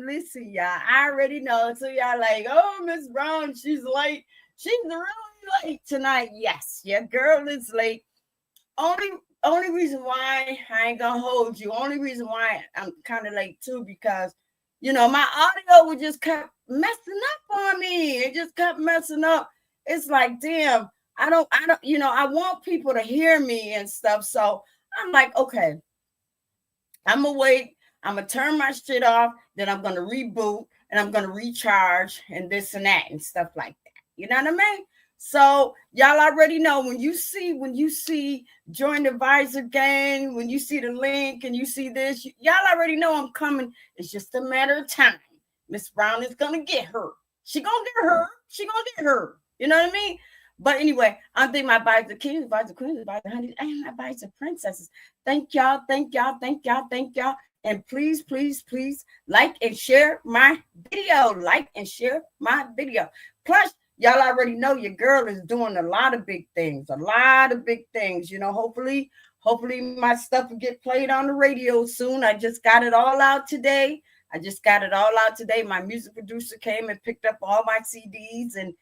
Listen, y'all, I already know. So y'all like, oh, Miss Brown, she's late. She's really late tonight. Yes, your girl is late. Only reason why I ain't gonna hold you. Only reason why I'm kind of late too, because my audio would just kept messing up on me. It just kept messing up. It's like, damn, I don't, I want people to hear me and stuff. So I'm like, okay, I'm gonna wait. I'm gonna turn my shit off. Then I'm gonna reboot and I'm gonna recharge and this and that and stuff like that. You know what I mean? So y'all already know when you see join the Visor gang, when you see the link and you see this, y'all already know I'm coming. It's just a matter of time. Miss Brown is gonna get her. She gonna get her. She gonna get her. You know what I mean? But anyway, I'm thinking my Visor kings, Visor queens, Visor honeys, and my Visor princesses. Thank y'all, thank y'all, thank y'all, thank y'all. And please, please, please like and share my video. Like and share my video. Plus, y'all already know your girl is doing a lot of big things. A lot of big things. Hopefully my stuff will get played on the radio soon. I just got it all out today. My music producer came and picked up all my CDs and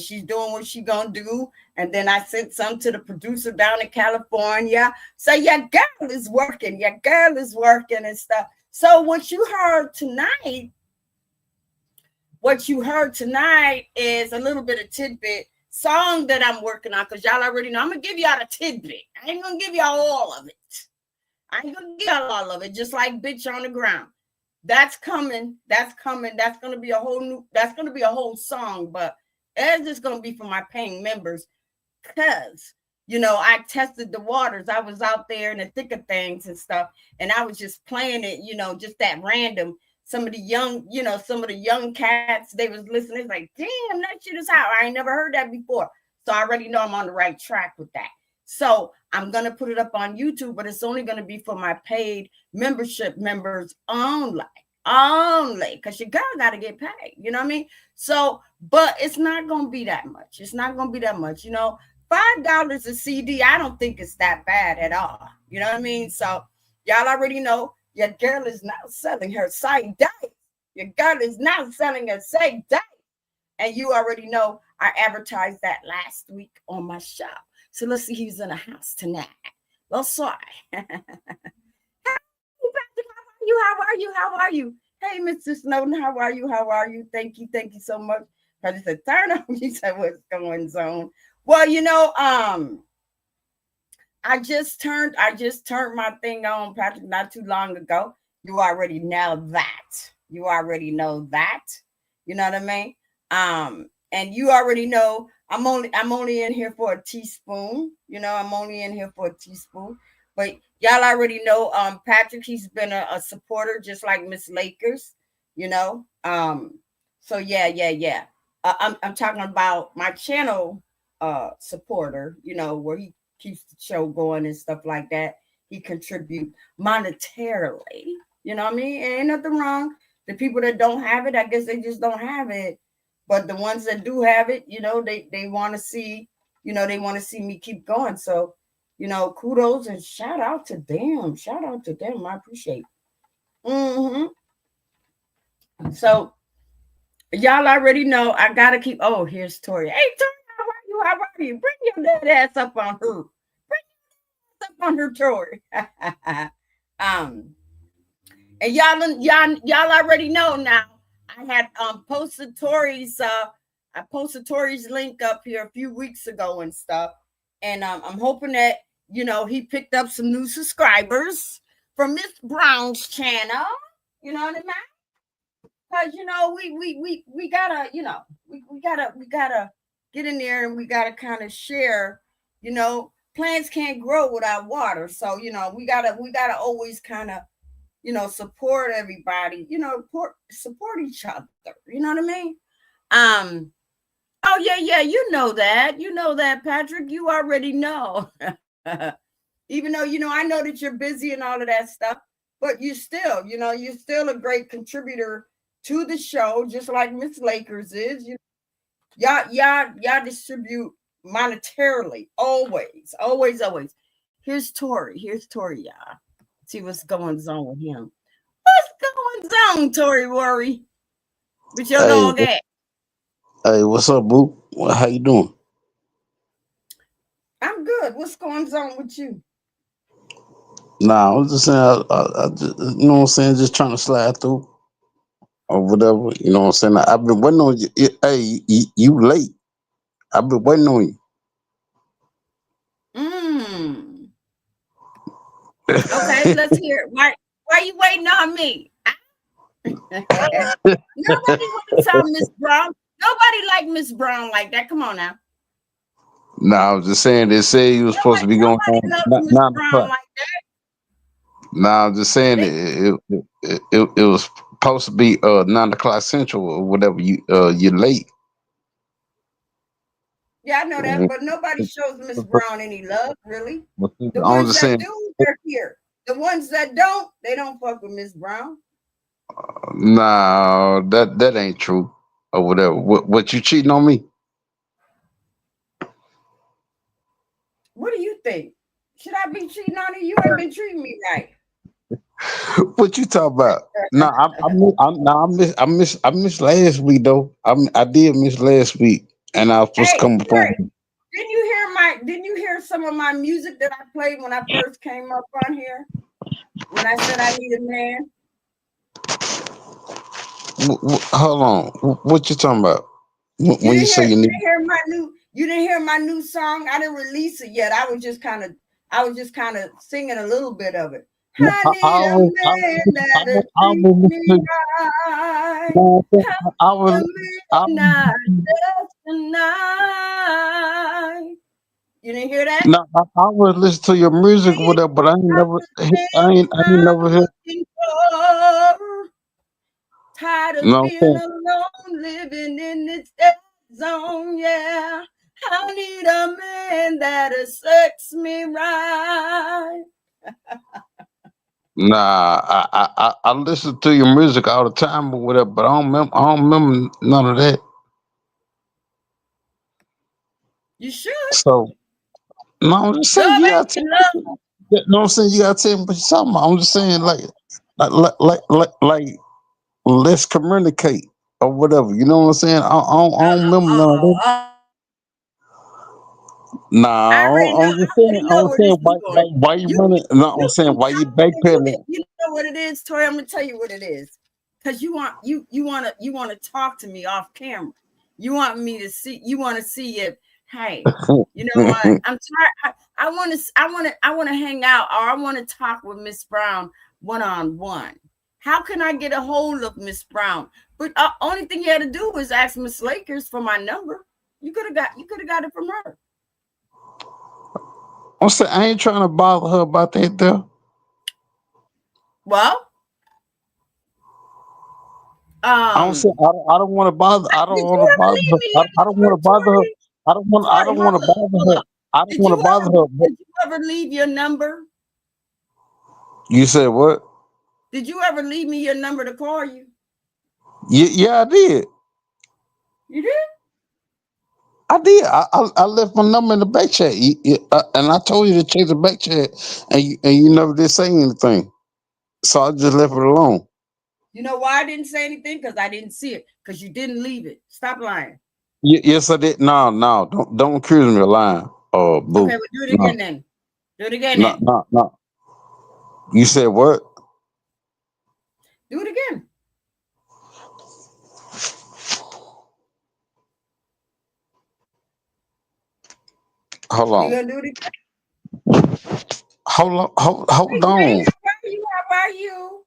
she's doing what she gonna do. And then I sent some to the producer down in California. So your girl is working and stuff. So what you heard tonight is a little bit of tidbit song that I'm working on, because y'all already know I'm gonna give y'all a tidbit. I ain't gonna give y'all all of it. Just like Bitch on the Ground. That's coming. That's gonna be a whole song, but it's just going to be for my paying members, because, I tested the waters. I was out there in the thick of things and stuff, and I was just playing it, just that random. Some of the young cats, they was listening. It's like, damn, that shit is hot. I ain't never heard that before. So I already know I'm on the right track with that. So I'm gonna put it up on YouTube, but it's only gonna be for my paid membership members only. Only because your girl gotta get paid. You know what I mean? So, but it's not gonna be that much. It's not gonna be that much, you know. $5 a CD, I don't think it's that bad at all. You know what I mean? So y'all already know your girl is now selling her site day. Your girl is now selling her site day. And you already know I advertised that last week on my shop. So let's see who's in the house tonight. Let's see. Hey, how are you? How are you? Hey, Mr. Snowden, how are you? How are you? Thank you so much. I just said, turn on. You said, what's going on? Well, you know, I just turned my thing on, Patrick, not too long ago. You already know that. You already know that. You know what I mean? And you already know I'm only in here for a teaspoon. You know, I'm only in here for a teaspoon. But y'all already know Patrick, he's been a supporter just like Miss Lakers, you know. So yeah. I'm talking about my channel supporter, you know, where he keeps the show going and stuff like that. He contribute monetarily. You know what I mean? Ain't nothing wrong. The people that don't have it, I guess they just don't have it. But the ones that do have it, you know, they want to see, you know, they want to see me keep going. So, you know, kudos and shout out to them. Shout out to them. I appreciate it. So y'all already know I gotta keep. Oh, here's Tori. Hey, Tori, how are you? How are you? Bring your dead ass up on her. Bring your ass up on her, Tori. And y'all already know now. I had posted Tori's link up here a few weeks ago and stuff. And I'm hoping that, you know, he picked up some new subscribers from Miss Brown's channel. You know what I mean? Because you know, we gotta, you know, we gotta get in there and we gotta kind of share, you know, plants can't grow without water. So, you know, we gotta always kind of, you know, support everybody, you know, support each other. You know what I mean? Oh yeah, you know that, Patrick. You already know. Even though, you know, I know that you're busy and all of that stuff, but you still, you know, you're still a great contributor to the show, just like Miss Lakers is. You y'all distribute monetarily, always. Here's Tori, y'all. See what's going on with him. What's going on, Tori Worry? With your dog at? Hey, what's up, boo? How you doing? I'm good. What's going on with you? Nah, I was just saying, I just, you know what I'm saying, just trying to slide through or whatever. You know what I'm saying? I've been waiting on you. Hey, you late? I've been waiting on you. Okay, let's hear it. Why you waiting on me? Nobody want to tell Miss Brown. Nobody like Miss Brown like that. Come on now. Nah, I was just saying they say you was supposed to be going Nobody home loves at Miss 9 o'clock. Brown like that. Nah, I'm just saying it was supposed to be 9 o'clock central or whatever. You're late. Yeah, I know that, but nobody shows Miss Brown any love, really. The I'm ones just that saying. do, they're here. The ones that don't, they don't fuck with Miss Brown. Nah, that ain't true or whatever. What you cheating on me? What do you think? Should I be cheating on you? You ain't been treating me right. What you talking about? No, I missed last week though. I did miss last week, and I was supposed to Hey, come upon. Tori, didn't you hear some of my music that I played when I first came up on here? When I said I need a man? Hold on, what you talking about? You When you didn't say hear you you need, didn't hear my new you didn't hear my new song. I didn't release it yet. I was just kind of singing a little bit of it. I need a man that'll treat me right. I was, A I man not just tonight. You didn't hear that? no, I would listen to your music with that, but I ain't I'm never, the man I ain't I'm never heard. looking for. Tired of No, being alone, living in this dead zone. Yeah, I need a something that'll sex me right. Nah, I listen to your music all the time or whatever, but I don't remember none of that. You should. So no, I'm just saying you Loving gotta and tell me. love. You know what I'm saying? You gotta tell me what you're talking about. I'm just saying like let's communicate or whatever. You know what I'm saying? I don't remember none of that. Oh, I already No, know. I'm I just saying. already know I'm where saying this is going. why you You, running? No, I'm you saying keep why you talking. backpedaling? You know what it is, Tori. I'm gonna tell you what it is. Because you want to talk to me off camera. You want me to see. You want to see if, hey, you know what? I'm tired. I want to hang out, or I want to talk with Miss Brown one on one. How can I get a hold of Miss Brown? But only thing you had to do was ask Miss Lakers for my number. You could have got it from her. I'm saying I ain't trying to bother her about that though. Well, I'm saying um, I don't want to bother. I don't did want you to ever bother leave her. me your I don't want to number, bother her. Tori? I Tori, don't want to bother hold her. up. I don't want to bother her. But Did you ever leave your number? you said what? Did you ever leave me your number to call you? Yeah, I did. You did? I did. I left my number in the back chat, and I told you to check the back chat, and you never did say anything. So I just left it alone. You know why I didn't say anything? Because I didn't see it. Because you didn't leave it. Stop lying. Yes, I did. No, no, don't accuse me of lying. Oh, Okay, boo. well, do it No, again then. Do it again no, then. no, no. You said what? Do it again. Hold You on. gonna do it again? Hold Hey, Jay, on. how are you? How are you?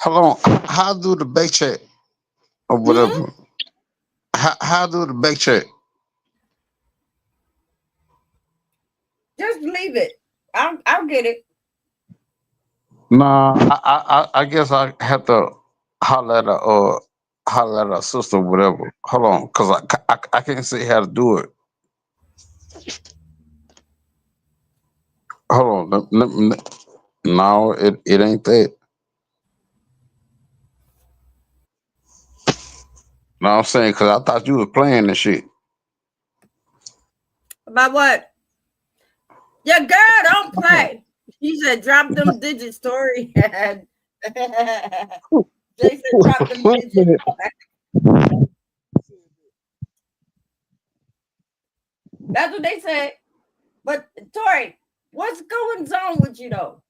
Hold on. How do the back chat or Hmm? whatever? How do the back chat? Just leave it. I'll get it. Nah, I guess I have to holler at her or holler at her sister, or whatever. Hold on, cause I can't see how to do it. Hold on, no, it ain't that. No, I'm saying, cause I thought you was playing this shit. About what? Yeah, girl, don't play. He said, drop them digits, Story. Jay said, drop them Wait a digits. minute. That's what they said. But Tori, what's going on with you though?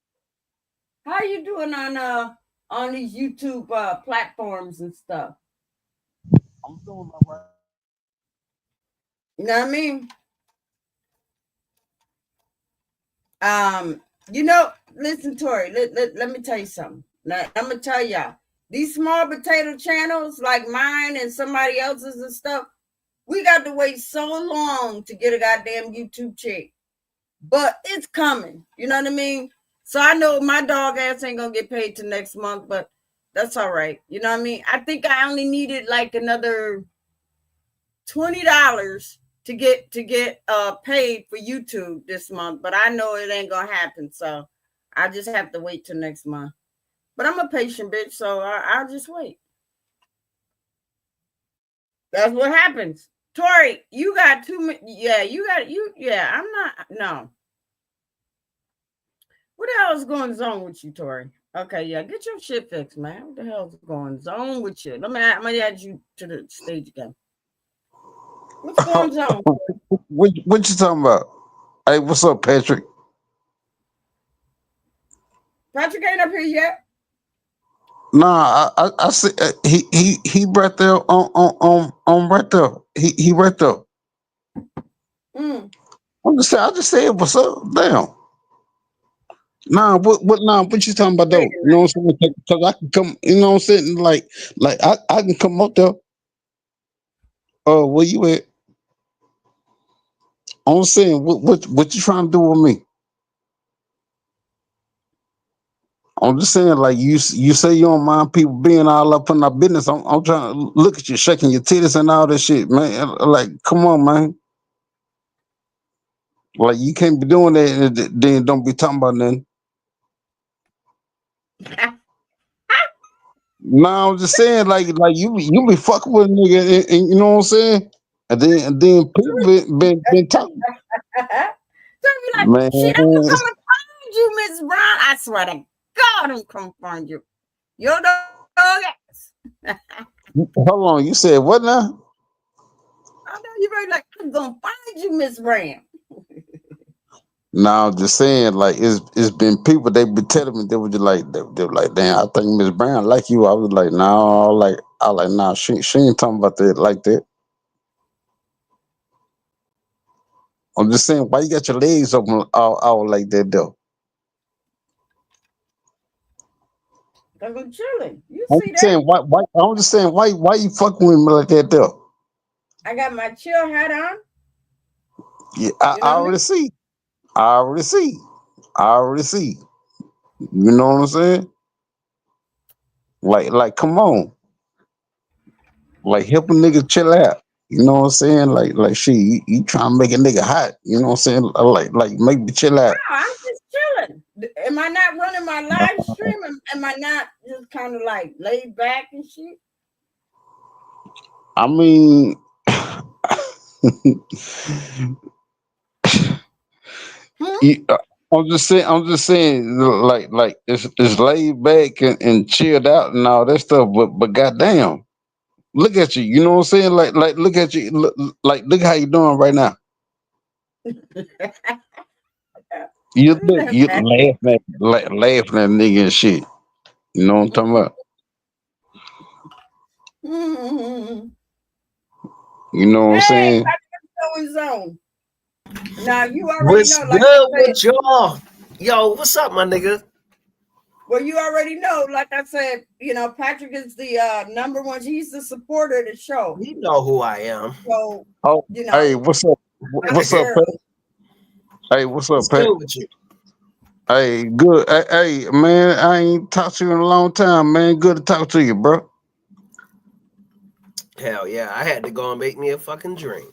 How you doing on these YouTube platforms and stuff? I'm doing all right. You know what I mean? Um, listen, Tori, let me tell you something. Now, I'm gonna tell y'all, these small potato channels like mine and somebody else's and stuff, we got to wait so long to get a goddamn YouTube check. But it's coming. You know what I mean? So I know my dog ass ain't gonna get paid till next month, but that's all right. You know what I mean? I think I only needed like another $20 to get paid for YouTube this month, but I know it ain't gonna happen. So I just have to wait till next month. But I'm a patient bitch, so I'll just wait. That's what happens. Tori, you got too many. Yeah, you got you. Yeah, I'm not. No. What the hell is going on with you, Tori? Okay, yeah, get your shit fixed, man. What the hell's going on with you? Let me add you to the stage again. What's going on? What you talking about? Hey, what's up, Patrick? Patrick ain't up here yet. Nah, I see he right there on right there. He right there. Mm. I just said what's up. Damn. What you talking about Wait though? a You know what I'm saying? Cause I can come, you know what I'm saying? Like I can come up there. Where you at? I'm saying what you trying to do with me? I'm just saying, like you say you don't mind people being all up in our business. I'm trying to look at you shaking your titties and all that shit, man. Like, come on, man. Like you can't be doing that and then don't be talking about nothing. No, I'm just saying, like you be fucking with a nigga, and you know what I'm saying, and then people been talking, So be like, man. shit, I'm gonna come and find you, Miss Brown. I swear to God, I'm come find you. Your dog ass. Hold on, you said what now? I know you very like, I'm gonna find you, Miss Brown. No, I'm just saying, like it's been people they be telling me they were like, damn, I think Miss Brown like you. I was like, no, I like, nah, she ain't talking about that like that. I'm just saying, why you got your legs open all like that though? Cause I'm chilling. You I'm see just saying, that? why I'm just saying, why you fucking with me like that though? I got my chill hat on. Yeah, I You know what I mean? already see. I already see. I already see. You know what I'm saying? Like, come on. Like, help a nigga chill out. You know what I'm saying? Like, shit, you trying to make a nigga hot. You know what I'm saying? Like, make me chill out. No, I'm just chilling. Am I not running my live stream? Am I not just kind of like laid back and shit? I mean, Hmm? I'm just saying, like, it's laid back and chilled out and all that stuff. But goddamn, look at you. You know what I'm saying? Like, look at you. Look how you doing right now. You laughing at nigga and shit. You know what I'm talking about? Hmm. You know what I'm Hey, saying? Patrick Zone. Now you already What's know, like I good said. with y'all? Yo, what's up, my nigga? Well, you already know, like I said, Patrick is the number one. He's the supporter of the show. You know who I am. So, Oh, hey, what's up? I'm What's up, here. Pat? Hey, what's up, What's Pat? good with you? Hey, good. Hey, man, I ain't talked to you in a long time, man. Good to talk to you, bro. Hell yeah, I had to go and make me a fucking drink.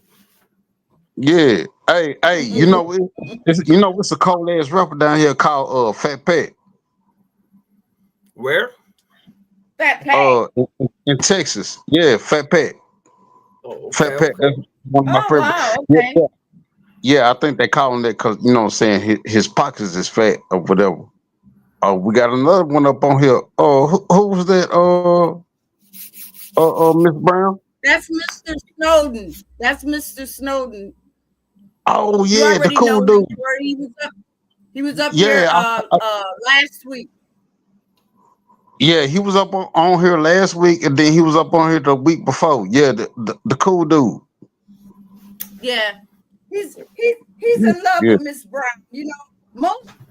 Yeah. Hey, it's a cold ass rapper down here called Fat Pat. Where? Fat Pat. In Texas. Yeah, Fat Pat. Oh, okay, Fat Pat. okay. That's one of my Oh favorite. wow, Yeah, okay. yeah. Yeah, I think they call him that because you know what I'm saying his pockets is fat or whatever. Oh, we got another one up on here. Oh, who was that? Miss Brown. That's Mr. Snowden. That's Mr. Snowden. Oh You yeah, the already cool know dude. where he was up. He was up here Yeah, last week. yeah, he was up on here last week, and then he was up on here the week before. Yeah, the cool dude. Yeah. He's in love Yeah, with Miss Brown.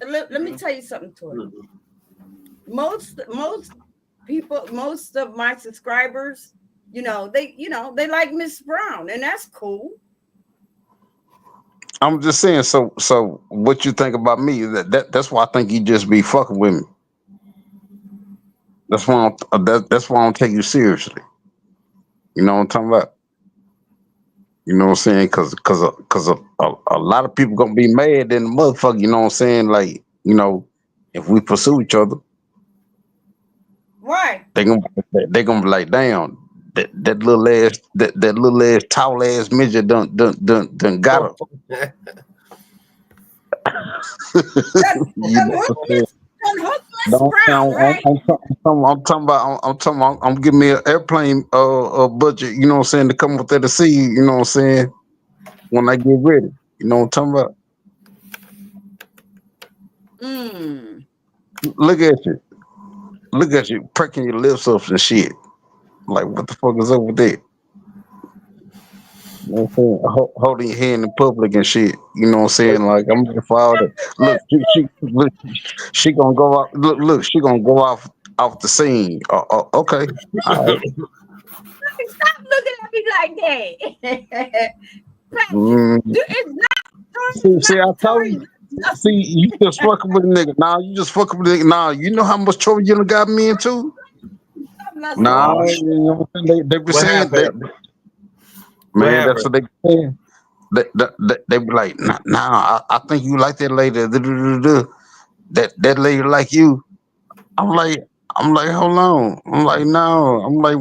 Let me tell you something to it. Most people, most of my subscribers, they like Miss Brown, and that's cool. I'm just saying. So what you think about me? That's why I think you just be fucking with me. That's why I don't take you seriously. You know what I'm talking about? You know what I'm saying? Cause a lot of people gonna be mad in the motherfucker. You know what I'm saying? Like if we pursue each other, Right. they gonna be like, damn, that little ass tall ass midget done got her. You Done know hook what I'm saying? Miss Brown, right? I'm giving me an airplane budget. You know what I'm saying, to come up there to see you. You know what I'm saying, when I get ready. You know what I'm talking about? Mm. Look at you. Look at you pricking your lips up and shit. Like, what the fuck is up with that? You know what I'm saying? Holding your hand in public and shit. You know what I'm saying? Like, I'm looking for all that. Look, she gonna go off. Look, she gonna go off the scene. Okay, all right. Stop looking at me like that. Patrick, Mm. it's not See, I told Tori. you. See, you just fucking with a nigga. Nah, you just fucking with a nigga. Nah, you know how much trouble you done got me into? Nah, Oh, you know what I'm saying? They be what saying happened? that, What man, that's happened? what they be saying. They be like, nah, I think you like that lady. That lady like you. I'm like, hold on. I'm like, no. I'm like,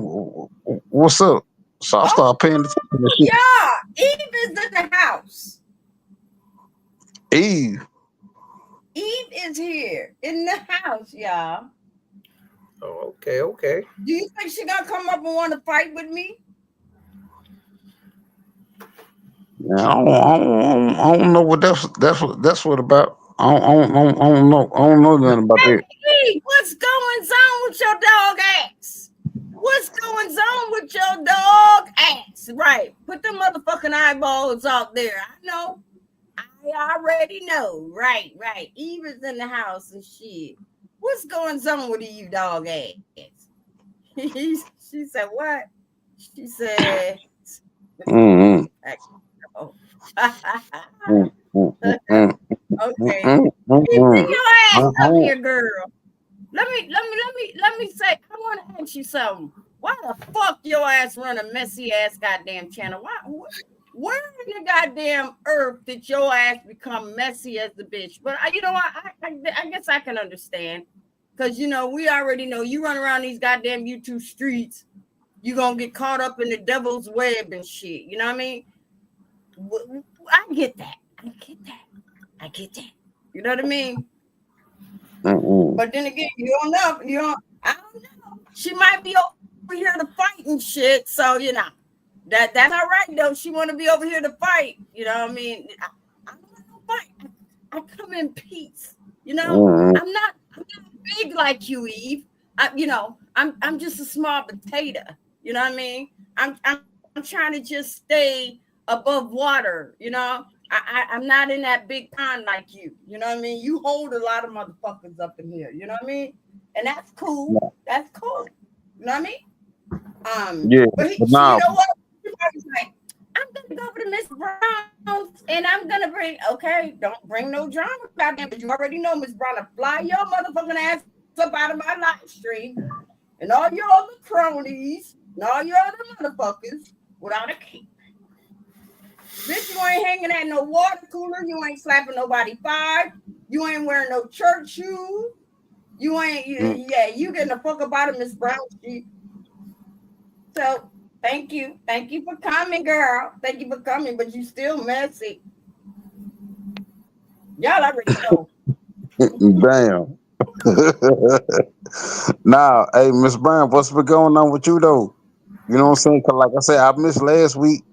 what's up? So I Oh, started paying attention to shit. yeah. Eve is in the house. Eve. Eve is here in the house, y'all. Oh, okay. Do you think she gonna come up and want to fight with me? Yeah, I don't know what that's what about. I don't know nothing about that. Hey, what's going on with your dog ass? What's going on with your dog ass? Right. Put them motherfucking eyeballs out there. I know. I already know. Right. Eve is in the house and shit. What's going on with Eve dog ass? She said, what? She said, Mm-hmm. oh. Mm-hmm. Okay. Eve, bring Mm-hmm. your ass up here, girl. Let me say, I want to ask you something. Why the fuck your ass run a messy ass goddamn channel? Where in the goddamn earth did your ass become messy as the bitch? But you know what? I guess I can understand. Because, you know, we already know you run around these goddamn YouTube streets, you're going to get caught up in the devil's web and shit. You know what I mean? I get that. I get that. You know what I mean? Mm-hmm. But then again, I don't know. She might be over here to fight and shit. So, you know, that's all right, though. She want to be over here to fight. You know what I mean? I don't want to fight. I come in peace. You know, Mm-hmm. I'm not big like you, Eve. I'm just a small potato. You know what I mean? I'm trying to just stay above water. You know, I'm not in that big pond like you. You know what I mean? You hold a lot of motherfuckers up in here. You know what I mean? And that's cool. That's cool. You know what I mean? Yeah, But but she, you now, know what? He's like, I'm gonna go over to Miss Brown's and I'm gonna bring. Okay, don't bring no drama, goddamn. But you already know Miss Brown to fly your motherfucking ass up out of my live stream, and all your other cronies and all your other motherfuckers without a cape. Bitch, you ain't hanging at no water cooler. You ain't slapping nobody 5. You ain't wearing no church shoes. You ain't, you getting the fuck up out of Miss Brown shit. So thank you for coming, girl. Thank you for coming, but you still messy. Y'all already know. damn. Now, hey, Miss Brown, what's been going on with you though? You know what I'm saying? 'Cause like I said, I missed last week.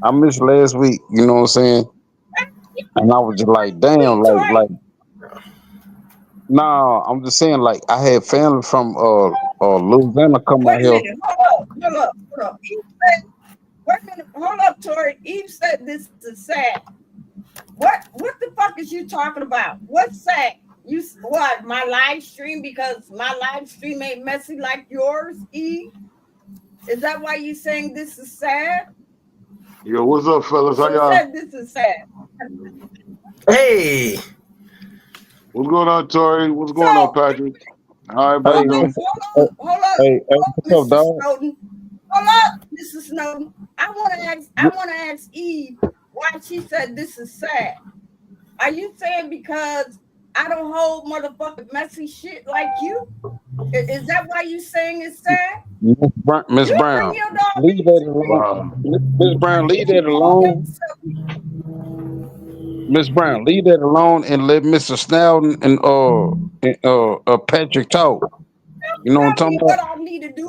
You know what I'm saying? And I was just like, damn, like. No, I'm just saying, like, I had family from Louisiana come Wait out a here. minute. Hold up. Eve said, wait a minute. Hold up, Tori. Eve said this is sad. What the fuck is you talking about? What's sad? What, my live stream, because my live stream ain't messy like yours, Eve? Is that why you saying this is sad? Yo, what's up, fellas? How Who y'all? said this is sad? Hey, What's going on, Tori? What's going on, So, Patrick? How Hey, everybody doing? hey, hold up, hey, what's up, Mr. dog? Snowden. Hold up, Mr. Snowden. I want to ask Eve why she said this is sad. Are you saying because I don't hold motherfucking messy shit like you? Is that why you saying it's sad? Miss You bring Brown, your dog leave that alone. Wow. Miss Brown, leave that alone. Miss Brown, leave that alone and let Mr. Snowden and Patrick talk. You know what I'm Tell talking me about? what I need to do.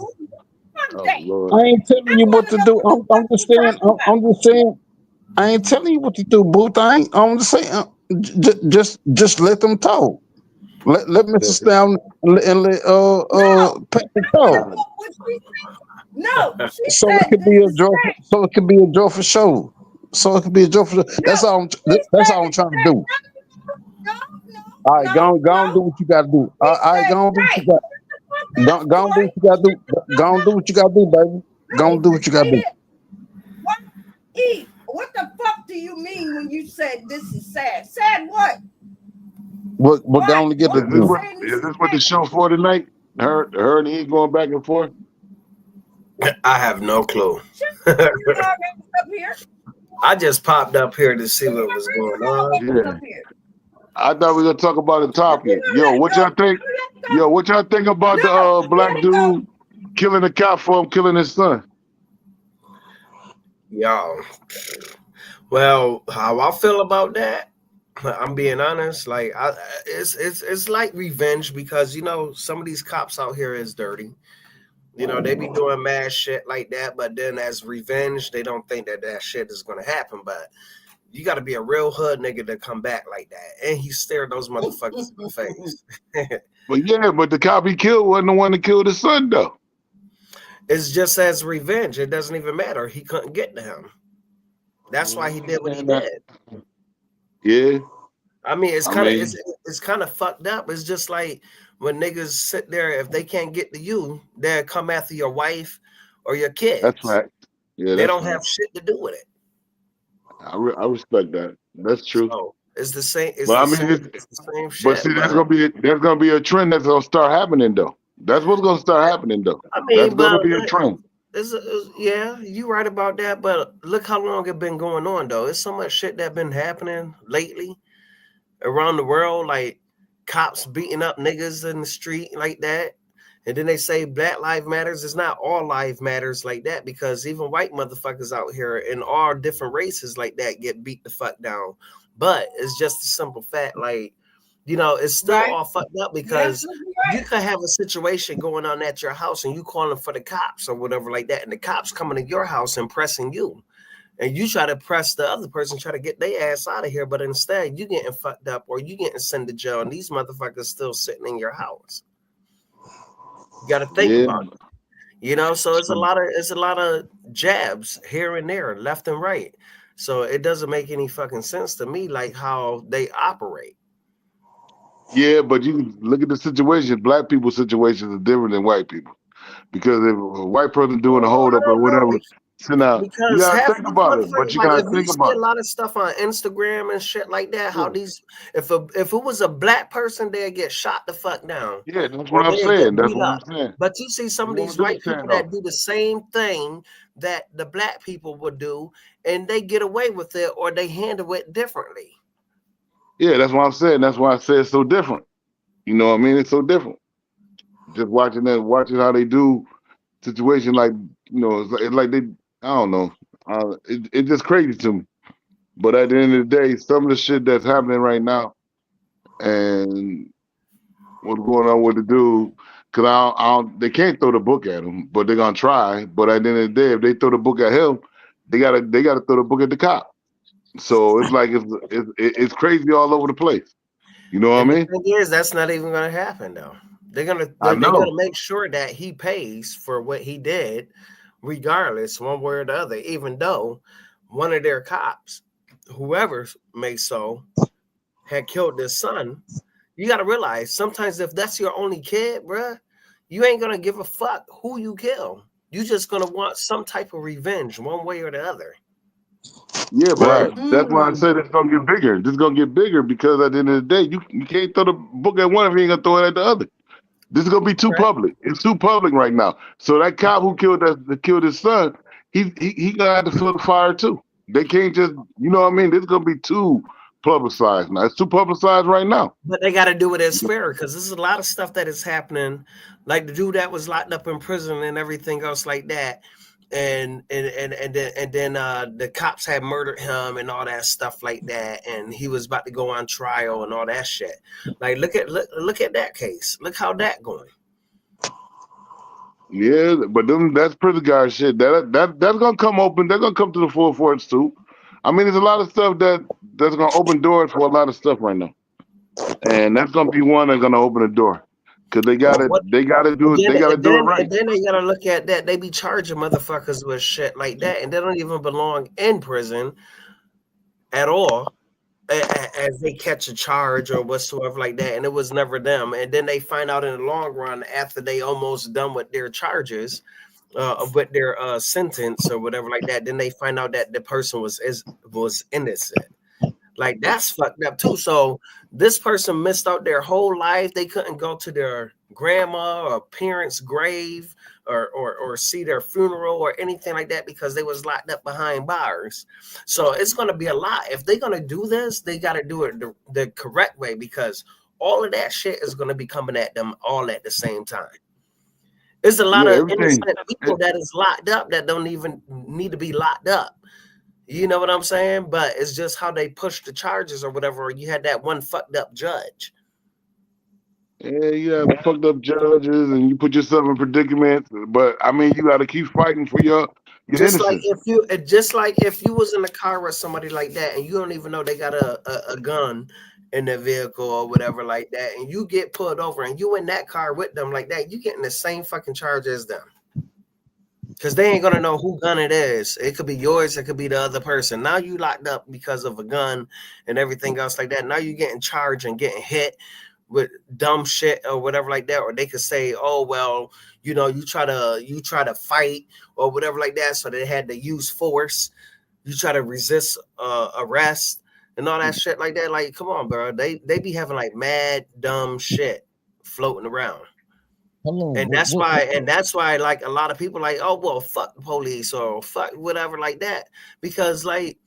Fuck Oh, that. Lord. I ain't telling I you want what to to know do. what the I'm fuck just you saying. talking about. I'm just saying. I ain't telling you what to do, Booth. I'm just saying. Just let them talk. Let Mr. Snowden and let No, Patrick I want to talk. know what she said. No, she So it said could this be a is joyful. sad. So it could be a joyful show. So it could be a joyful. That's No, all. she That's said all I'm it's trying to sad. do. No, All right, go on, do no. what you got to do. He All right, said, go on, do what you right. got. Shut the fuck up, Go on, do what Tori. you got to do. Shut the Go fuck on, do up. what you got to do, baby. Go on, No, do what you got to say do. it. What? Eve, what the fuck do you mean when you said this is sad? Sad what? What got him to get Why the are you dude? saying Is this what the show for tonight? Her and he going back and forth? I have no clue. You're already up here. I just popped up here to see what was going on. Yeah. Up here. I thought we were gonna talk about the topic. Yo, what y'all think? Yo, what y'all think about the black dude killing a cop for him killing his son? Y'all. Well, how I feel about that, I'm being honest. Like, it's like revenge because you know some of these cops out here is dirty. You know, they be doing mad shit like that, but then as revenge, they don't think that shit is gonna happen. But you got to be a real hood nigga to come back like that, and he stared those motherfuckers in the face. But yeah, but the cop he killed wasn't the one that killed his son though. It's just as revenge. It doesn't even matter. He couldn't get to him. That's why he did what he did. Yeah. I mean, it's kind of fucked up. It's just like when niggas sit there, if they can't get to you, they'll come after your wife or your kids. That's right. Yeah, they don't have shit to do with it. I respect that. That's true. So it's the same. It's But the same shit. But see, that's gonna be a trend that's gonna start happening though. That's what's gonna start happening though. I mean, that's gonna be a trend. Yeah, you right about that. But look how long it been going on though. It's so much shit that been happening lately around the world, like cops beating up niggas in the street like that. And then they say Black Lives Matters. It's not all life matters like that because even white motherfuckers out here in all different races like that get beat the fuck down. But it's just a simple fact, like, you know, it's still all fucked up because you could have a situation going on at your house and you calling for the cops or whatever like that. And the cops coming to your house and pressing you. And you try to press the other person, try to get their ass out of here. But instead, you getting fucked up or you getting sent to jail. And these motherfuckers still sitting in your house. You got to think about it. You know, so it's a lot of jabs here and there, left and right. So it doesn't make any fucking sense to me, like how they operate. Yeah, but you look at the situation. Black people's situations are different than white people because if a white person doing a hold up or whatever, so now you gotta think about it. But you gotta think about a lot of stuff on Instagram and shit like that. How these, if it was a black person, they'd get shot the fuck down. Yeah, that's what I'm saying. That's what I'm saying. But you see some of these white people that do the same thing that the black people would do, and they get away with it or they handle it differently. Yeah, that's what I'm saying. That's why I say it's so different. You know what I mean? It's so different. Just watching how they do situation like, you know, it's like they, I don't know. It's just crazy to me. But at the end of the day, some of the shit that's happening right now and what's going on with the dude, because they can't throw the book at him, but they're gonna try. But at the end of the day, if they throw the book at him, they gotta throw the book at the cop. So it's like it's crazy all over the place. You know what I mean? The thing is, that's not even gonna happen though. They're gonna make sure that he pays for what he did, regardless, one way or the other, even though one of their cops, whoever may so, had killed their son. You got to realize sometimes if that's your only kid, bruh, you ain't going to give a fuck who you kill. You just going to want some type of revenge one way or the other. Yeah, but that's why I said it's going to get bigger. This is going to get bigger because at the end of the day, you can't throw the book at one if you ain't going to throw it at the other. This is going to be too public. It's too public right now. So that cop who killed his son, he going to have to feel the fire too. They can't just, you know what I mean? This is going to be too publicized now. It's too publicized right now. But they got to do it as fair because there's a lot of stuff that is happening. Like the dude that was locked up in prison and everything else like that. And then the cops had murdered him and all that stuff like that, and he was about to go on trial and all that shit. Like look at that case. Look how that going. Yeah, but that's prison guard shit. That's gonna come open. They're gonna come to the forefront too. I mean, there's a lot of stuff that's gonna open doors for a lot of stuff right now, and that's gonna be one that's gonna open the door. Cause they gotta do it. They gotta do it right. And then they gotta look at that. They be charging motherfuckers with shit like that, and they don't even belong in prison at all, as they catch a charge or whatsoever like that. And it was never them. And then they find out in the long run after they almost done with their charges with their sentence or whatever like that, then they find out that the person was innocent. Like that's fucked up too. So this person missed out their whole life. They couldn't go to their grandma or parents' grave or see their funeral or anything like that because they was locked up behind bars. So it's going to be a lot. If they're going to do this, they got to do it the correct way, because all of that shit is going to be coming at them all at the same time. There's a lot of innocent people that is locked up that don't even need to be locked up. You know what I'm saying? But it's just how they push the charges or whatever. You had that one fucked up judge. Yeah, you have fucked up judges and you put yourself in predicaments. But I mean, you got to keep fighting for your Just innocence. like if you was in a car with somebody like that and you don't even know they got a gun in their vehicle or whatever like that, and you get pulled over and you in that car with them like that, you getting the same fucking charge as them. Because they ain't gonna know who gun it is. It could be yours, it could be the other person. Now you locked up because of a gun and everything else like that. Now you're getting charged and getting hit with dumb shit or whatever like that. Or they could say, oh well, you know, you try to fight or whatever like that. So they had to use force. You try to resist arrest and all that shit like that. Like, come on, bro. They be having like mad dumb shit floating around. And that's why like a lot of people like, oh well, fuck the police or fuck whatever like that, because like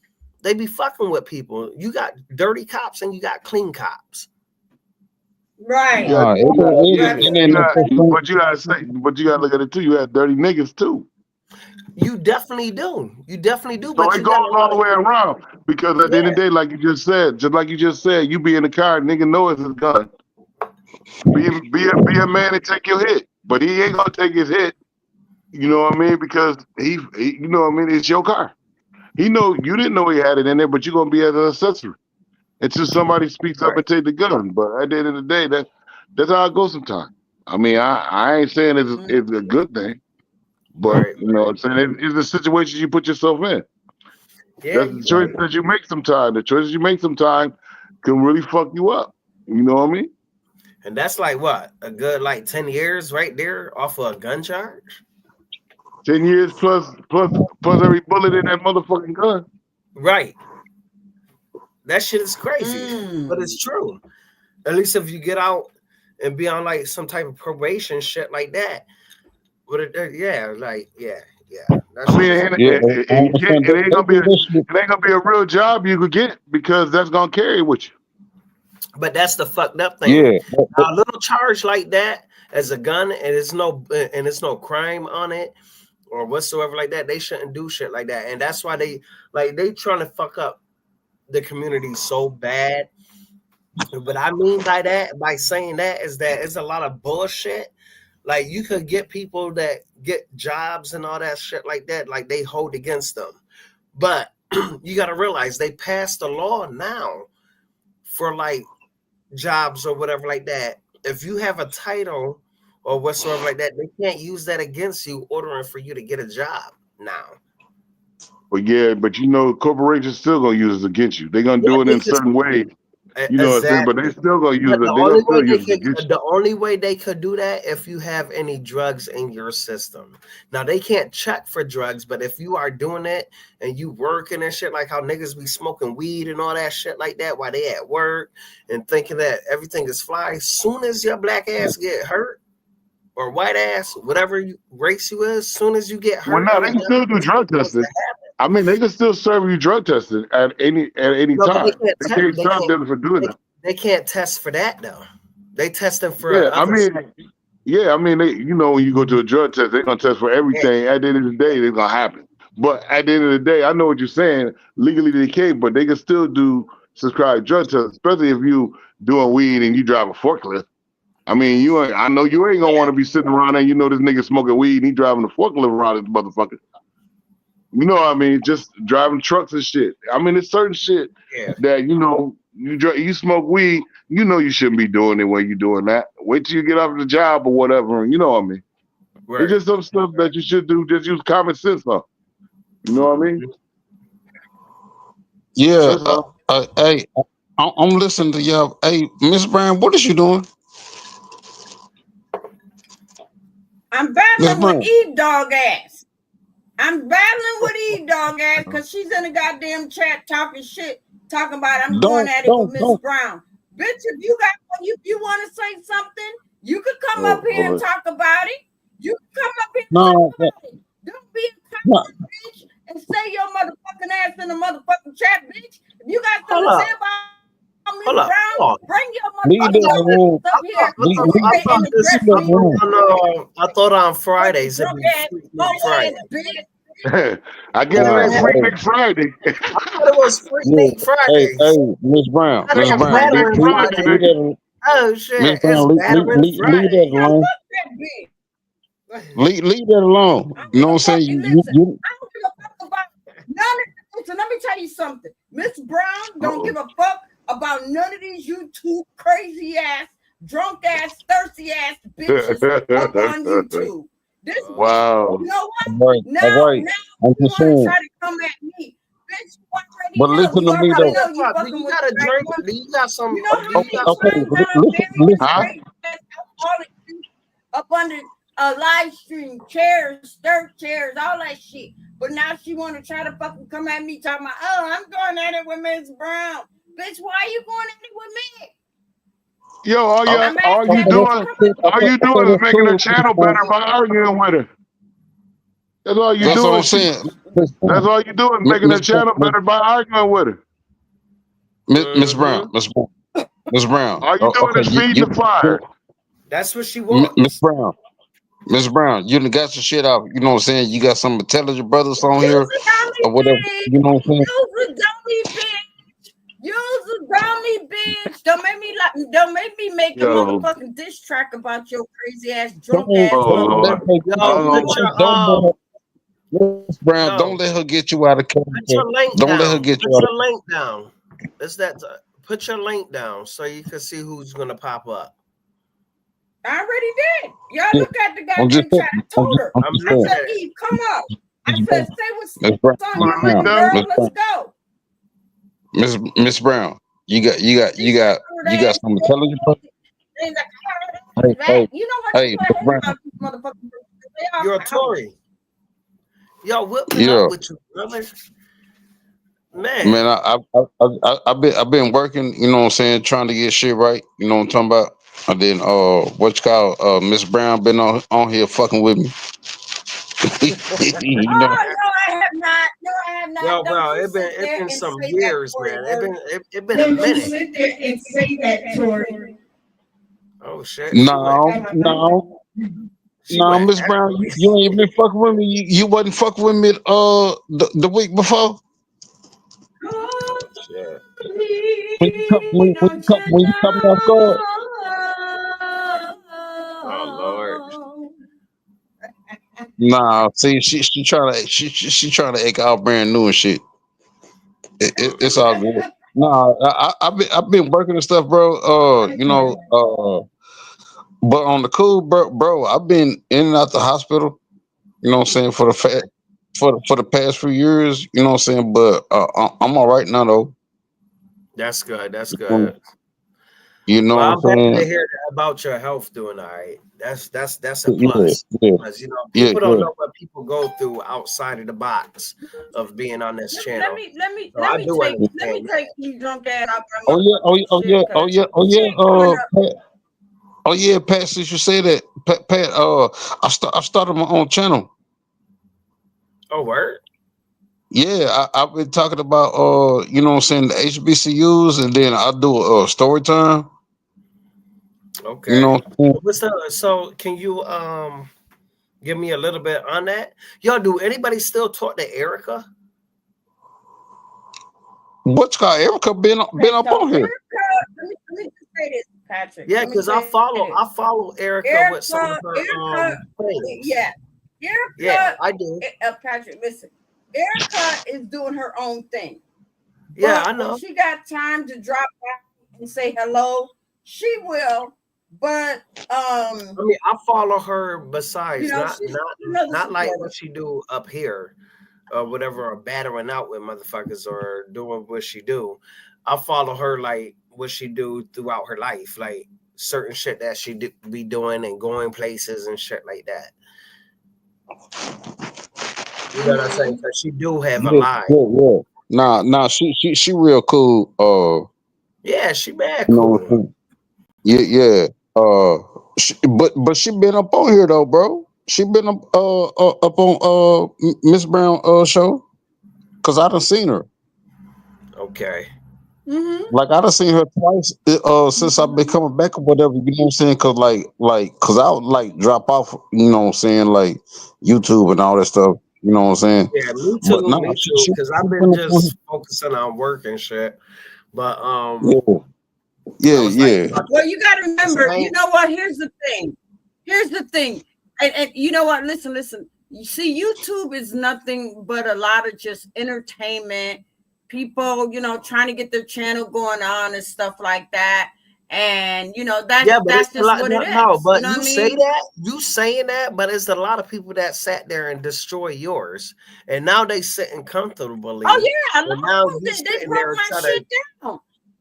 they be fucking with people. You got dirty cops and you got clean cops. Right. But you gotta look at it too. You had dirty niggas too. You definitely do. So but it goes all the way around, because at the end of the day, like you just said, you be in the car, nigga know it's his gun. Be a man and take your hit, but he ain't gonna take his hit. You know what I mean? Because he you know what I mean. It's your car. He know you didn't know he had it in there, but you're gonna be as an accessory until somebody speaks up and take the gun. But at the end of the day, that's how it goes sometimes. I mean, I ain't saying it's a good thing, but you know what I'm saying, it's the situation you put yourself in. Yeah, that's the choice that you make sometimes. The choices you make sometimes can really fuck you up. You know what I mean? And that's like what, a good like 10 years right there off of a gun charge. 10 years plus every bullet in that motherfucking gun. Right. That shit is crazy, but it's true. At least if you get out and be on like some type of probation shit like that. But yeah. I mean, it ain't gonna be a real job you could get, because that's gonna carry with you. But that's the fucked up thing. Yeah. A little charge like that as a gun, and it's no crime on it or whatsoever like that. They shouldn't do shit like that, and that's why they trying to fuck up the community so bad. But I mean by saying that is that it's a lot of bullshit. Like you could get people that get jobs and all that shit like that, like they hold against them. But you got to realize they passed a law now for like jobs or whatever like that. If you have a title or whatsoever like that, they can't use that against you, ordering for you to get a job now. Well, yeah, but you know, corporations still gonna use it against you. They're gonna do it in a certain way. You know what I'm saying? But they still gonna use it. The only way they could do that if you have any drugs in your system. Now they can't check for drugs, but if you are doing it and you working and shit, like how niggas be smoking weed and all that shit like that while they at work and thinking that everything is fly, soon as your black ass get hurt or white ass, whatever race you is, soon as you get hurt. Well, no, they can still do drug testing. I mean, they can still serve you drug testing at any time. They can't stop them for doing that. They can't test for that though. They test them for. Yeah, I mean, they, you know, when you go to a drug test, they're gonna test for everything. At the end of the day, it's gonna happen. But at the end of the day, I know what you're saying. Legally, they can't, but they can still do subscribe drug tests, especially if you doing weed and you drive a forklift. I mean, I know you ain't gonna want to be sitting around there. You know, this nigga smoking weed and he driving a forklift around this motherfucker. You know what I mean? Just driving trucks and shit. I mean, it's certain shit that, you know, you smoke weed, you know you shouldn't be doing it when you're doing that. Wait till you get off the job or whatever. You know what I mean? Right. It's just some stuff that you should do. Just use common sense on. You know what I mean? Yeah. Hey, I'm listening to y'all. Hey, Miss Brown, what is you doing? I'm Miss battling with Brown. Eve Dog ass. I'm battling with Eve Dog ass because she's in the goddamn chat talking shit, talking about I'm going at it with Miss Brown. Bitch, if you want to say something, you could come up here and talk about it. You can come up here and talk about it. Don't be a bitch and say your motherfucking ass in the motherfucking chat, bitch. If you got something to say about Miss Brown, bring your motherfucking ass up here. I thought on Fridays it'd be Freaknik Friday. I guess it ain't Freaknik Friday. I thought it was Freaknik Friday. Hey, Miss Brown. Miss Brown. Oh shit! Miss Brown, leave that alone. Leave that alone. You know what I'm saying? I don't give a fuck about none of. Listen, let me tell you something. Miss Brown don't give a fuck about none of these YouTube crazy ass, drunk ass, thirsty ass bitches up on YouTube. This wow. You know what? Now I'm you just want to saying. try to come at me. Bitch, But listen to me though. You got a drink? Do you got some? You know how many listen. up under a live stream, chairs, dirt chairs, all that shit. But now she want to try to fucking come at me talking about, oh, I'm going at it with Miss Brown. Bitch, why are you going at it with me? Yo, all you doing is making the channel better by arguing with her. That's all you That's doing. what I'm saying. That's all you doing, making the channel better by arguing with her. Miss Brown. Miss Brown. All you doing is feeding the fire. That's what she wants. Miss Brown, you done got your shit out. You know what I'm saying? You got some intelligent brothers on here or whatever. You know what I'm saying? Use a dummy bitch. Don't make me make a motherfucking diss track about your crazy ass drunk ass. Miss Brown, don't let her get you out of character. Don't let her get you out of character. Put your link down. Put your link down so you can see who's gonna pop up. I already did. Y'all look at the goddamn chat. I told her. I said, Eve, come up. I said, say what's on your mind, girl. Let's go. Miss Brown, you got some intelligent. You know what? Hey, you're a Tory. Yo, whipping up with you, brother. Man, I've been working. You know what I'm saying, trying to get shit right. You know what I'm talking about. And then Miss Brown been on here fucking with me. You know? No, I have not. No, I have not. Yo, bro, it been some years, man. It been a minute. Sit there and say that, Tori. Oh shit. No, Miss Brown, you ain't been fucking with me. You wasn't fucking with me the week before. Oh shit. When you come off guard. Oh Lord. Nah, see, she trying to act all brand new and shit. It's all good. Nah, I've been working and stuff, bro. But on the cool, bro, I've been in and out the hospital. You know what I'm saying, for the past few years. You know what I'm saying, but I'm all right now though. That's good. That's good. You know, I'm happy to hear about your health doing all right. That's a plus. Because people don't know what people go through outside of the box of being on this channel. Let me take you drunk ass out. Oh yeah, Pat, since you say that, Pat, I started my own channel. Oh, word? Yeah, I've been talking about you know what I'm saying, the HBCUs, and then I do story time. Okay. You know, so can you give me a little bit on that? Yo, do anybody still talk to Erica? What's called Erica been up on here? Let me just say this, Patrick. Yeah, because I follow Erica with some of her things. Yeah. Erica, I do. Patrick, listen. Erica is doing her own thing. Yeah, I know. When she got time to drop by and say hello, she will. But I follow her besides not like what she do up here or whatever, or battering out with motherfuckers or doing what she do. I follow her like what she do throughout her life, like certain shit that she be doing and going places and shit like that. You know what I'm saying? Because she do have a Yeah, line. yeah. Nah, she real cool. Yeah, she mad You know what I'm cool. saying? Yeah. But she been up on here though, bro. She been up on Miss Brown show. Cause I done seen her. Okay. Like I done seen her twice since I've been coming back or whatever, you know what I'm saying? Cause I would like drop off, you know what I'm saying, like YouTube and all that stuff, you know what I'm saying? Yeah, me But too. nah, Me too. Because she I've been been up on just focusing on work and shit. But here. I was like, Yeah. fuck Well, it. you got to 'Cause remember, I you ain't- know what? Here's the thing. And you know what? Listen. You see, YouTube is nothing but a lot of just entertainment. People, trying to get their channel going on and stuff like that. And Yeah, but that's it's a just lot. what No, it no, is. You but know what you I say mean? that, you saying that, but it's a lot of people that sat there and destroy yours, and now they sitting comfortably. Oh yeah, a lot And now of them you they sitting broke there my trying shit to down.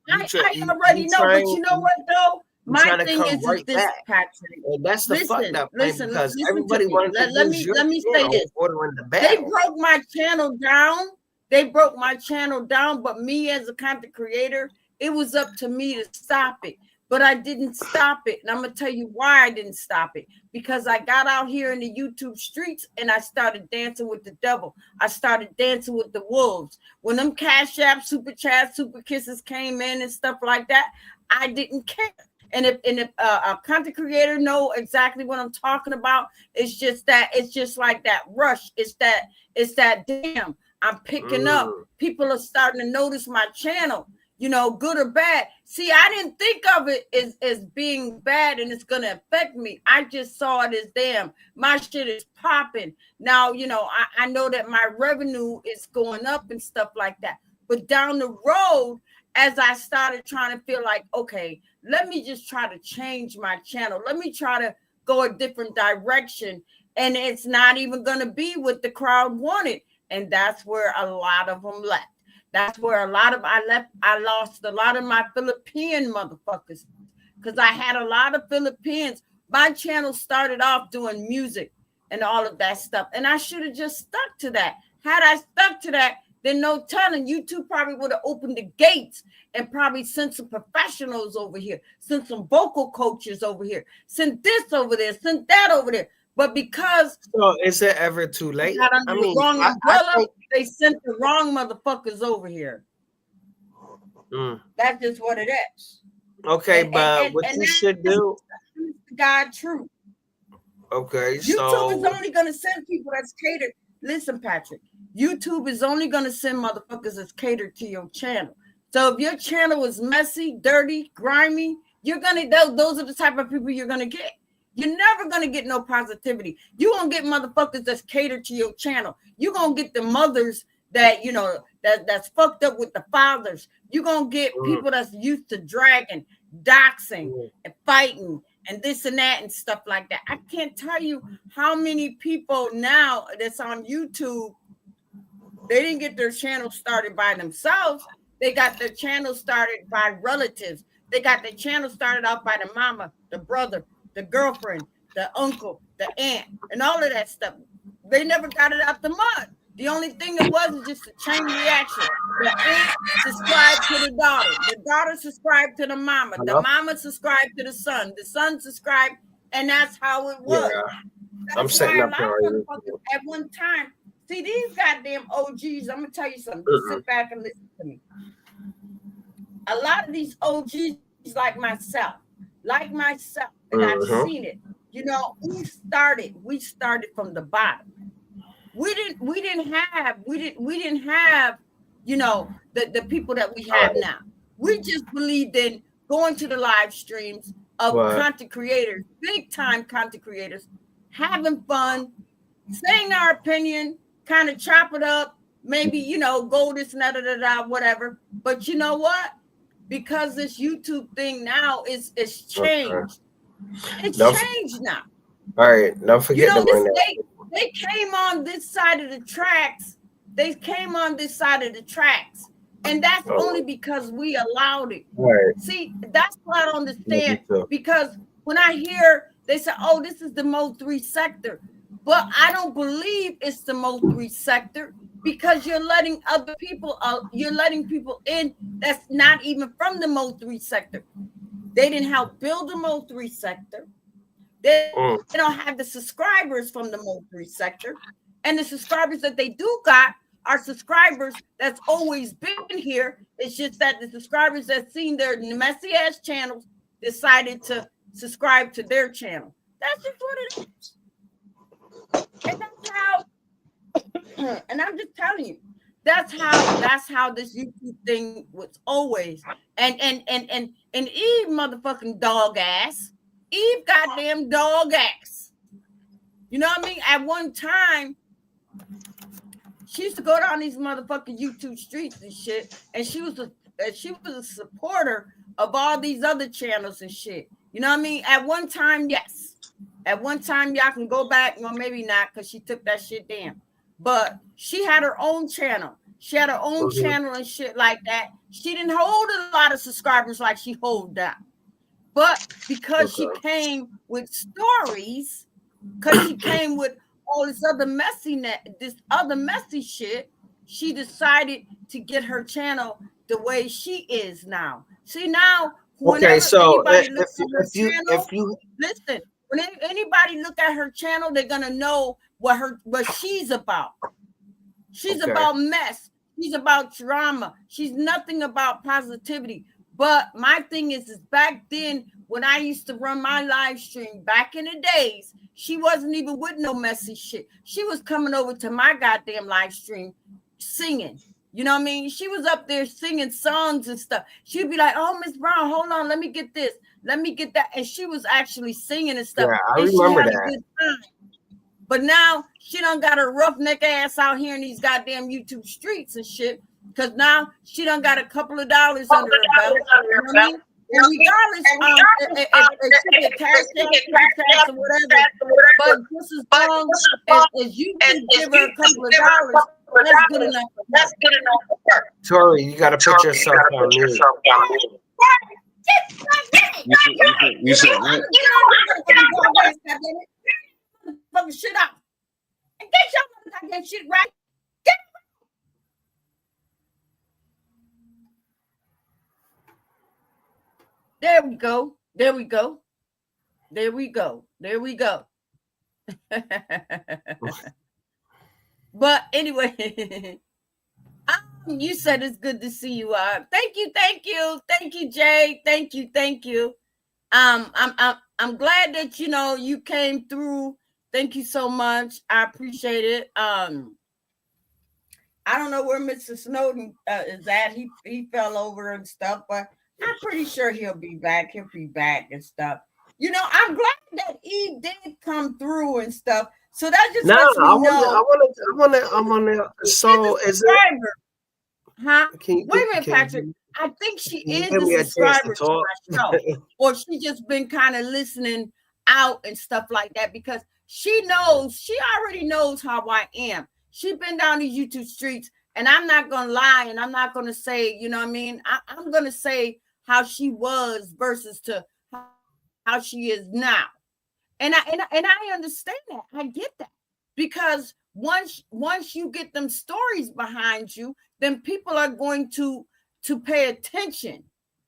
you try, I you, already you know, but trying you know you, what though? you My trying to thing come is right this, back, Patrick. and that's the fucked up thing because Listen to everybody me. wanted to Let use me your let me say channel this. ordering the They battle. broke my channel down. They broke my channel down, but me as a content creator, it was up to me to stop it. But I didn't stop it. And I'm going to tell you why I didn't stop it. Because I got out here in the YouTube streets and I started dancing with the devil. I started dancing with the wolves. When them Cash App, Super Chat, Super Kisses came in and stuff like that, I didn't care. And if a content creator know exactly what I'm talking about, it's just like that rush. It's that damn, I'm picking up. People are starting to notice my channel, good or bad. See, I didn't think of it as being bad and it's going to affect me. I just saw it as damn, my shit is popping. Now, I know that my revenue is going up and stuff like that. But down the road, as I started trying to feel like, okay, let me just try to change my channel. Let me try to go a different direction. And it's not even going to be what the crowd wanted. And that's where a lot of them left. That's where I lost a lot of my Philippine motherfuckers because I had a lot of Philippines. My channel started off doing music and all of that stuff. And I should have just stuck to that. Had I stuck to that, then no telling, YouTube probably would have opened the gates and probably sent some professionals over here, sent some vocal coaches over here, sent this over there, sent that over there. But because So is it ever too late? got under the wrong I umbrella, think, they sent the wrong motherfuckers over here. That's just what it is. Okay, but what you should do, God truth. Okay, YouTube is only going to send people that's catered. Listen, Patrick, YouTube is only going to send motherfuckers that's catered to your channel. So if your channel is messy, dirty, grimy, those are the type of people you're going to get. You're never going to get no positivity. You're going to get motherfuckers that's catered to your channel. You're going to get the mothers that, that's fucked up with the fathers. You're going to get people that's used to dragging, doxing, and fighting, and this and that and stuff like that. I can't tell you how many people now that's on YouTube, they didn't get their channel started by themselves. They got their channel started by relatives. They got their channel started off by the mama, the brother, the girlfriend, the uncle, the aunt, and all of that stuff. They never got it out the mud. The only thing it was just a chain reaction. The aunt subscribed to the daughter subscribed to the mama, the mama subscribed to the son subscribed, and that's how it was. Yeah, that's I'm setting up there. At one time, see these goddamn OGs. I'm gonna tell you something. Just sit back and listen to me. A lot of these OGs, like myself, and I've seen it. We started from the bottom. We didn't have the people that we have now. We just believed in going to the live streams of content creators, big time content creators, having fun, saying our opinion, kind of chop it up, maybe go this and that, whatever. But you know what? Because this YouTube thing now is changed. It's changed now. All right, don't forget to bring that. They came on this side of the tracks. And that's only because we allowed it. Right. See, that's what I don't understand. Because when I hear they say, oh, this is the Mo3 sector. But I don't believe it's the Mo3 sector because you're letting other people out. You're letting people in that's not even from the Mo3 sector. They didn't help build the Mo3 sector. They don't have the subscribers from the Mo3 sector. And the subscribers that they do got are subscribers that's always been here. It's just that the subscribers that seen their messy ass channels decided to subscribe to their channel. That's just what it is. And that's how, and I'm just telling you, that's how this YouTube thing was always. And Eve motherfucking dog ass. Eve goddamn dog ass. You know what I mean? At one time, she used to go down these motherfucking YouTube streets and shit, and she was a supporter of all these other channels and shit. You know what I mean? At one time, yes. At one time, y'all can go back, well, maybe not, because she took that shit down. But she had her own channel. She had her own channel and shit like that. She didn't hold a lot of subscribers like she hold now. But because she came with stories, because she came with all this other messy shit, she decided to get her channel the way she is now. See, now, whenever anybody looks at her channel, listen, when anybody look at her channel, they're gonna know what she's about. She's about mess. She's about drama. She's nothing about positivity. But my thing is back then when I used to run my live stream back in the days, she wasn't even with no messy shit. She was coming over to my goddamn live stream singing. You know what I mean? She was up there singing songs and stuff. She'd be like, "Oh, Miss Brown, hold on, let me get this, let me get that," and she was actually singing and stuff. Yeah, I remember that. A good time. But now she done got her roughneck ass out here in these goddamn YouTube streets and shit. Because now she done got a couple of dollars under her belt. You know what I mean? And regardless, if she get tax or whatever, but just as long as you can give her a couple of dollars, that's good enough. That's good enough for her. Tori, you got to put yourself on mute. You said what? Fucking shit up and get your goddamn shit right. Get There we go. There we go. There we go. There we go. But anyway, you said it's good to see you. Thank you, Jay. Thank you. I'm glad that you came through. Thank you so much. I appreciate it. I don't know where Mr. Snowden is at. He fell over and stuff, but I'm pretty sure he'll be back. He'll be back and stuff. I'm glad that Eve did come through and stuff. So that just lets me know. I want to. So is it? Huh? Wait a minute, Patrick. I think she is a subscriber to my show, or she just been kind of listening out and stuff like that because she already knows how I am. She's been down these YouTube streets, and I'm not gonna lie, and I'm not gonna say, you know what I mean? I'm gonna say how she was versus to how she is now. And I understand that. I get that. Because once you get them stories behind you, then people are going to pay attention.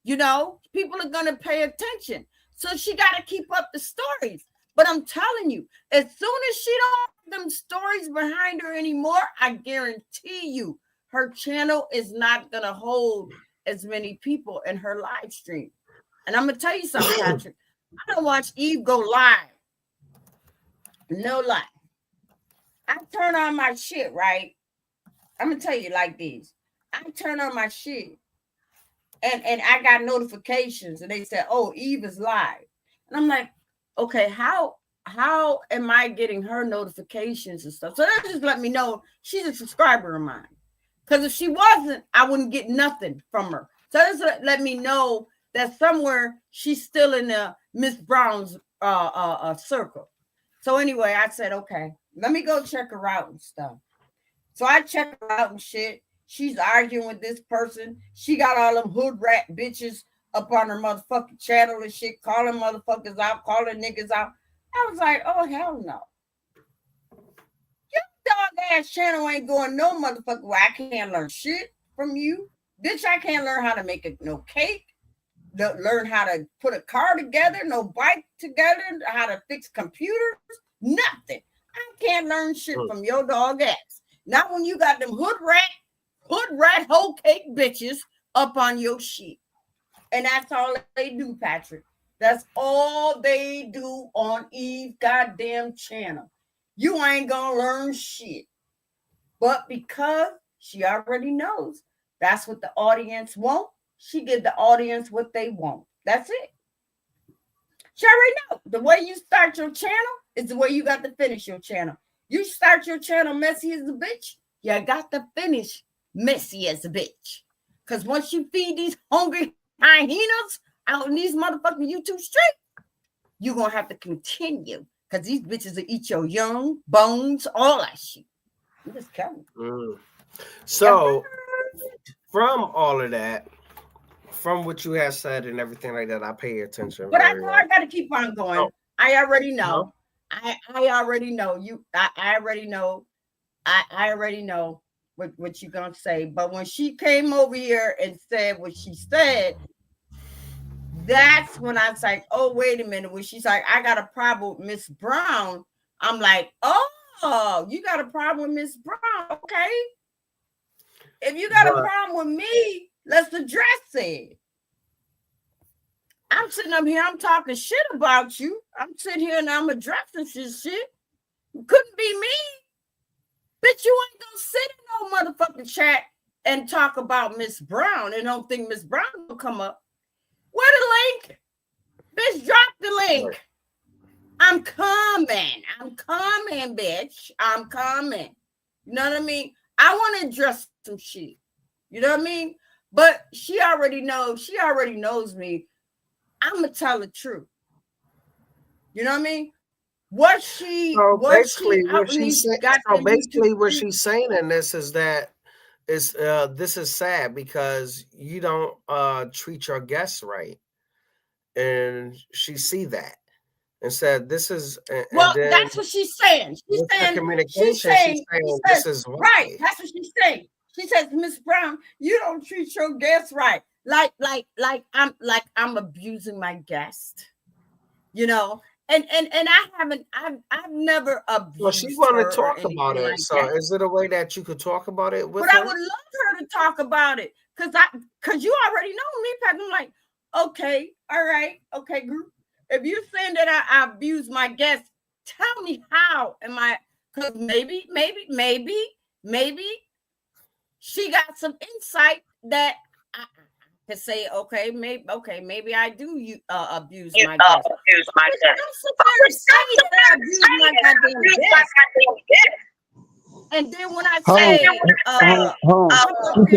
People are going to pay attention. So she got to keep up the stories. But I'm telling you, as soon as she don't have them stories behind her anymore, I guarantee you her channel is not going to hold as many people in her live stream. And I'm going to tell you something, Patrick. I don't watch Eve go live. No lie. I turn on my shit, right? I'm going to tell you like this. I turn on my shit and I got notifications and they said, "Oh, Eve is live." And I'm like, okay, how am I getting her notifications and stuff? So that just let me know she's a subscriber of mine. Because if she wasn't, I wouldn't get nothing from her. So that let me know that somewhere she's still in the Miss Brown's circle. So anyway, I said, okay, let me go check her out and stuff. So I check her out and shit. She's arguing with this person. She got all them hood rat bitches up on her motherfucking channel and shit, calling motherfuckers out, calling niggas out. I was like, oh, hell no. ass channel ain't going no motherfucker where I can't learn shit from you. Bitch, I can't learn how to make no cake, learn how to put a car together, no bike together, how to fix computers, nothing. I can't learn shit from your dog ass. Not when you got them hood rat whole cake bitches up on your shit. And that's all they do, Patrick. That's all they do on Eve's goddamn channel. You ain't gonna learn shit. But because she already knows that's what the audience want, she give the audience what they want. That's it. She already know. The way you start your channel is the way you got to finish your channel. You start your channel messy as a bitch, you got to finish messy as a bitch. Because once you feed these hungry hyenas out in these motherfucking YouTube streets, you're going to have to continue. Because these bitches will eat your young, bones, all that shit. You just kill them. So, from all of that, from what you have said and everything like that, I pay attention. But I know I got to keep on going. Oh. I already know. No. I already know. I already know. I already know what you're going to say. But when she came over here and said what she said, that's when I was like, oh, wait a minute. When she's like, I got a problem with Miss Brown, I'm like, oh, you got a problem with Miss Brown. Okay. If you got a problem with me, let's address it. I'm sitting up here, I'm talking shit about you. I'm sitting here and I'm addressing shit. Couldn't be me. Bitch, you ain't gonna sit in no motherfucking chat and talk about Miss Brown and don't think Miss Brown will come up. Where the link? Bitch, drop the link. I'm coming, bitch. I'm coming. You know what I mean? I want to address some shit. You know what I mean? But she already knows. She already knows me. I'm going to tell the truth. You know what I mean? What she's saying in this is that this is sad because you don't treat your guests right. And she see that and said, "This is that's what she's saying. She's saying this is right. That's what she's saying. She says, Miss Brown, you don't treat your guests right. Like I'm abusing my guest. You know, and I've never abused. Well, she want to talk about it. Like so that. Is it a way that you could talk about it with her? I would love her to talk about it because you already know me, Pat. I'm like, okay, all right, okay, group. If you're saying that I abuse my guests, tell me how am I? Because maybe she got some insight that I can say, okay, maybe I do abuse my guests. Don't sit there and say that I abuse my goddamn guests. And then when I say,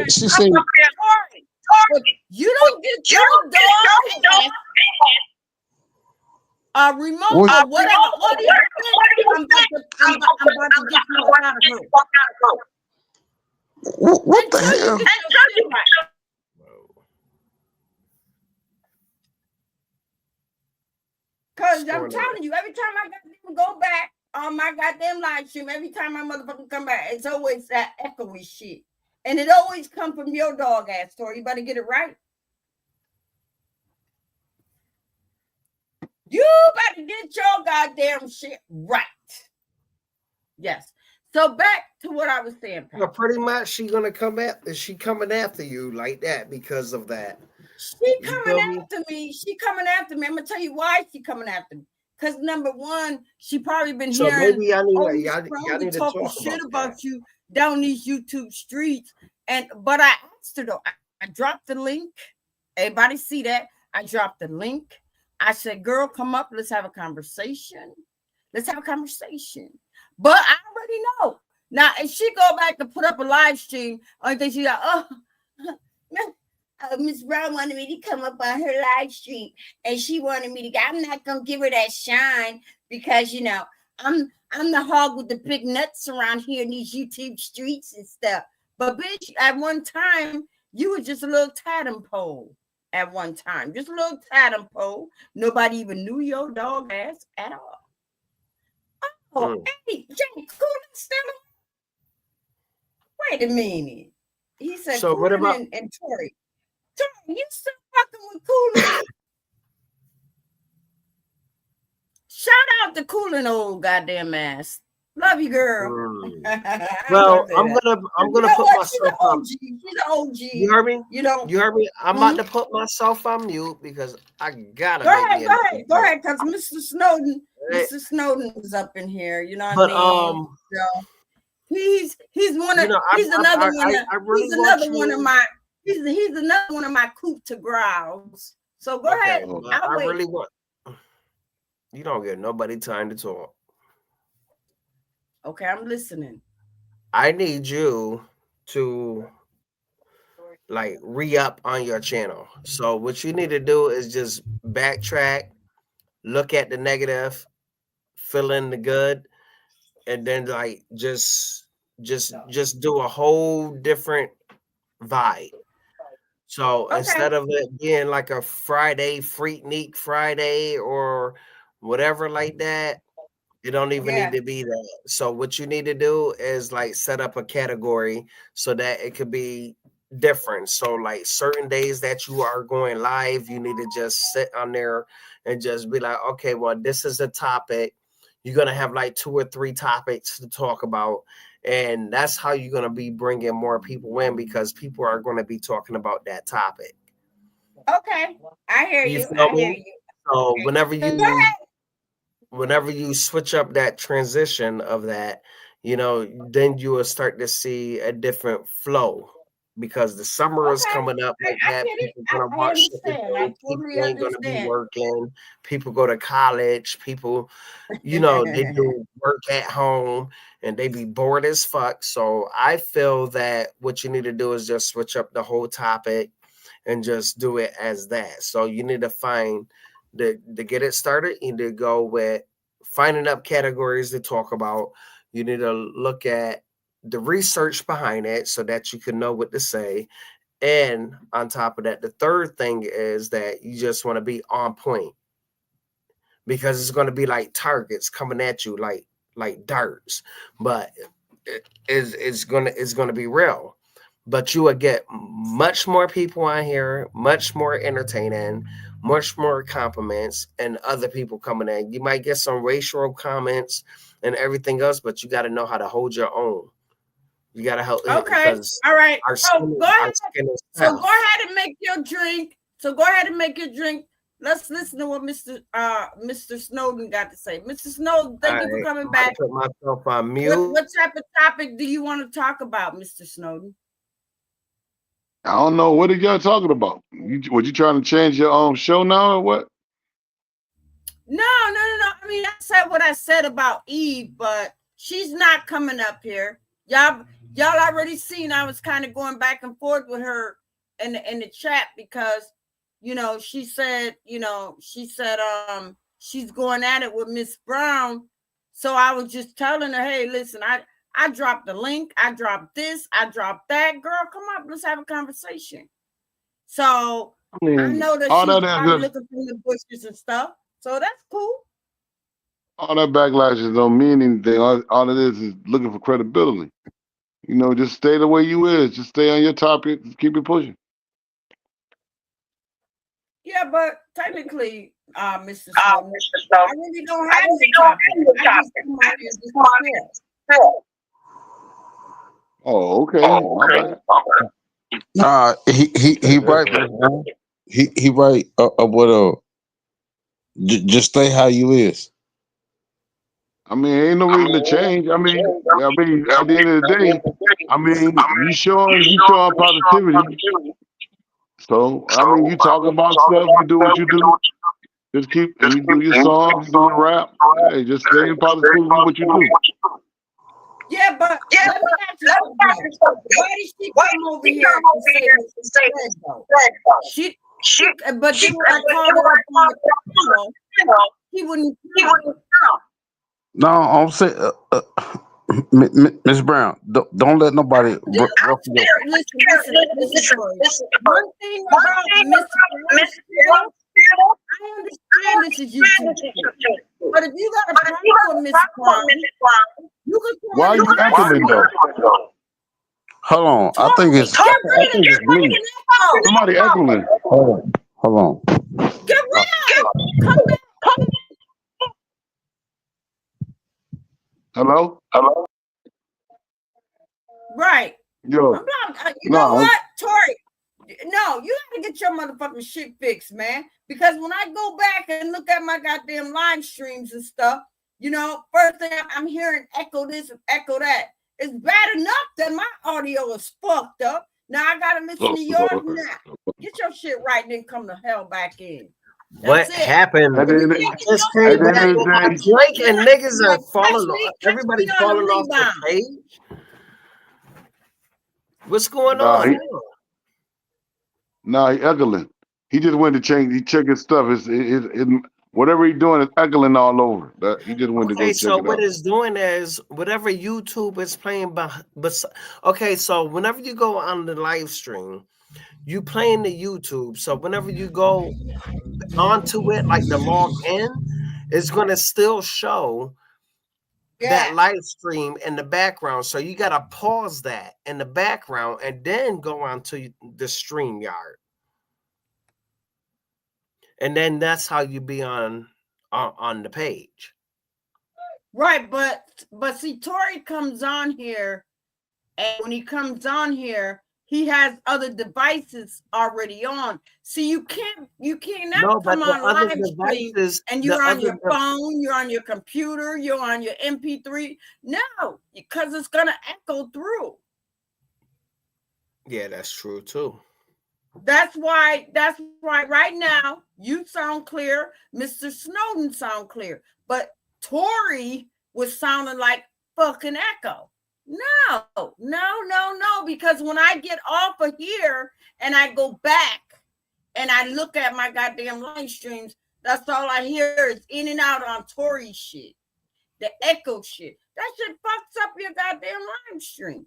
she said, you don't get your dog remote or whatever. I'm about to get you out of here. What the hell? Because I'm telling you, every time I go back on my goddamn live stream, every time my motherfucker come back, it's always that echoey shit. And it always come from your dog ass story. You better get it right. You better get your goddamn shit right. Yes. So back to what I was saying. Well, pretty much she coming after you like that because of that. She coming after me. I'm gonna tell you why she coming after me. Because number one, she probably been hearing maybe y'all need to talk shit about you down these YouTube streets. But I asked her though. I dropped the link. Everybody see that? I dropped the link. I said, girl, come up. Let's have a conversation. But I already know. Now, if she go back to put up a live stream, I think she's like, Miss Brown wanted me to come up on her live stream. And she wanted me to I'm not going to give her that shine because, you know, I'm the hog with the big nuts around here in these YouTube streets and stuff. But, bitch, at one time, you were just a little tadpole. At one time, just a little tadpole. Nobody even knew your dog ass at all. Oh, hey, Jay, cool, still. Wait a minute. He said So what Coolin about and Tori. Tori, you still fucking with Coolin? Shout out to Coolin, old goddamn ass. Love you, girl. Well, I'm gonna put myself on. She's an OG. You heard me? You know. You heard me? I'm about to put myself on mute because I gotta Go make ahead, because Mr. Snowden is up in here. You know what I mean? So he's one of he's another one of my coup to growls. So go ahead. I really want. You don't get nobody time to talk. Okay, I'm listening. I need you to like re-up on your channel. So what you need to do is just backtrack, look at the negative, fill in the good, and then like just do a whole different vibe. So instead of it being like a Friday freaknik Friday or whatever like that, it don't even need to be that. So what you need to do is like set up a category so that it could be different. So like certain days that you are going live, you need to just sit on there and just be like, okay, well, this is the topic. You're going to have like 2 or 3 topics to talk about. And that's how you're going to be bringing more people in because people are going to be talking about that topic. Okay. I hear you. So whenever you switch up that transition of that, you know, then you will start to see a different flow because the summer is coming up like that. People are gonna watch people ain't gonna be working, people go to college, people, you know, they do work at home and they be bored as fuck. So I feel that what you need to do is just switch up the whole topic and just do it as that. So you need to find to get it started, you need to go with finding up categories to talk about. You need to look at the research behind it so that you can know what to say. And on top of that, the third thing is that you just want to be on point because it's going to be like targets coming at you like darts, but it's going to be real. But you will get much more people on here, much more entertaining, much more compliments, and other people coming in. You might get some racial comments and everything else, but you got to know how to hold your own. You got to help. Okay. All right. So go ahead and make your drink. Let's listen to what Mr. Snowden got to say. Mr. Snowden, thank you for coming back. Put myself on mute. What type of topic do you want to talk about, Mr. Snowden? I don't know. What are y'all talking about? Were you trying to change your show now or what? No. I mean, I said what I said about Eve, but she's not coming up here. Y'all already seen I was kind of going back and forth with her in the chat because, you know, she said she's going at it with Miss Brown. So I was just telling her, hey, listen, I dropped the link. I dropped this. I dropped that. Girl, come up. Let's have a conversation. So I know that she's probably looking through the bushes and stuff. So that's cool. All that backlash don't mean anything. All it is looking for credibility. You know, just stay the way you is. Just stay on your topic. Just keep it pushing. Yeah, but technically, Mr. Snowden, I really don't have any topic. I just come out here just to Oh, okay. Nah, he right, man. He right. Just stay how you is. I mean, ain't no reason to change. I mean, at the end of the day, I mean, you showing positivity. So, I mean, you talk about stuff, you do what you do. Just you do your songs, you do the rap. Hey, just stay in positivity, what you do. Yeah, but let me ask you something. Why did she come over here and say what she said, though? But then when I called her up on the panel, he wouldn't come. No, I'm saying, Miss Brown, don't let nobody. Listen. One thing about Miss Brown, I understand this is YouTube, but if you got a problem with Miss Brown, you can. Why are you echoing though? Hold on. I Tori, think it's get rid of that me. fucking echo. Somebody echoing. Hold on. Get rid of it. Come back. Hello? Right. Yo. I'm not, you know No. what, Tori? No, you gotta get your motherfucking shit fixed, man. Because when I go back and look at my goddamn live streams and stuff, you know, first thing I'm hearing echo this and echo that. It's bad enough that my audio is fucked up. Now I gotta listen to yours now. Get your shit right and then come the hell back in. What happened? At the end of- I just came back the with my day- drink and niggas are Like, falling catch me off. Everybody's on the falling off the rebound. page. What's going Nah, on? Nah, he echoing. He just went to change. He check his stuff. Whatever he's doing is echoing all over. He just went to go Okay, check so it what out. it's doing is whatever YouTube is playing okay, so whenever you go on the live stream, you playing the YouTube. So whenever you go onto it, like the log in, it's gonna still show that live stream in the background. So you gotta pause that in the background and then go on to the StreamYard. And then that's how you be on the page. Right, but see, Tori comes on here, and when he comes on here, he has other devices already on. See, you cannot come on live stream and you're on your phone, you're on your computer, you're on your MP3. No, because it's gonna echo through. Yeah, that's true too. That's why right now you sound clear, Mr. Snowden sound clear, but Tori was sounding like fucking echo. No, because when I get off of here and I go back and I look at my goddamn live streams, that's all I hear is in and out on Tori shit. The echo shit. That shit fucks up your goddamn live stream.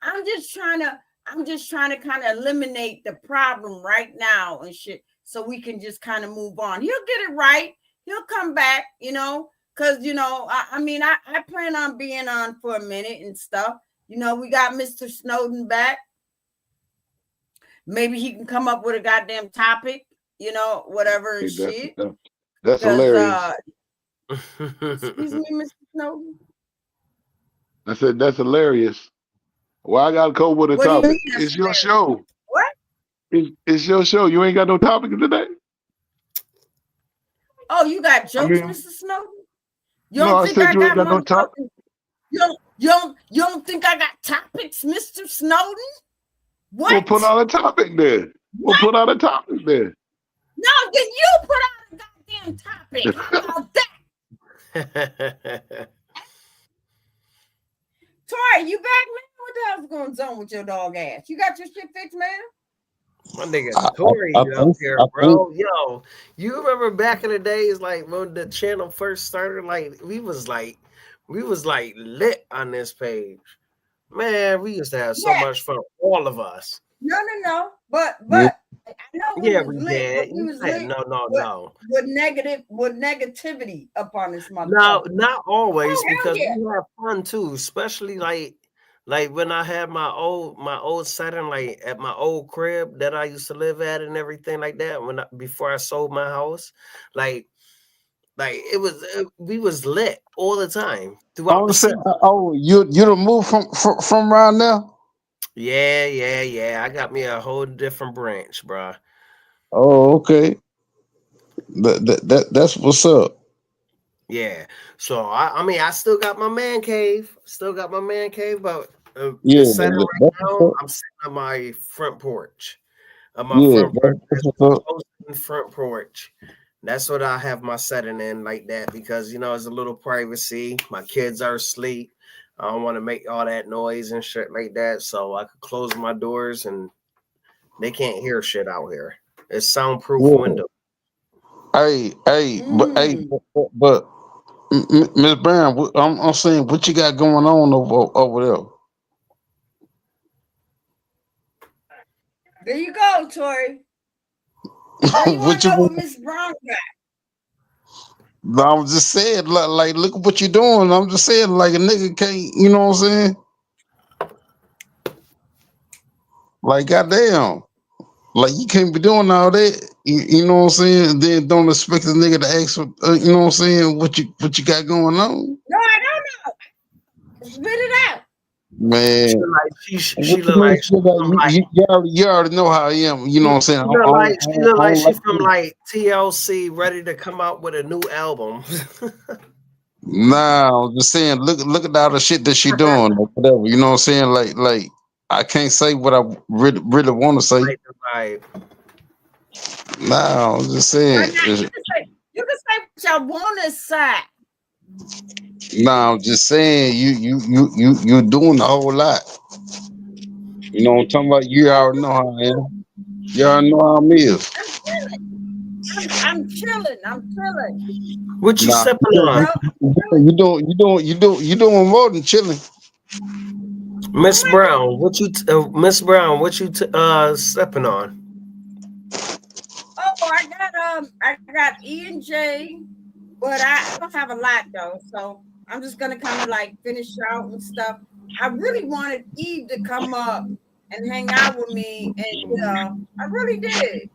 I'm just trying to kind of eliminate the problem right now and shit so we can just kind of move on. He'll get it right. He'll come back, you know, because, you know, I plan on being on for a minute and stuff. You know, we got Mr. Snowden back. Maybe he can come up with a goddamn topic, you know, whatever and shit. That's hilarious. Excuse me, Mr. Snowden. I said, that's hilarious. Well, I got to go with a topic. It's your show. What? It's your show. You ain't got no topic today? Oh, you got jokes, Mr. Snowden? You no, I said you ain't got no topic. You don't think I got topics, Mr. Snowden? What? We'll put out a topic there. We'll put out a topic there. No, then you put out a goddamn topic. How about that? Tori, you back, man? What the hell's going on with your dog ass? You got your shit fixed, man? My nigga Tori up here, bro. Yo, you remember back in the days, like when the channel first started, like we was like lit on this page. Man, we used to have so much fun, all of us. No. But I know we was lit. We was lit. No. With negativity upon this motherfucker. No, not always, because we have fun too, especially like when I had my old setting, like at my old crib that I used to live at and everything like that. Before I sold my house, like we was lit all the time throughout the season. Oh, you done moved from around there? Yeah. I got me a whole different branch, bro. Oh, okay. That's what's up. Yeah. So I still got my man cave. But setting right now, I'm sitting on my front porch. Front porch. That's what I have my setting in like that because you know it's a little privacy. My kids are asleep. I don't want to make all that noise and shit like that. So I could close my doors and they can't hear shit out here. It's soundproof window. Hey, but Miss Brown, I'm saying what you got going on over there? There you go, Tori. What you know what Miss Brown got? I'm just saying, like, look at what you're doing. I'm just saying, like, a nigga can't, you know what I'm saying? Like goddamn. Like you can't be doing all that, you know what I'm saying? And then don't expect a nigga to ask for, you know what I'm saying? What you got going on, No, I don't know. Spit it out. man? She look like she from like You already know how I am. You know what I'm saying? she look I like don't she like from that. like TLC ready to come out with a new album. Nah, I'm just saying. Look at all the shit that she doing or whatever. You know what I'm saying? Like I can't say what I really want to say. Like, Nah, I'm just saying. Now, you can say what y'all want to say. Nah, I'm just saying. You doing a whole lot. You know what I'm talking about? You already know how I am. You already know how I'm is. I'm chilling. I'm chilling. what you Nah, sipping on, you doing more than chilling. Miss Brown? Miss Brown? What you sipping on? Oh, I got E and J, but I don't have a lot though, so I'm just gonna kind of like finish out and stuff. I really wanted Eve to come up and hang out with me, and I really did.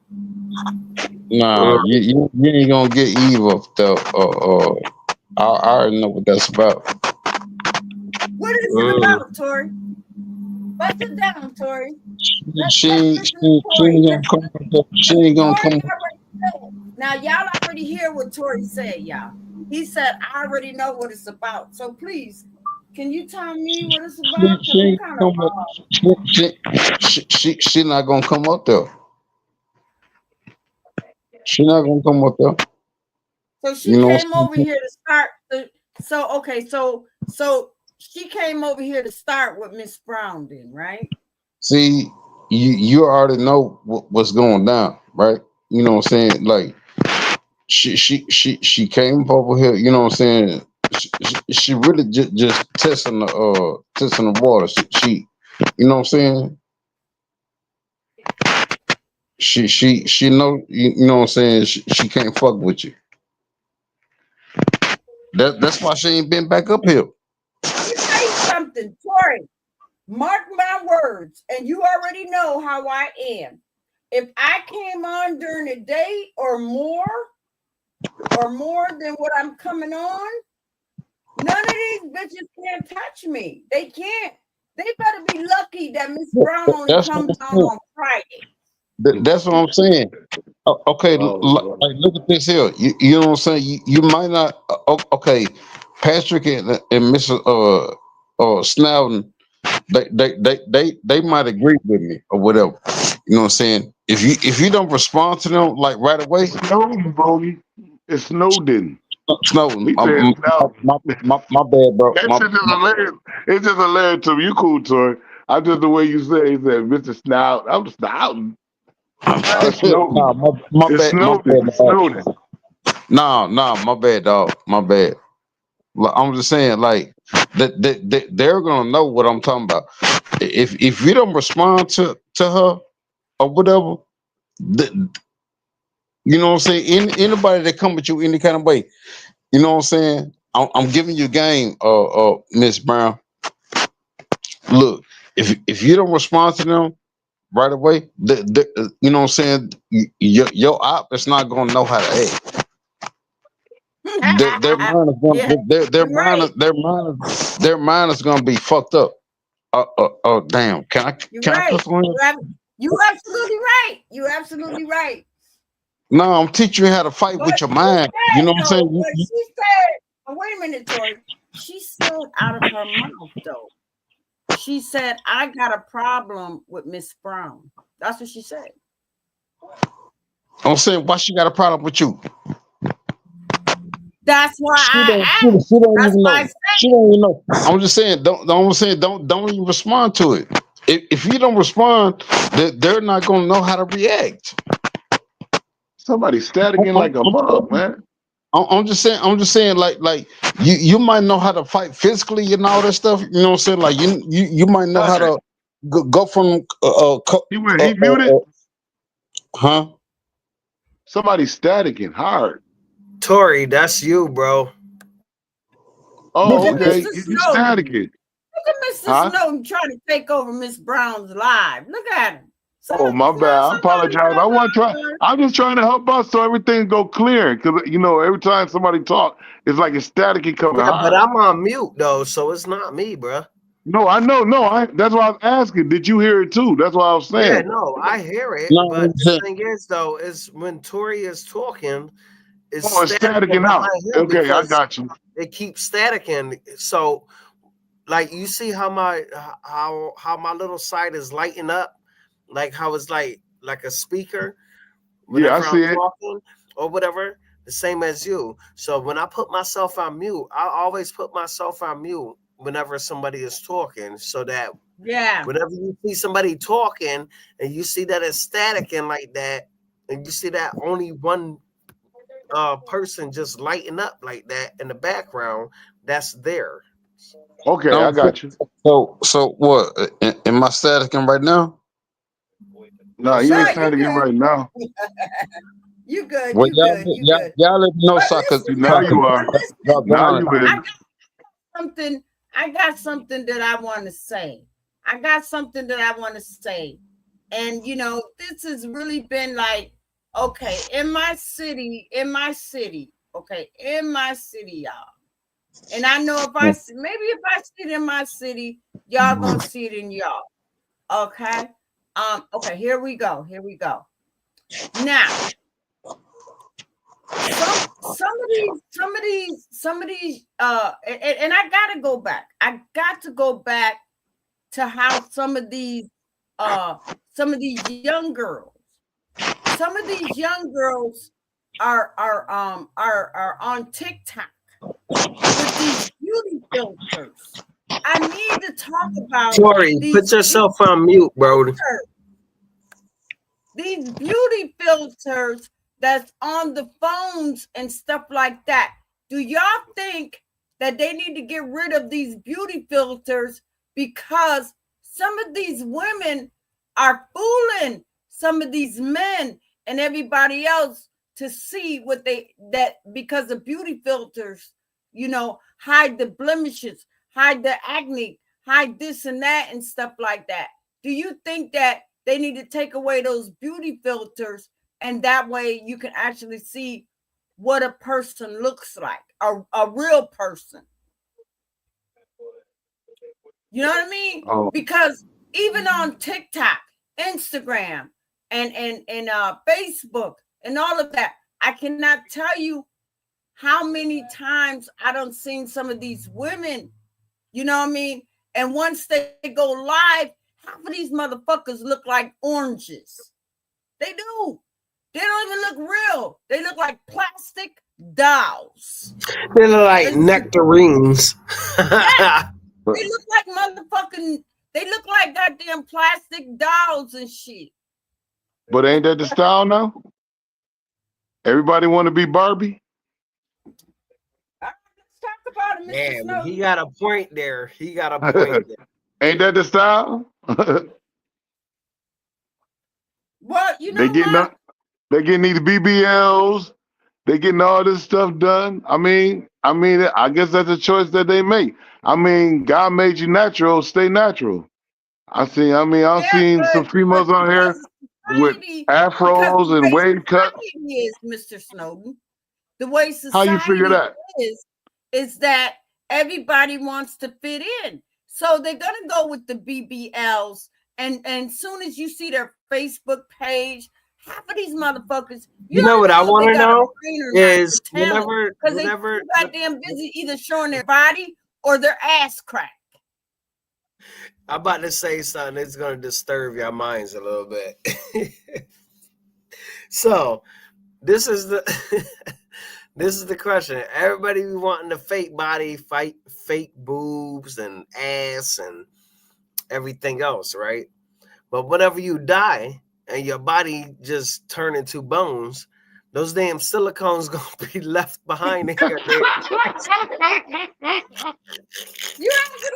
Nah, you ain't gonna get evil though. I already know what that's about. What is it about, Tori? Bust it down, Tori. She Let's ain't listen to Tori. gonna come. She ain't gonna Tori come. already said. Now y'all already hear what Tori said, y'all. He said, "I already know what it's about." So please, can you tell me what it's about? Because I'm kind of lost. She not gonna come up there. She not gonna come up there. So she You know. came over here to start. So okay, so she came over here to start with Miss Brown, then, right? See, you already know what's going down, right? You know what I'm saying? Like she came over here. You know what I'm saying? She really just testing the water. She you know what I'm saying? She know you know what I'm saying. She can't fuck with you. That's why she ain't been back up here. Let me tell you something, Tori. Mark my words, and you already know how I am. If I came on during the day or more than what I'm coming on, none of these bitches can touch me. They can't. They better be lucky that Miss Brown only That's what comes I'm on saying. Friday. That's what I'm saying. Okay, Oh, like look at this here. You know what I'm saying? You might not. Okay, Patrick and Mr. Snowden, they might agree with me or whatever. You know what I'm saying? If you don't respond to them like right away, it's Snowden, Bogey. It's Snowden. Snowden, He said Snowden. my bad, bro. That shit just hilarious. It's just hilarious to me. You cool, Tori. I just the way you said. He said, "Mr. Snout." I'm Snowden. nah, Snowden. It's my Snowden. bad, It's dog. Snowden. Nah, my bad, dog. My bad. Like, I'm just saying, like they're gonna know what I'm talking about. If you don't respond to her or whatever, the, you know what I'm saying. Anybody that come at you any kind of way, you know what I'm saying. I'm giving you game, Miss Brown. Look, if you don't respond to them right away, you know what I'm saying. Your op is not gonna know how to act. Their mind is Yeah, gonna you're right. their mind is gonna be fucked up. Damn. You're Can I right. cuss on here? You absolutely right. You absolutely right. No, I'm teaching you how to fight But with your she mind. You said know what I'm though, saying? but she said, oh, wait a minute, Tori. She said out of her mouth though. She said, I got a problem with Miss Brown. That's what she said. I'm saying why she got a problem with you? That's why I asked. She don't That's even why I know. said, She don't even know. I'm just saying, don't even respond to it. If you don't respond, they're not gonna know how to react. Somebody staticking like a mug, man. I'm just saying, like you might know how to fight physically and all that stuff. You know what I'm saying? Like you might know how to go from He muted. huh? Somebody staticking hard. Tori, that's you, bro. look Oh, at okay. Mr. You Snowden. staticking. Look at Mr. Snowden trying to take over Miss Brown's live. Look at him. Oh, my bad. I apologize. I'm just trying to help out so everything go clear. Because, you know, every time somebody talk, it's like it's static and coming high. But I'm on mute, though, so it's not me, bro. No, I know. No, that's why I was asking. Did you hear it, too? That's what I was saying. Yeah, no, I hear it. No, but the thing is, though, is when Tori is talking, it's staticking out. Okay, I got you. It keeps staticking. So, like, you see how my little side is lighting up? Like how it's like a speaker. Yeah, I see it. Or whatever, the same as you. So when I put myself on mute, I always put myself on mute whenever somebody is talking, so that whenever you see somebody talking and you see that it's staticking like that, and you see that only one person just lighting up like that in the background, that's there. Okay, I got you. So what? Am I staticking right now? No, you ain't staticking right now. You good? Well, you good? Y'all let me know, suckers. Now you are. Now you in. I got something that I want to say. And you know, this has really been like, okay, in my city, y'all. And I know if I see it in my city, y'all gonna see it in y'all. Okay. Okay, here we go. Now, some of these and I gotta go back. I got to go back to how some of these young girls are on TikTok with these beauty filters. I need to talk about Tori, put yourself on mute, bro. These beauty filters that's on the phones and stuff like that. Do y'all think that they need to get rid of these beauty filters because some of these women are fooling some of these men and everybody else to see what because the beauty filters, you know, hide the blemishes, hide the acne, hide this and that and stuff like that. Do you think that they need to take away those beauty filters, and that way you can actually see what a person looks like, a real person? You know what I mean? Oh. Because even on TikTok, Instagram, and Facebook, and all of that, I cannot tell you how many times I done seen some of these women, you know what I mean? And once they go live, half of these motherfuckers look like oranges. They do. They don't even look real. They look like plastic dolls. They look like nectarines. Yeah. They look like they look like goddamn plastic dolls and shit. But ain't that the style now? Everybody want to be Barbie? Let's talk about it, Mr. Yeah, Snowden. he got a point there. Ain't that the style? Well, you know they getting these BBLs. They getting all this stuff done. I mean, I guess that's a choice that they make. I mean, God made you natural. Stay natural. I've seen some females on here with afros and wave cuts. Is Mr. Snowden, the way society How you figure that? is that everybody wants to fit in, so they're gonna go with the BBLs. And soon as you see their Facebook page, half of these motherfuckers, you know what I want to know is whenever they're goddamn busy either showing their body or their ass crack. I'm about to say something that's going to disturb your minds a little bit. So this is the question. Everybody be wanting the fake body, fake boobs and ass and everything else, right? But whenever you die and your body just turn into bones, those damn silicones gonna be left behind in your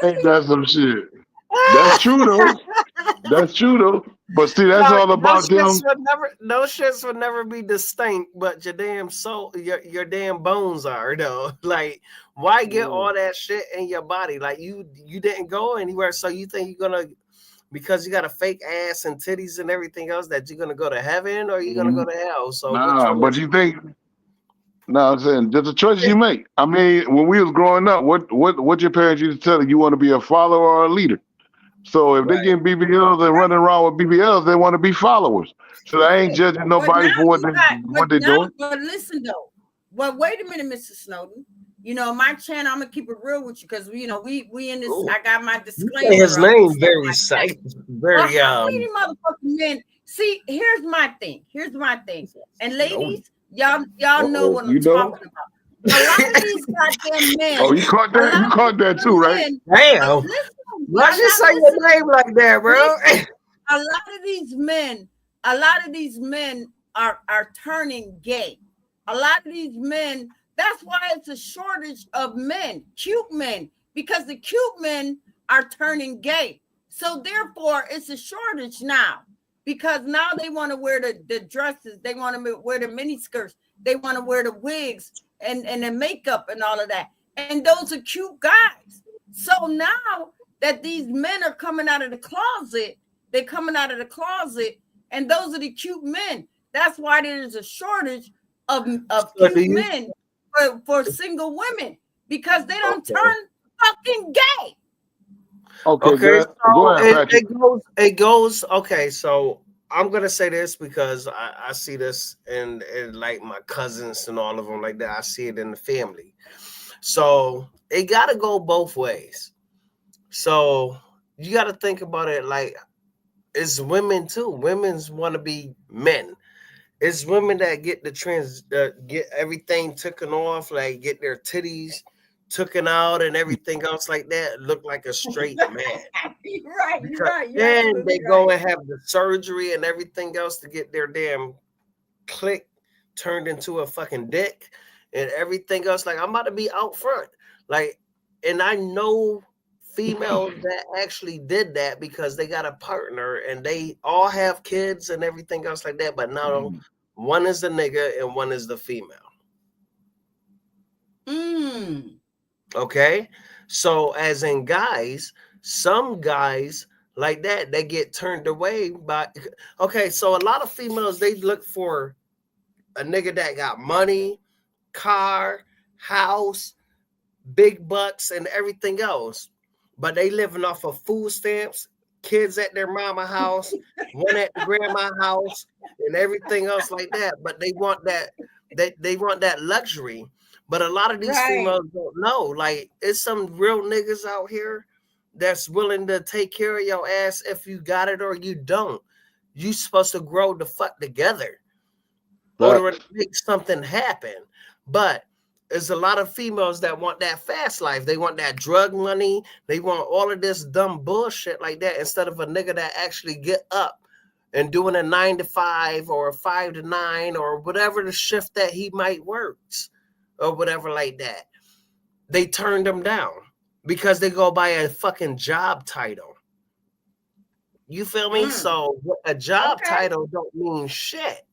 Ain't that some shit? That's true though. But see, that's all about them. No shits would never be distinct, but your damn soul, your damn bones are though. Like, why get all that shit in your body? Like you didn't go anywhere, so you think you're gonna, because you got a fake ass and titties and everything else, that you're gonna go to heaven or you're gonna go to hell? So nah, but you think? No, I'm saying just the choices you make. I mean, when we was growing up, what your parents used to tell you want to be a follower or a leader. So if they getting BBLs and running around with BBLs, they want to be followers. So I ain't judging nobody for what they doing. But listen though, well, wait a minute, Mr. Snowden. You know, my channel, I'm gonna keep it real with you because we in this. I got my disclaimer. His name very psych, very how many motherfucking men? See, here's my thing. And ladies, y'all know what I'm talking about. A lot of these goddamn men. Oh, you caught that? You caught that too, right? Damn. Why'd you say your name like that, bro? A lot of these men are turning gay. A lot of these men, that's why it's a shortage of men, cute men, because the cute men are turning gay. So therefore, it's a shortage now, because now they want to wear the dresses, they want to wear the mini skirts, they want to wear the wigs and the makeup and all of that. And those are cute guys. So now that these men are coming out of the closet, and those are the cute men. That's why there's a shortage of cute men for single women, because they don't turn fucking gay. Okay, so go ahead, it goes. Okay, so I'm gonna say this because I see this in like my cousins and all of them like that. I see it in the family. So it gotta go both ways. So you got to think about it like it's women too. Women's want to be men. It's women that get get everything taken off, like get their titties taken out and everything else like that. Look like a straight man. Right. Then they go and have the surgery and everything else to get their damn clit turned into a fucking dick and everything else. Like, I'm about to be out front. Like, and I know females that actually did that because they got a partner and they all have kids and everything else like that. But now one is the nigga and one is the female. Okay. So as in guys, some guys like that, they get turned away by, okay. So a lot of females, they look for a nigga that got money, car, house, big bucks and everything else. But they living off of food stamps, kids at their mama house, one at the grandma house, and everything else like that. But they want that, they want that luxury. But a lot of these females don't know. Like, it's some real niggas out here that's willing to take care of your ass if you got it or you don't. You supposed to grow the fuck together or to make something happen. But there's a lot of females that want that fast life. They want that drug money. They want all of this dumb bullshit like that instead of a nigga that actually get up and doing a 9 to 5 or a 5 to 9 or whatever the shift that he might works or whatever like that. They turn them down because they go by a fucking job title. You feel me? So a job title don't mean shit.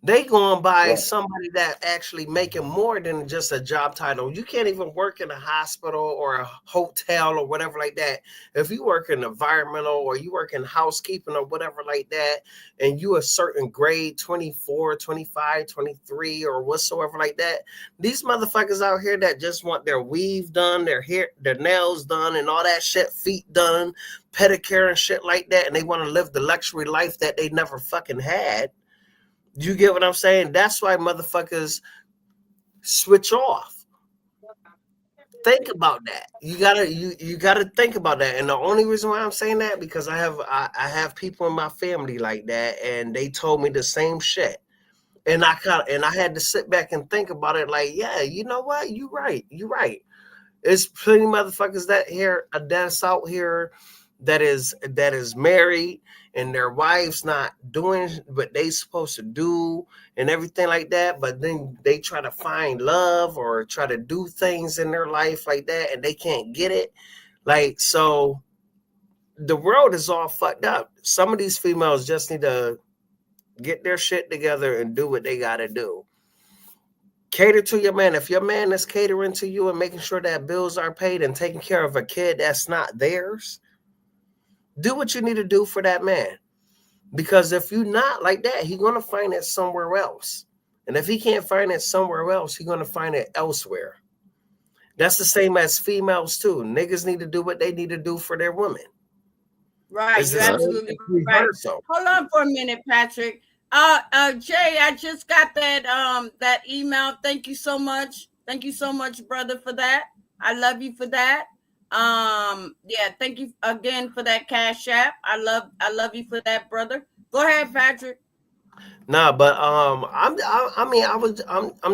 They going by somebody that actually making more than just a job title. You can't even work in a hospital or a hotel or whatever like that. If you work in environmental or you work in housekeeping or whatever like that, and you a certain grade, 24, 25, 23 or whatsoever like that, these motherfuckers out here that just want their weave done, their hair, their nails done and all that shit, feet done, pedicure and shit like that, and they want to live the luxury life that they never fucking had. You get what I'm saying? That's why motherfuckers switch off. Think about that. You gotta think about that. And the only reason why I'm saying that because I have people in my family like that, and they told me the same shit. And I had to sit back and think about it. Like, yeah, you know what? You right. There's plenty of motherfuckers that's out here that is married and their wives not doing what they supposed to do and everything like that, but then they try to find love or try to do things in their life like that and they can't get it. Like, so the world is all fucked up. Some of these females just need to get their shit together and do what they gotta do. Cater to your man. If your man is catering to you and making sure that bills are paid and taking care of a kid that's not theirs, do what you need to do for that man. Because if you're not like that, he's gonna find it somewhere else. And if he can't find it somewhere else, he's gonna find it elsewhere. That's the same as females too. Niggas need to do what they need to do for their women. Right, you're absolutely right. Hold on for a minute, Patrick. Jay, I just got that email. Thank you so much. Thank you so much, brother, for that. I love you for that. Yeah, thank you again for that Cash App. I love you for that, brother. Go ahead, Patrick. Nah, but I'm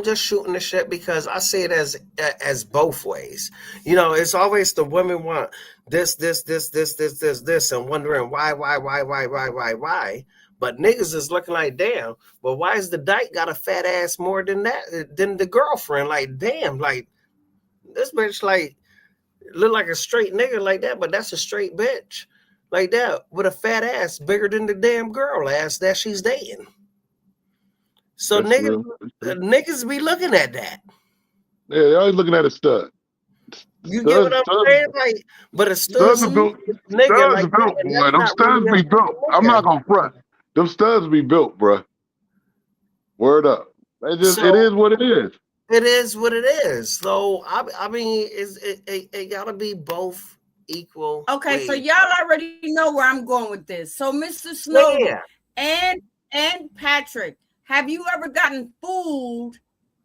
just shooting the shit because I see it as both ways. You know, it's always the women want this, and wondering why. But niggas is looking like, damn, well, why is the dyke got a fat ass more than the girlfriend? Like, damn, like this bitch like look like a straight nigga like that, but that's a straight bitch like that with a fat ass bigger than the damn girl ass that she's dating. So niggas be looking at that. Yeah, they're always looking at a stud. You get what I'm saying? Like, but a stud's built. Nigga, studs like built, boy. Them studs be built. I'm not gonna front. Them studs be built, bro. Word up. It is what it is. It is what it is. So I mean, it gotta be both equal. Okay, ways. so y'all already know where I'm going with this. So Mr. Snowden and Patrick, have you ever gotten fooled?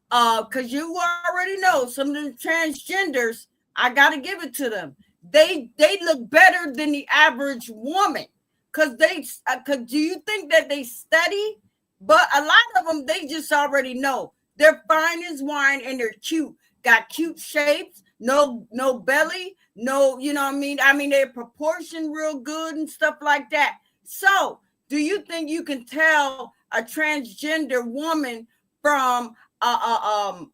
Because you already know some of the transgenders, I gotta give it to them. They look better than the average woman. Cause do you think that they study? But a lot of them, they just already know. They're fine as wine and they're cute. Got cute shapes, no belly, no, you know what I mean? I mean, they're proportioned real good and stuff like that. So do you think you can tell a transgender woman from a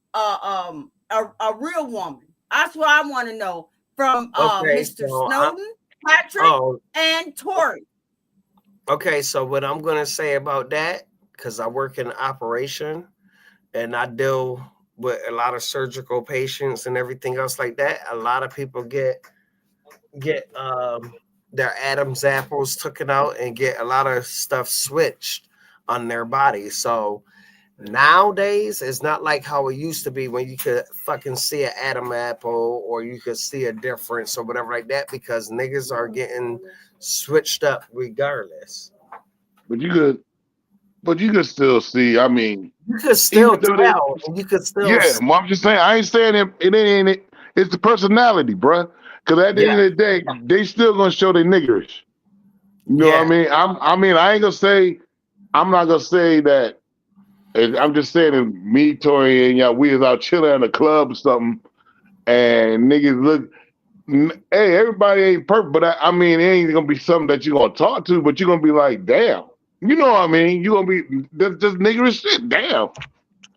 real woman? That's what I want to know from Mr. Snowden, Patrick, and Tori. Okay, so what I'm gonna say about that, because I work in operation and I deal with a lot of surgical patients and everything else like that. A lot of people get their Adam's apples taken out and get a lot of stuff switched on their body. So nowadays it's not like how it used to be when you could fucking see an Adam apple or you could see a difference or whatever like that, because niggas are getting switched up regardless. But you could still see. I mean, you could still tell. You could still. Yeah, well, I'm just saying. I ain't saying it ain't. It's the personality, bruh. Because at the end of the day, they still gonna show their niggerish. You know what I mean? I ain't gonna say. I'm not gonna say that. I'm just saying that me, Tori, and y'all, we was out chilling in a club or something, and niggas look. Hey, everybody ain't perfect, but I mean, it ain't gonna be something that you're gonna talk to, but you're gonna be like, damn. You know what I mean? You're gonna be just niggerish shit, damn.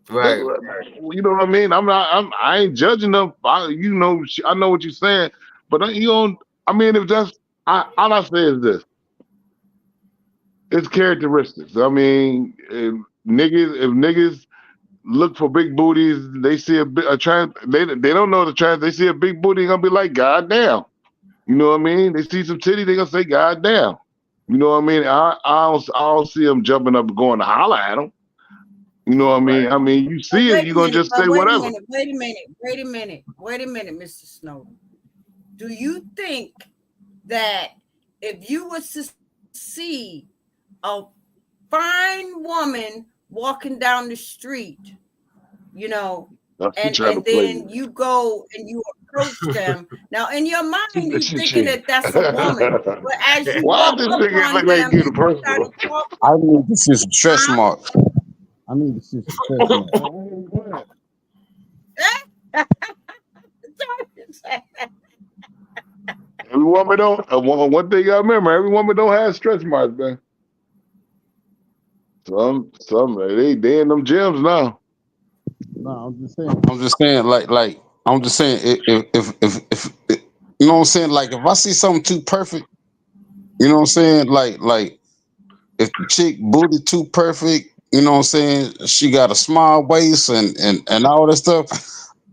Right. You know what I mean? I ain't judging them. I know what you're saying, but you don't. I mean, if that's all I say is this: it's characteristics. I mean, if niggas look for big booties, they see a trans. They don't know the trans. They see a big booty, they gonna be like, God damn. You know what I mean? They see some titty, they gonna say, God damn. You know what I mean? I don't see them jumping up and going to holler at them. You know what I mean? I mean, you see it, you're going to just say whatever. Wait a minute, Mr. Snowden. Do you think that if you was to see a fine woman walking down the street, you know, and then you go and you approach them. Now, in your mind, you're thinking that that's a woman. But as you walk up on them, I need to see some stretch marks. I need to see some stretch marks. Every woman don't. One thing you gotta remember: every woman don't have stretch marks, man. Some they in them gyms now. No, I'm just saying, like, I'm just saying, if you know what I'm saying, like, if I see something too perfect, You know what I'm saying? Like if the chick booty too perfect, you know what I'm saying? She got a small waist and all that stuff.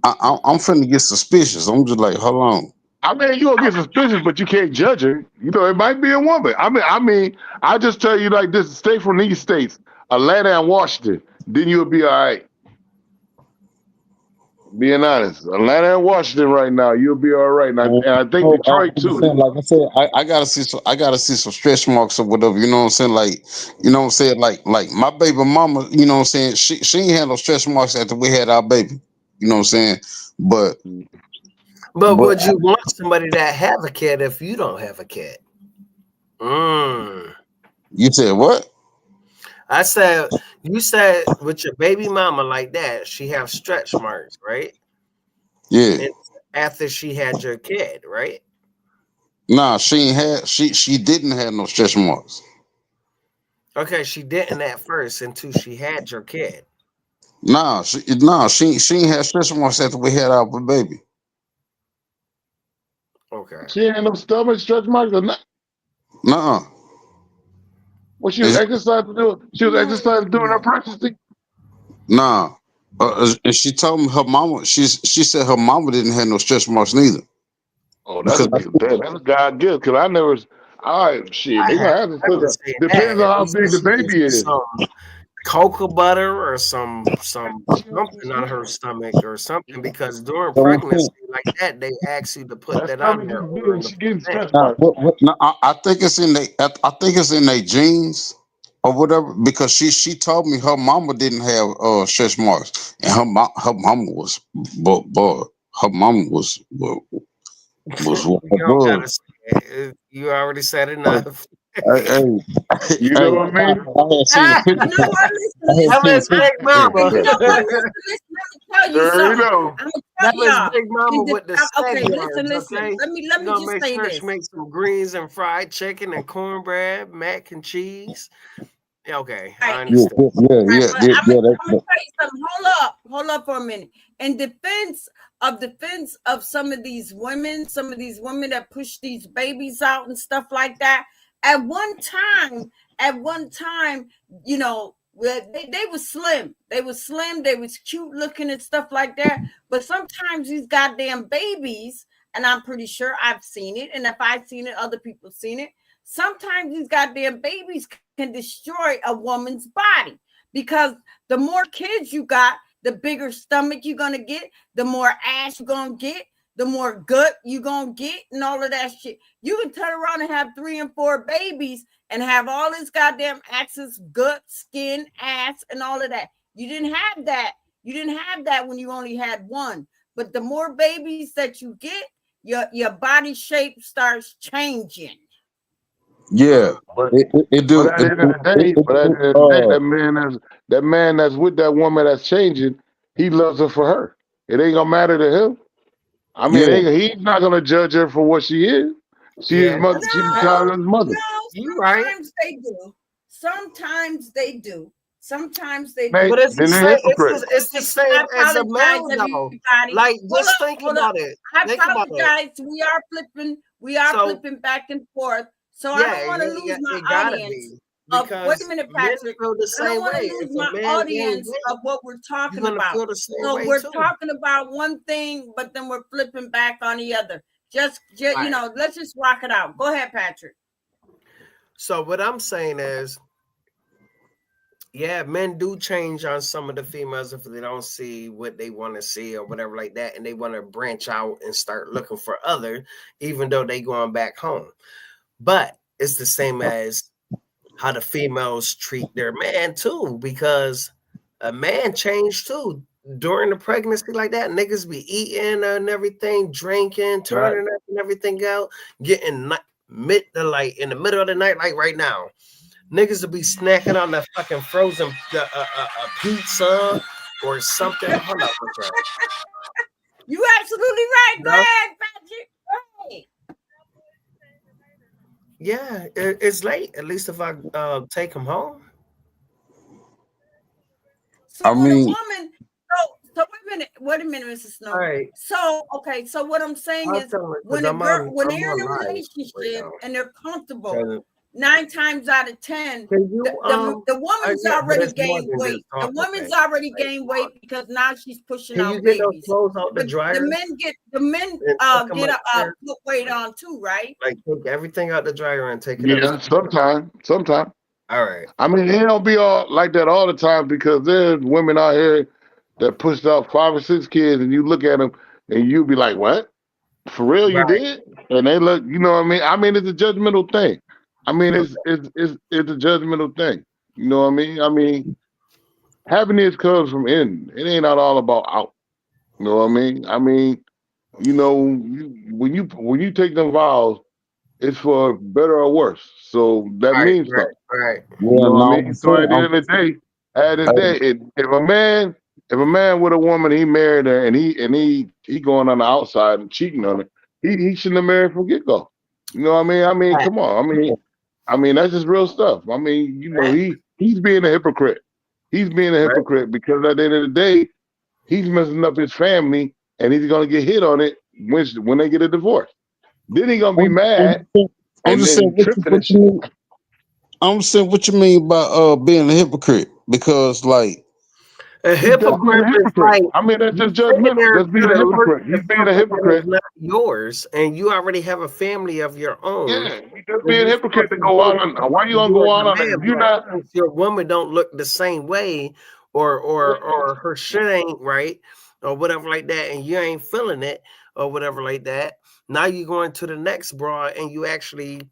I'm finna get suspicious. I'm just like, hold on. I mean, you gonna get suspicious, but you can't judge her. You know, it might be a woman. I just tell you like this: stay from these states, Atlanta and Washington. Then you'll be all right. Being honest, Atlanta and Washington right now, you'll be all right. And I think Detroit I'm just too. saying, like I said, I gotta see some stretch marks or whatever. You know what I'm saying? Like, you know what I'm saying? Like my baby mama. You know what I'm saying? She ain't had no stretch marks after we had our baby. You know what I'm saying? But But would you want somebody that have a kid if you don't have a kid? you said what? I said, you said with your baby mama like that, she have stretch marks, right? Yeah. And after she had your kid, right? Nah, she ain't had. She didn't have no stretch marks. Okay, she didn't at first until she had your kid. She ain't had stretch marks after we had our baby. Okay. She ain't no stomach stretch marks or nothing. Nuh-uh. Well, she was exercising doing. She was exercising during her pregnancy. Nah. And she told me her mama. She said her mama didn't have no stretch marks neither. Oh, that's a God gift. Cause I never. All right, shit. They gonna have to I put would that. say Depends that. on At how least big the she gets baby is. some cocoa butter or some something on her stomach or something, because during pregnancy like that, they ask you to put That that on stomach her. is big. She getting stretch Nah, marks. I think it's in they. I think it's in their genes or whatever. Because she told me her mama didn't have stretch marks, and her mama was, but her mama was You don't above. gotta say it. You already said enough. Hey, You hey, know what I mean? I had seen a You picture. know what? I had That seen a is picture. Big Mama. You know what? Let me tell you There you something. go. I'm gonna That tell is y'all. Big Mama In the, with the okay, yards, listen. okay? Let You're me gonna just make say sure she this. makes some greens and fried chicken and cornbread, mac and cheese. Yeah, okay, I Right. Yeah, understand. Right, but I'm gonna that, tell you something. Hold up for a minute. In defense of some of these women that push these babies out and stuff like that. At one time, you know, they were slim. They was cute looking and stuff like that. But sometimes these goddamn babies, and I'm pretty sure I've seen it, and if I've seen it, other people seen it. Sometimes these goddamn babies can destroy a woman's body, because the more kids you got, the bigger stomach you're gonna get, the more ass you're gonna get, the more gut you're gonna get, and all of that shit. You can turn around and have 3 and 4 babies and have all this goddamn access, gut, skin, ass, and all of that. You didn't have that. You didn't have that when you only had one. But the more babies that you get, your body shape starts changing. yeah, But it but do. at the end of the day, that man that's with that woman that's changing, he loves her for her. It ain't gonna matter to him. I mean, Yeah, he's not gonna judge her for what she is. She is Yeah, mother. that's She's the right. child's mother. No, You right. sometimes they do. Sometimes they do. Sometimes they do. Man, But it's the then they're same. hypocrites. It's the same I as a apologize, male, though. everybody. Like, just think Hold up. about it. I Think about it. apologize. We are So, flipping back and forth. So I don't yeah, want to lose my it gotta audience be, of, wait a because minute, men Patrick. feel the I don't same want to way. lose If a my man gains audience weight, of what we're you're talking gonna about. feel the same So way we're too. talking about one thing, but then we're flipping back on the other. Just you Right. know, let's just rock it out. Go ahead, Patrick. So what I'm saying is, yeah, men do change on some of the females if they don't see what they want to see or whatever like that, and they want to branch out and start looking for other, even though they going back home. But it's the same as how the females treat their man too, because a man changed too during the pregnancy like that. Niggas be eating and everything, drinking, Right. turning up and everything out, getting in the middle of the night, like right now. Niggas will be snacking on that fucking frozen pizza or something. Hold up, what's that? You absolutely right. Go No? ahead, Patrick. Hey. Yeah, it's late. At least if I take him home. So I when a mean, woman, so wait a minute. wait a minute, Mrs. Snow. All right. So, okay, so what I'm saying is when they're in a relationship and they're comfortable, 9 times out of 10, the woman's already gained weight. The woman's already gained weight because now she's pushing out babies. Those clothes out the dryer? The men get put weight on too, right? Like take everything out the dryer and take it out. Sometimes. All right. I mean, it don't be all like that all the time because there's women out here that pushed out 5 or 6 kids, and you look at them and you be like, "What? For real, you did?" And they look, you know what I mean? I mean, it's a judgmental thing. I mean, it's a judgmental thing. You know what I mean? I mean, happiness comes from in. It ain't not all about out. You know what I mean? I mean, you know, when you take them vows, it's for better or worse. So that means something. Right. You know what I mean? So at the end of the day, if a man with a woman, he married her and he going on the outside and cheating on her, he shouldn't have married from get-go. You know what I mean? I mean, come on. I mean, that's just real stuff. I mean, you know, he's being a hypocrite. He's being a hypocrite because at the end of the day, he's messing up his family and he's gonna get hit on it when they get a divorce. Then he's gonna be mad. I'm just saying what you mean by being a hypocrite, because like a hypocrite is like, I mean, that's just judgmental. That's being a hypocrite. He's being a hypocrite. Not yours, and you already have a family of your own. Yeah, he's just being a hypocrite to go on. Why you gonna go on it? You're not. Your woman don't look the same way, or her shit ain't right, or whatever like that, and you ain't feeling it, or whatever like that. Now you're going to the next broad, and you actually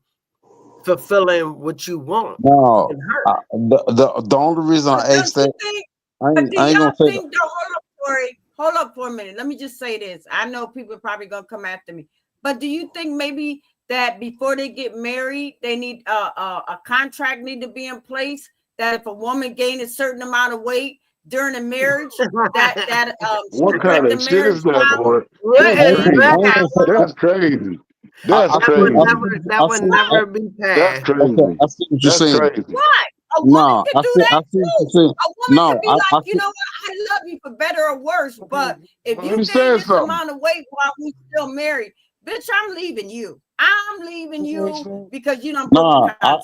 fulfilling what you want. No, the only reason I asked that. I ain't gonna say that. Hold up for a minute. Let me just say this. I know people are probably gonna come after me, but do you think maybe that before they get married, they need a contract need to be in place that if a woman gained a certain amount of weight during a marriage, that what kind of shit is that, boy? That's crazy. That would never be passed. That's crazy. Okay, I see what you're saying. Crazy. Why? A woman could do that too. A woman could be like, you know what? I love you for better or worse, but if you gain this amount of weight while we still married, bitch, I'm leaving you. I'm leaving you because you don't. I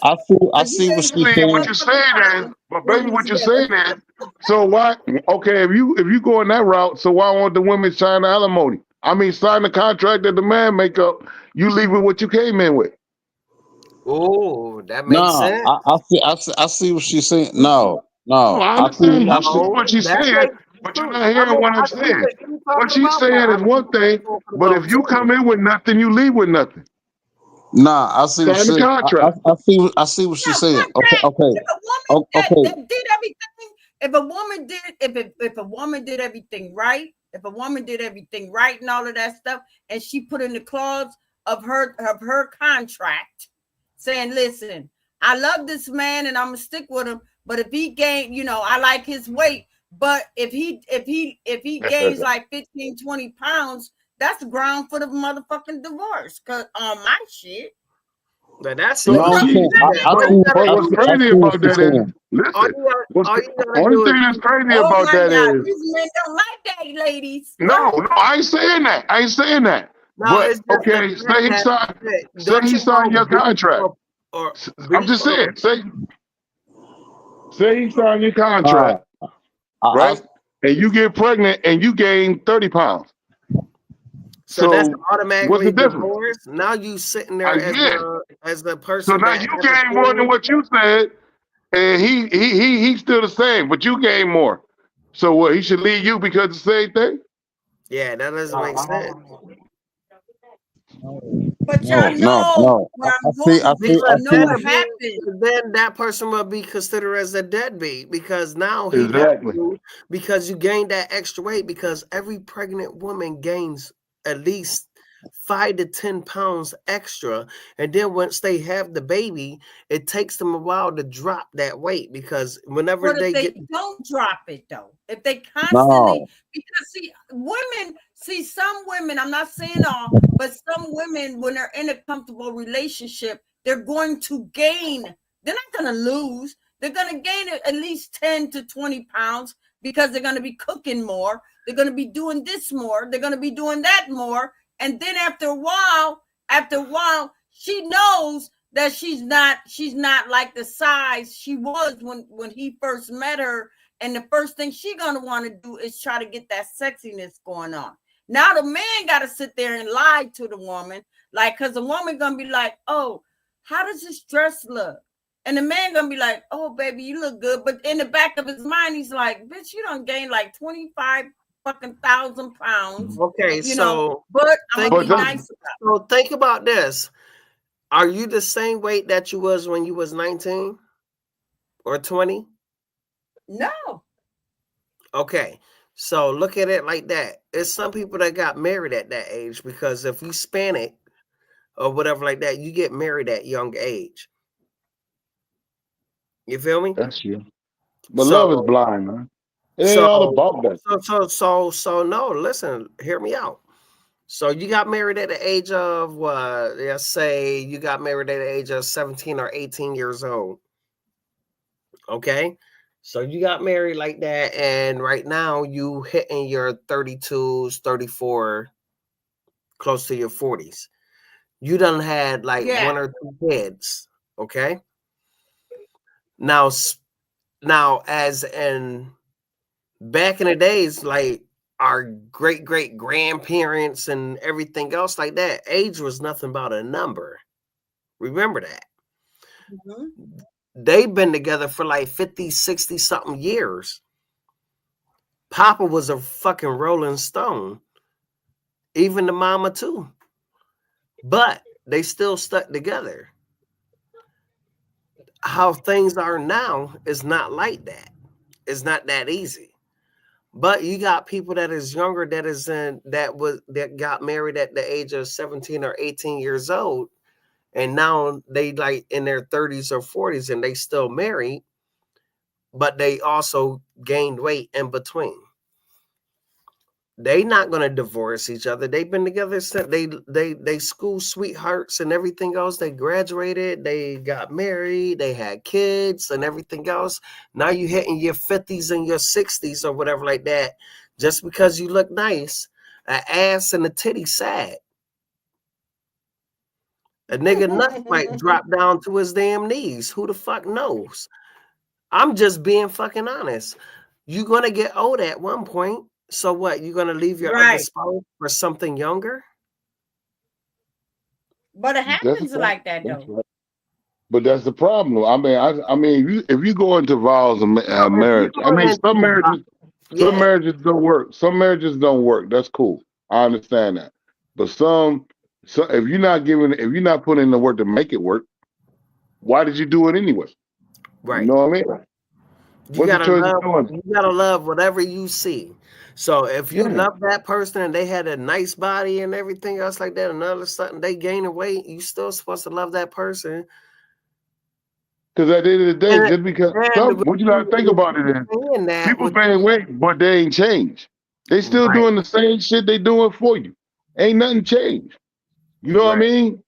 see what she's saying. What you're saying is, but baby, what you're saying is, so why? Okay, if you go in that route, so why won't the women sign the alimony? I mean, sign the contract that the man make up. You leave with what you came in with. Oh, that makes sense. I see what she's saying. No. I see what she's saying, but you're not hearing what I'm saying. What she's saying is one thing, but if you come in with nothing, you leave with nothing. Nah, I see what she's saying. I see what she's saying. Okay. Did everything. If a woman did everything right, and all of that stuff, and she put in the clause of her contract saying, listen, I love this man and I'm gonna stick with him, but if he gain, I like his weight, but if he gains like 15, 20 pounds, that's the ground for the motherfucking divorce. Cause on my shit. But that's what's crazy about that is, listen, only thing that's crazy about that is these men don't like that, ladies. No, I ain't saying that. No, but okay, say he signed your contract. I'm just saying, say he signed your contract, right? And you get pregnant and you gain 30 pounds. So that's automatically divorce. Now you sitting there as the person. So now you gain more than what you said, and he's still the same, but you gain more. So what? He should leave you because the same thing? Yeah, that doesn't make sense. But y'all know where I'm going. Then that person will be considered as a deadbeat because now because you gained that extra weight, because every pregnant woman gains at least 5 to 10 pounds extra, and then once they have the baby, it takes them a while to drop that weight, because whenever they don't drop it though, if they constantly because some women, I'm not saying all, but some women, when they're in a comfortable relationship, they're going to gain. They're not going to lose. They're going to gain at least 10 to 20 pounds because they're going to be cooking more. They're going to be doing this more. They're going to be doing that more. And then after a while, she knows that she's not like the size she was when he first met her. And the first thing she's going to want to do is try to get that sexiness going on. Now the man got to sit there and lie to the woman, like, because the woman going to be like, oh, how does this dress look? And the man going to be like, oh, baby, you look good. But in the back of his mind, he's like, bitch, you done gained like 25,000 pounds. Okay, but I'm going to be nice about it. So think about this. Are you the same weight that you was when you was 19 or 20? No. Okay, so look at it like that. It's some people that got married at that age, because if you span it or whatever like that, you get married at young age. You feel me? That's you. But love is blind, man. It ain't all about that. So no, listen, hear me out. So you got married at the age of what? Let's say you got married at the age of 17 or 18 years old. Okay. So you got married like that, and right now you hitting your 32s, 34, close to your 40s. You done had like 1 or 2 kids. Okay. Now, as in back in the days, like our great grandparents and everything else like that, age was nothing but a number. Remember that. Mm-hmm. They've been together for like 50, 60 something years. Papa was a fucking Rolling Stone. Even the mama too. But they still stuck together. How things are now is not like that. It's not that easy. But you got people that is younger that got married at the age of 17 or 18 years old. And now they like in their 30s or 40s and they still married, but they also gained weight in between. They not going to divorce each other. They've been together since they school sweethearts and everything else. They graduated, they got married, they had kids and everything else. Now you hitting your 50s and your 60s or whatever like that. Just because you look nice, an ass and a titty sad. A nigga nut might drop down to his damn knees. Who the fuck knows? I'm just being fucking honest. You're going to get old at one point. So what? You're going to leave your other spouse for something younger? But it happens like that, though. Right. But that's the problem. I mean, if you go into vows of marriage, I mean, some marriages don't work. Some marriages don't work. That's cool. I understand that. But so if you're not putting in the work to make it work, why did you do it anyway? Right. You know what I mean? You gotta love whatever you see. So if you love that person and they had a nice body and everything else like that, and all of a sudden they gain weight, you still supposed to love that person. Because at the end of the day, just because what you gotta think about it is people gain weight, but they ain't changed. They still doing the same shit they doing for you. Ain't nothing changed. You know what I mean?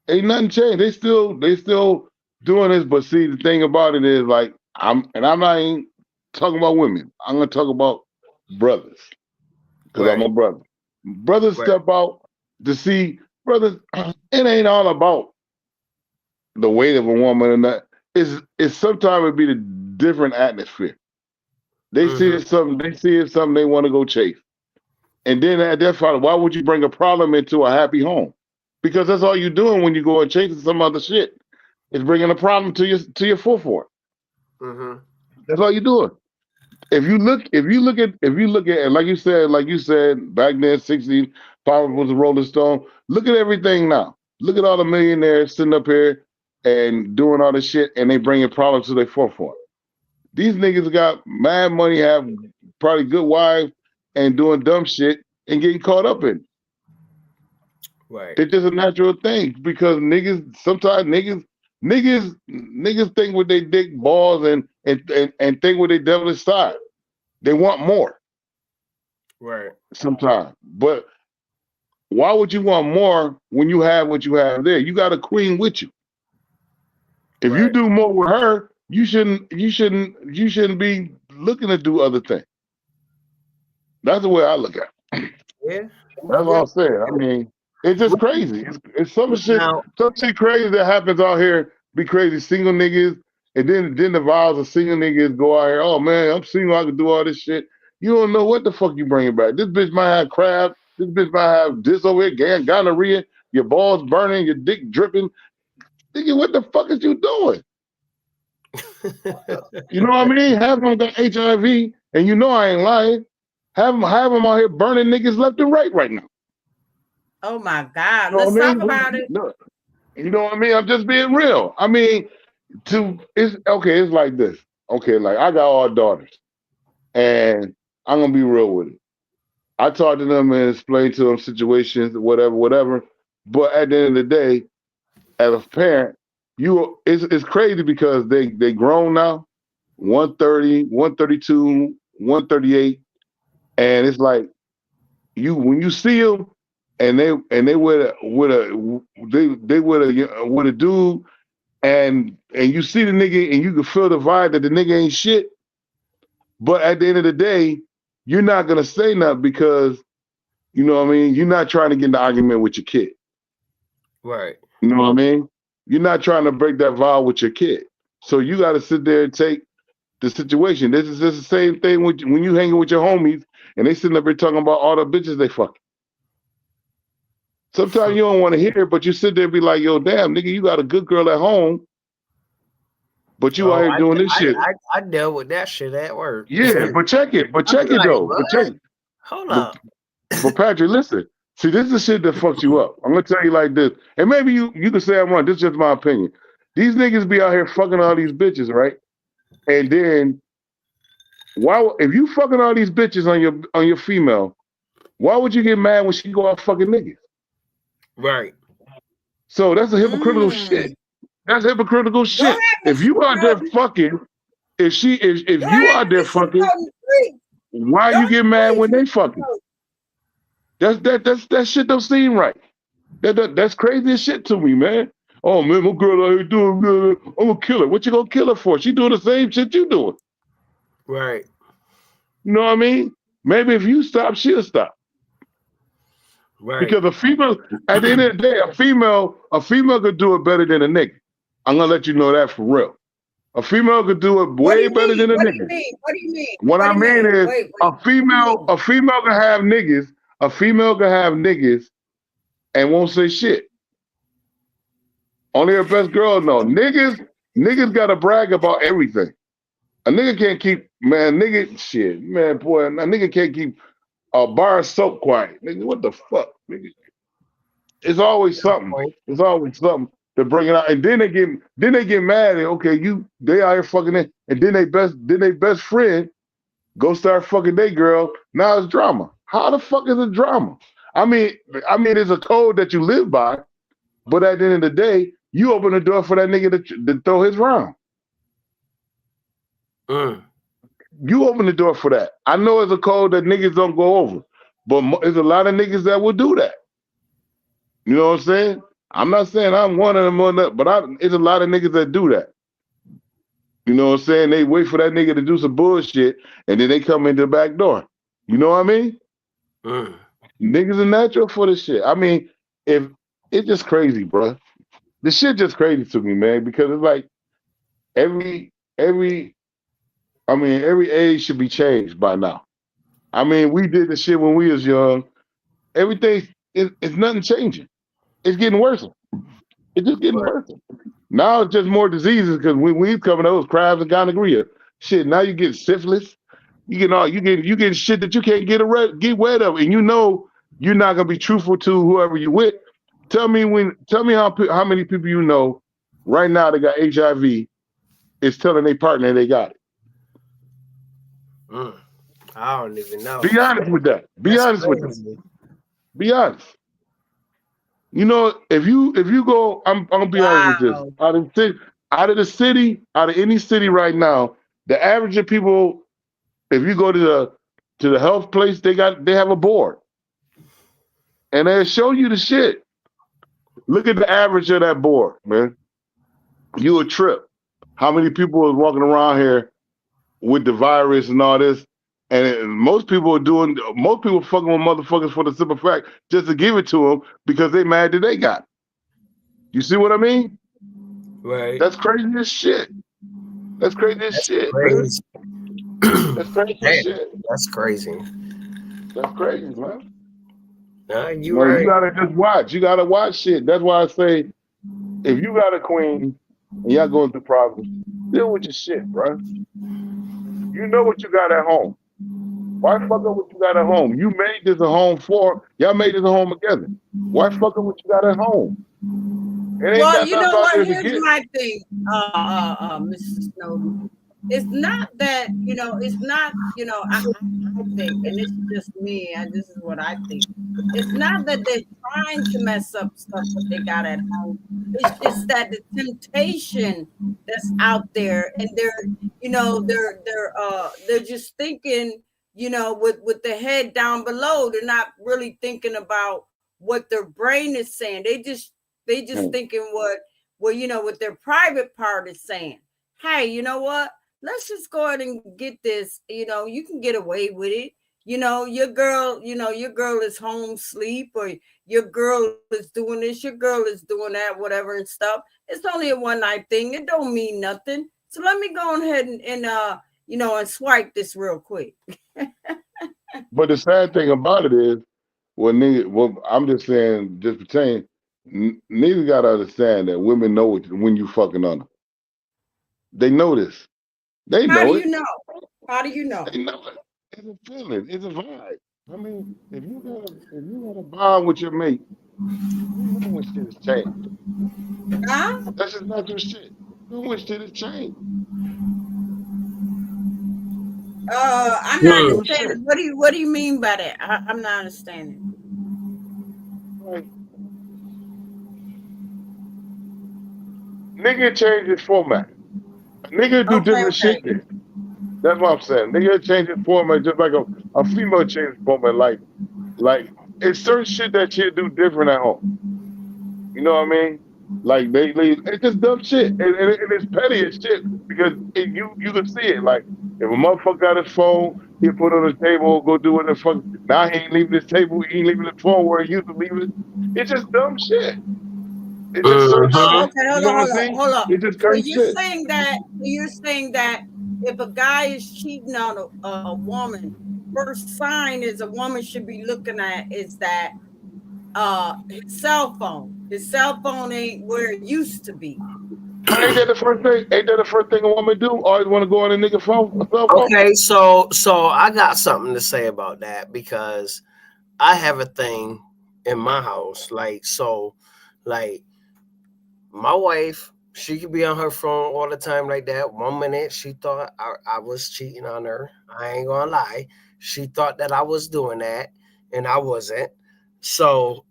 Ain't nothing changed. They still doing this. But see, the thing about it is, like, I'm not even talking about women. I'm gonna talk about brothers, because I'm a brother. Brothers step out to see brothers. It ain't all about the weight of a woman, and that. It's sometimes it be the different atmosphere. They see it something. They see it something they want to go chase. And then at that point, why would you bring a problem into a happy home? Because that's all you're doing when you go and chasing some other shit. Is bringing a problem to your forefront. That's all you're doing. If you look at, and like you said, back then, 16, Power was a Rolling Stone. Look at everything now. Look at all the millionaires sitting up here and doing all this shit, and they bringing problems to their forefront. These niggas got mad money, have probably good wives, and doing dumb shit and getting caught up in it. Right. It's just a natural thing, because sometimes niggas think with their dick balls and think with their devilish side. They want more. Right. Sometimes. But why would you want more when you have what you have there? You got a queen with you. If you do more with her, you shouldn't be looking to do other things. That's the way I look at it. Yeah. That's what I'm saying. I mean, it's just crazy. It's some shit crazy that happens out here. Be crazy single niggas, and then the vibes of single niggas go out here. Oh man, I'm single. I can do all this shit. You don't know what the fuck you bringing back. This bitch might have crab. This bitch might have this over here, gonorrhea. Your balls burning. Your dick dripping. Nigga, what the fuck is you doing? You know what I mean? Have them got HIV, and you know I ain't lying. Have them out here burning niggas left and right now. Oh my God. You know Let's talk about it. No, you know what I mean? I'm just being real. I mean, it's like this. Okay, like I got all daughters, and I'm gonna be real with it. I talk to them and explain to them situations, whatever. But at the end of the day, as a parent, it's crazy because they grown now, 130, 132, 138, and it's like when you see them and they with a dude, and you see the nigga and you can feel the vibe that the nigga ain't shit. But at the end of the day, you're not gonna say nothing because you know what I mean. You're not trying to get in the argument with your kid, right? You know what I mean. You're not trying to break that vow with your kid. So you got to sit there and take the situation. This is just the same thing when you hanging with your homies and they sitting up here talking about all the bitches they fucking. Sometimes you don't want to hear it, but you sit there and be like, yo, damn, nigga, you got a good girl at home, but you out here doing this shit. I dealt with that shit at work. Yeah, but check it though. What? But check it. Hold up. But Patrick, listen. See, this is the shit that fucks you up. I'm gonna tell you like this, and maybe you can say I'm wrong. This is just my opinion. These niggas be out here fucking all these bitches, right? And then, if you fucking all these bitches on your female, why would you get mad when she go out fucking niggas? Right. So that's a hypocritical shit. That's hypocritical shit. If you out there fucking, if you out there fucking, why you get mad when they fucking? That shit don't seem right. That's crazy as shit to me, man. Oh man, my girl out here doing good. I'm gonna kill her. What you gonna kill her for? She doing the same shit you doing. Right. You know what I mean? Maybe if you stop, she'll stop. Right. Because a female, at the end of the day, a female could do it better than a nigga. I'm gonna let you know that for real. A female could do it way better than a nigga. What do you mean? What I mean is a female can have niggas. A female can have niggas and won't say shit. Only her best girl know. Niggas gotta brag about everything. A nigga can't keep, a nigga can't keep a bar of soap quiet. Nigga, what the fuck? Nigga? It's always something. It's always something to bring it out. And then they get mad and they out here fucking it. And then they best friend go start fucking their girl. Now it's drama. How the fuck is it drama? I mean, it's a code that you live by, but at the end of the day, you open the door for that nigga to throw his round. You open the door for that. I know it's a code that niggas don't go over, but there's a lot of niggas that will do that. You know what I'm saying? I'm not saying I'm one of them, but it's a lot of niggas that do that. You know what I'm saying? They wait for that nigga to do some bullshit, and then they come into the back door. You know what I mean? Niggas are natural for this shit. I mean, if it's just crazy, bro. This shit just crazy to me, man, because it's like every age should be changed by now. I mean, we did the shit when we was young. Everything it's nothing changing. It's getting worse. It's just getting worse. Now it's just more diseases because when we coming up, it was crabs and gonorrhea. Shit, now you get syphilis. You get shit that you can't get rid of, and you know you're not gonna be truthful to whoever you with. Tell me how many people you know right now that got HIV is telling their partner they got it. I don't even know. Be honest with that. Be honest with them. Be honest. You know, if you go, I'm gonna be honest with this. Out of any city right now, the average of people, if you go to the health place, they have a board. And they'll show you the shit. Look at the average of that board, man. You a trip. How many people is walking around here with the virus and all this. And most people fucking with motherfuckers for the simple fact just to give it to them because they mad that they got it. You see what I mean? Right. That's crazy as shit. That's crazy as shit, man. That's crazy as shit. That's crazy. That's crazy, man. You No, right. you gotta just watch. You gotta watch shit. That's why I say, if you got a queen and y'all going through problems, deal with your shit, bro. You know what you got at home. Why fuck up what you got at home? You made this a home for. Y'all made this a home together. Why fuck up what you got at home? It ain't Well, got you nothing know out what? there to Here's get. my thing, Mr. Snowden. It's not that, it's not, I think, and this is just me, and this is what I think. It's not that they're trying to mess up stuff that they got at home. It's just that the temptation that's out there, and they're just thinking, with the head down below. They're not really thinking about what their brain is saying. They just thinking what their private part is saying. Hey, you know what? Let's just go ahead and get this. You can get away with it. Your girl is home sleep, or your girl is doing this, your girl is doing that, whatever and stuff. It's only a one night thing. It don't mean nothing. So let me go ahead and swipe this real quick. But the sad thing about it is, I'm just saying, just pertaining, niggas gotta understand that women know when you fucking on them. They know this. They How know do it. you know? How do you know? They know it. It's a feeling. It's a vibe. I mean, if you got a bond with your mate, you know when shit has changed. Huh? That's just not your shit. You know when shit has changed. I'm not understanding. What do you mean by that? I'm not understanding. Like, nigga change his format. A nigga do different shit then. That's what I'm saying. Nigga change his format just like a female change format. Like it's certain shit that she'll do different at home. You know what I mean? Like it's just dumb shit, and it's petty as shit because you can see it. Like if a motherfucker got his phone, he'll put it on the table, go do what the fuck. Now he ain't leaving his table, he ain't leaving his phone where he used to leave it. It's just dumb shit. It's just certain Oh, shit. okay. You know what I'm saying? Hold on. It's just So crazy you're shit. saying that if a guy is cheating on a woman, first sign is a woman should be looking at is that his cell phone. His cell phone ain't where it used to be. But ain't that the first thing? Ain't that the first thing a woman do? Always want to go on a nigga phone, cell phone. Okay, so I got something to say about that because I have a thing in my house. Like my wife, she could be on her phone all the time like that. 1 minute she thought I was cheating on her. I ain't gonna lie. She thought that I was doing that, and I wasn't. So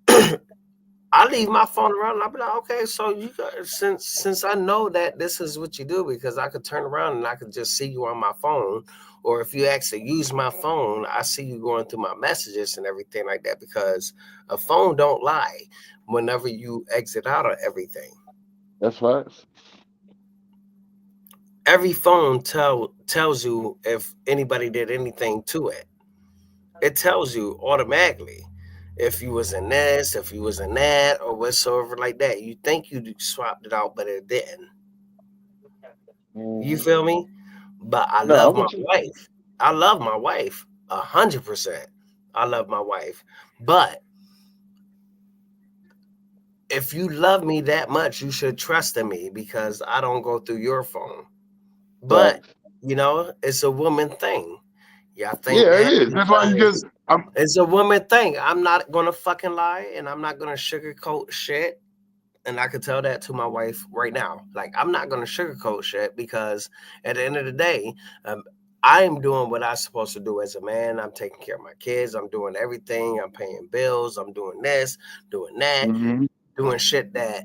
I leave my phone around and I'll be like, okay, so you got since I know that this is what you do, because I could turn around and I could just see you on my phone. Or if you actually use my phone, I see you going through my messages and everything like that, because a phone don't lie whenever you exit out of everything. That's right. Every phone tells you if anybody did anything to it. It tells you automatically if you was in this, if you was in that, or whatsoever like that. You think you swapped it out, but it didn't. You feel me? But I No, love I'm my with you. wife. I love my wife 100%. I love my wife. But if you love me that much, you should trust in me because I don't go through your phone. But it's a woman thing. Yeah, I think Yeah, it that is. That's why you just. it's a woman thing. I'm not gonna fucking lie, and I'm not gonna sugarcoat shit. And I could tell that to my wife right now. Like, I'm not gonna sugarcoat shit because at the end of the day, I am doing what I'm supposed to do as a man. I'm taking care of my kids. I'm doing everything. I'm paying bills. I'm doing this, doing that, doing shit that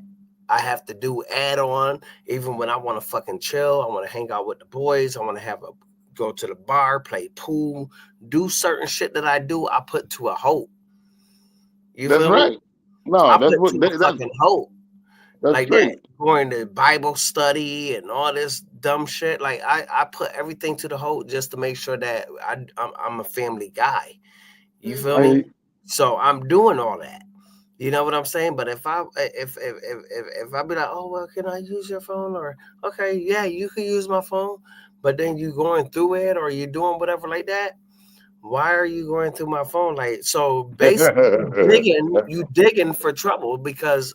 I have to do add on. Even when I want to fucking chill, I want to hang out with the boys. I want to go to the bar, play pool, do certain shit that I do. I put to a hope. You That's feel right. me? No, I that's put what. to a fucking hope. That's like straight. that, going to Bible study and all this dumb shit. Like I put everything to the hold just to make sure that I'm a family guy. You feel me? So I'm doing all that. You know what I'm saying? But if I be like, oh well, can I use your phone? Or okay, yeah, you can use my phone, but then you going through it or you doing whatever like that. Why are you going through my phone? Like, so basically you digging for trouble, because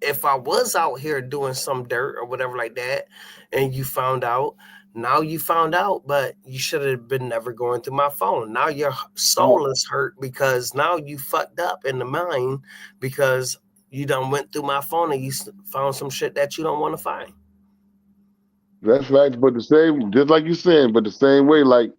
if I was out here doing some dirt or whatever like that, and you found out, now you found out, but you should have been never going through my phone. Now your soul is hurt because now you fucked up in the mind because you done went through my phone and you found some shit that you don't want to find. That's right, but the same, just like you saying, but the same way, like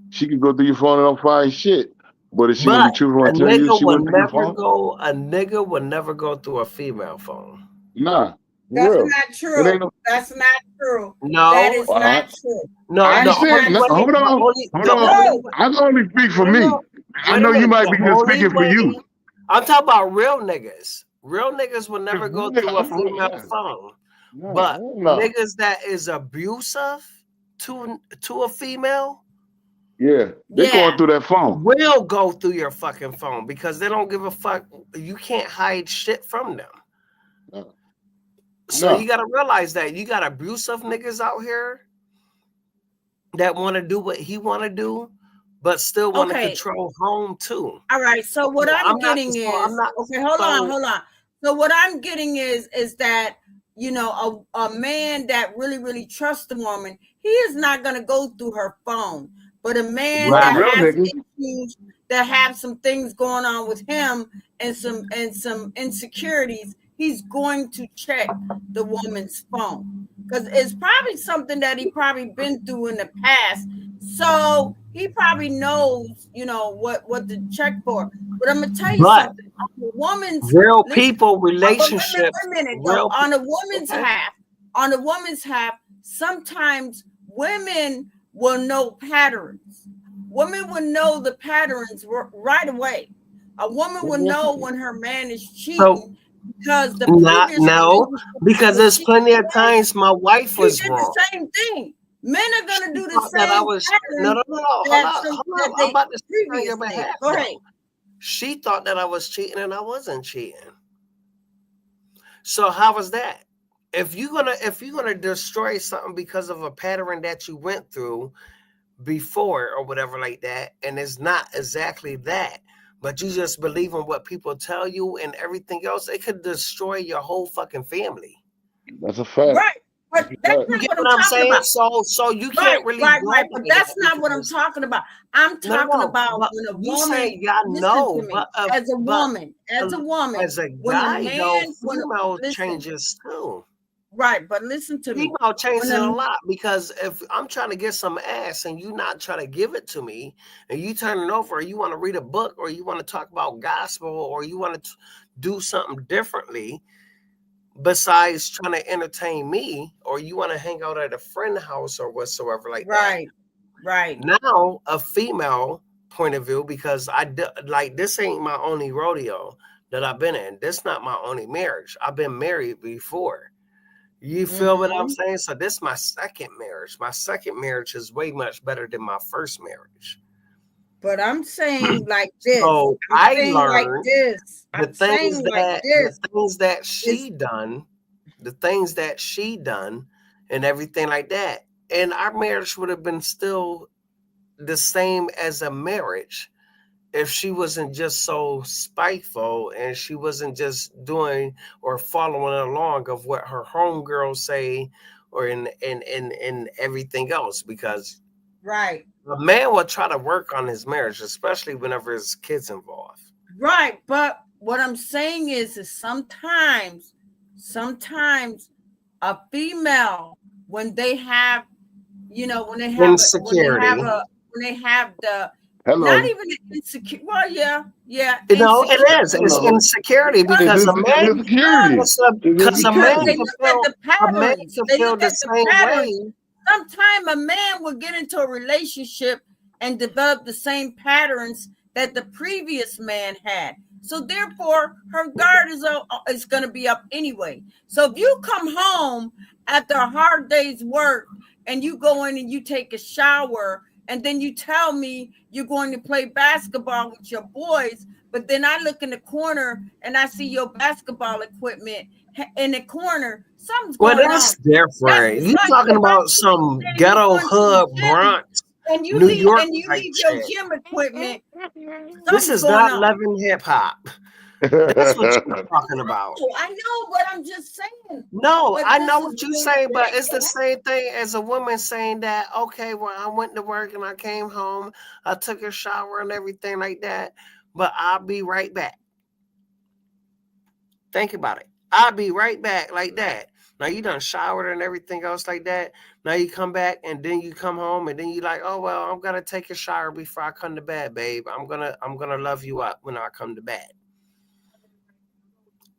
she can go through your phone and don't find shit. But is she gonna But be truthful a and tell you nigga she will went through your never phone? go. A nigga will never go through a female phone. Nah, for That's real. not It true. ain't no. That's not true. That No, is not true. no. I ain't The saying. only That's No, way, not hold true. on, hold the on. only No. way. I can only speak for No, me. no. I Wait a know you minute. might The be just only speaking for way. you. I'm talking about real niggas. Real niggas will never go Yeah, through a female yeah. phone. But No. niggas that is abusive to a female Yeah, they going through that phone. will go through your fucking phone because they don't give a fuck. You can't hide shit from them. No. So you got to realize that you got abusive niggas out here that want to do what he want to do, but still want to control home too. All right. So what I'm getting is okay. Hold on. So what I'm getting is that, you know, a man that really trusts the woman, he is not going to go through her phone. But a man that has issues, that have some things going on with him and some insecurities, he's going to check the woman's phone because it's probably something that he probably been through in the past. So he probably knows, you know, what to check for. But I'm gonna tell you something. On the woman's real people relationship. Wait a minute, though. On a woman's half, sometimes women will know patterns. Women will know the patterns right away. A woman will know when her man is cheating because the because there's plenty of times my wife was wrong. The same thing. Men are gonna do the same pattern. No. I'm about to say on your behalf. Go ahead. She thought that I was cheating and I wasn't cheating. So how was that? If you're gonna destroy something because of a pattern that you went through before or whatever like that, and it's not exactly that, but you just believe in what people tell you and everything else, it could destroy your whole fucking family. That's a fact. Right. But that's not what I'm talking about. So you can't really right. But that's not what I'm talking about. I'm talking about when a woman, as a woman, as a guy, female changes too. Right, but listen to me. Female changes a lot because if I'm trying to get some ass and you not trying to give it to me, and you turn it over, or you want to read a book, or you want to talk about gospel, or you want to do something differently besides trying to entertain me, or you want to hang out at a friend's house or whatsoever like that. Right. Now, a female point of view, because this ain't my only rodeo that I've been in. This not my only marriage. I've been married before. You feel what I'm saying? So this is my second marriage. My second marriage is way much better than my first marriing. But I'm saying like this. So I learned like this. the things that she done, and everything like that. And our marriage would have been still the same as a marriage if she wasn't just so spiteful and she wasn't just doing or following along of what her homegirls say or in everything else. Because a man will try to work on his marriage, especially whenever his kids involved. Right, but what I'm saying is sometimes a female, when they have, you know, when they have insecurity, when they have the Hello. Not even insecure. Well, yeah. You know, it is. It's insecurity because a man, because a man can feel the same way. Sometimes a man will get into a relationship and develop the same patterns that the previous man had. So therefore, her guard is going to be up anyway. So if you come home after a hard day's work and you go in and you take a shower and then you tell me you're going to play basketball with your boys, but then I look in the corner and I see your basketball equipment in the corner, something's going on. That's different. You talking about some ghetto hood Bronx, and you New leave, York and you type leave your shit. gym equipment. This is not loving hip hop. That's what you're talking about. I know, but I'm just saying. No, I know what you're saying, but it's the same thing as a woman saying that, okay, well, I went to work and I came home, I took a shower and everything like that, but I'll be right back. Think about it. I'll be right back like that. Now you done showered and everything else like that. Now you come back and then you come home and then you like, oh well, I'm gonna take a shower before I come to bed, babe. I'm gonna love you up when I come to bed.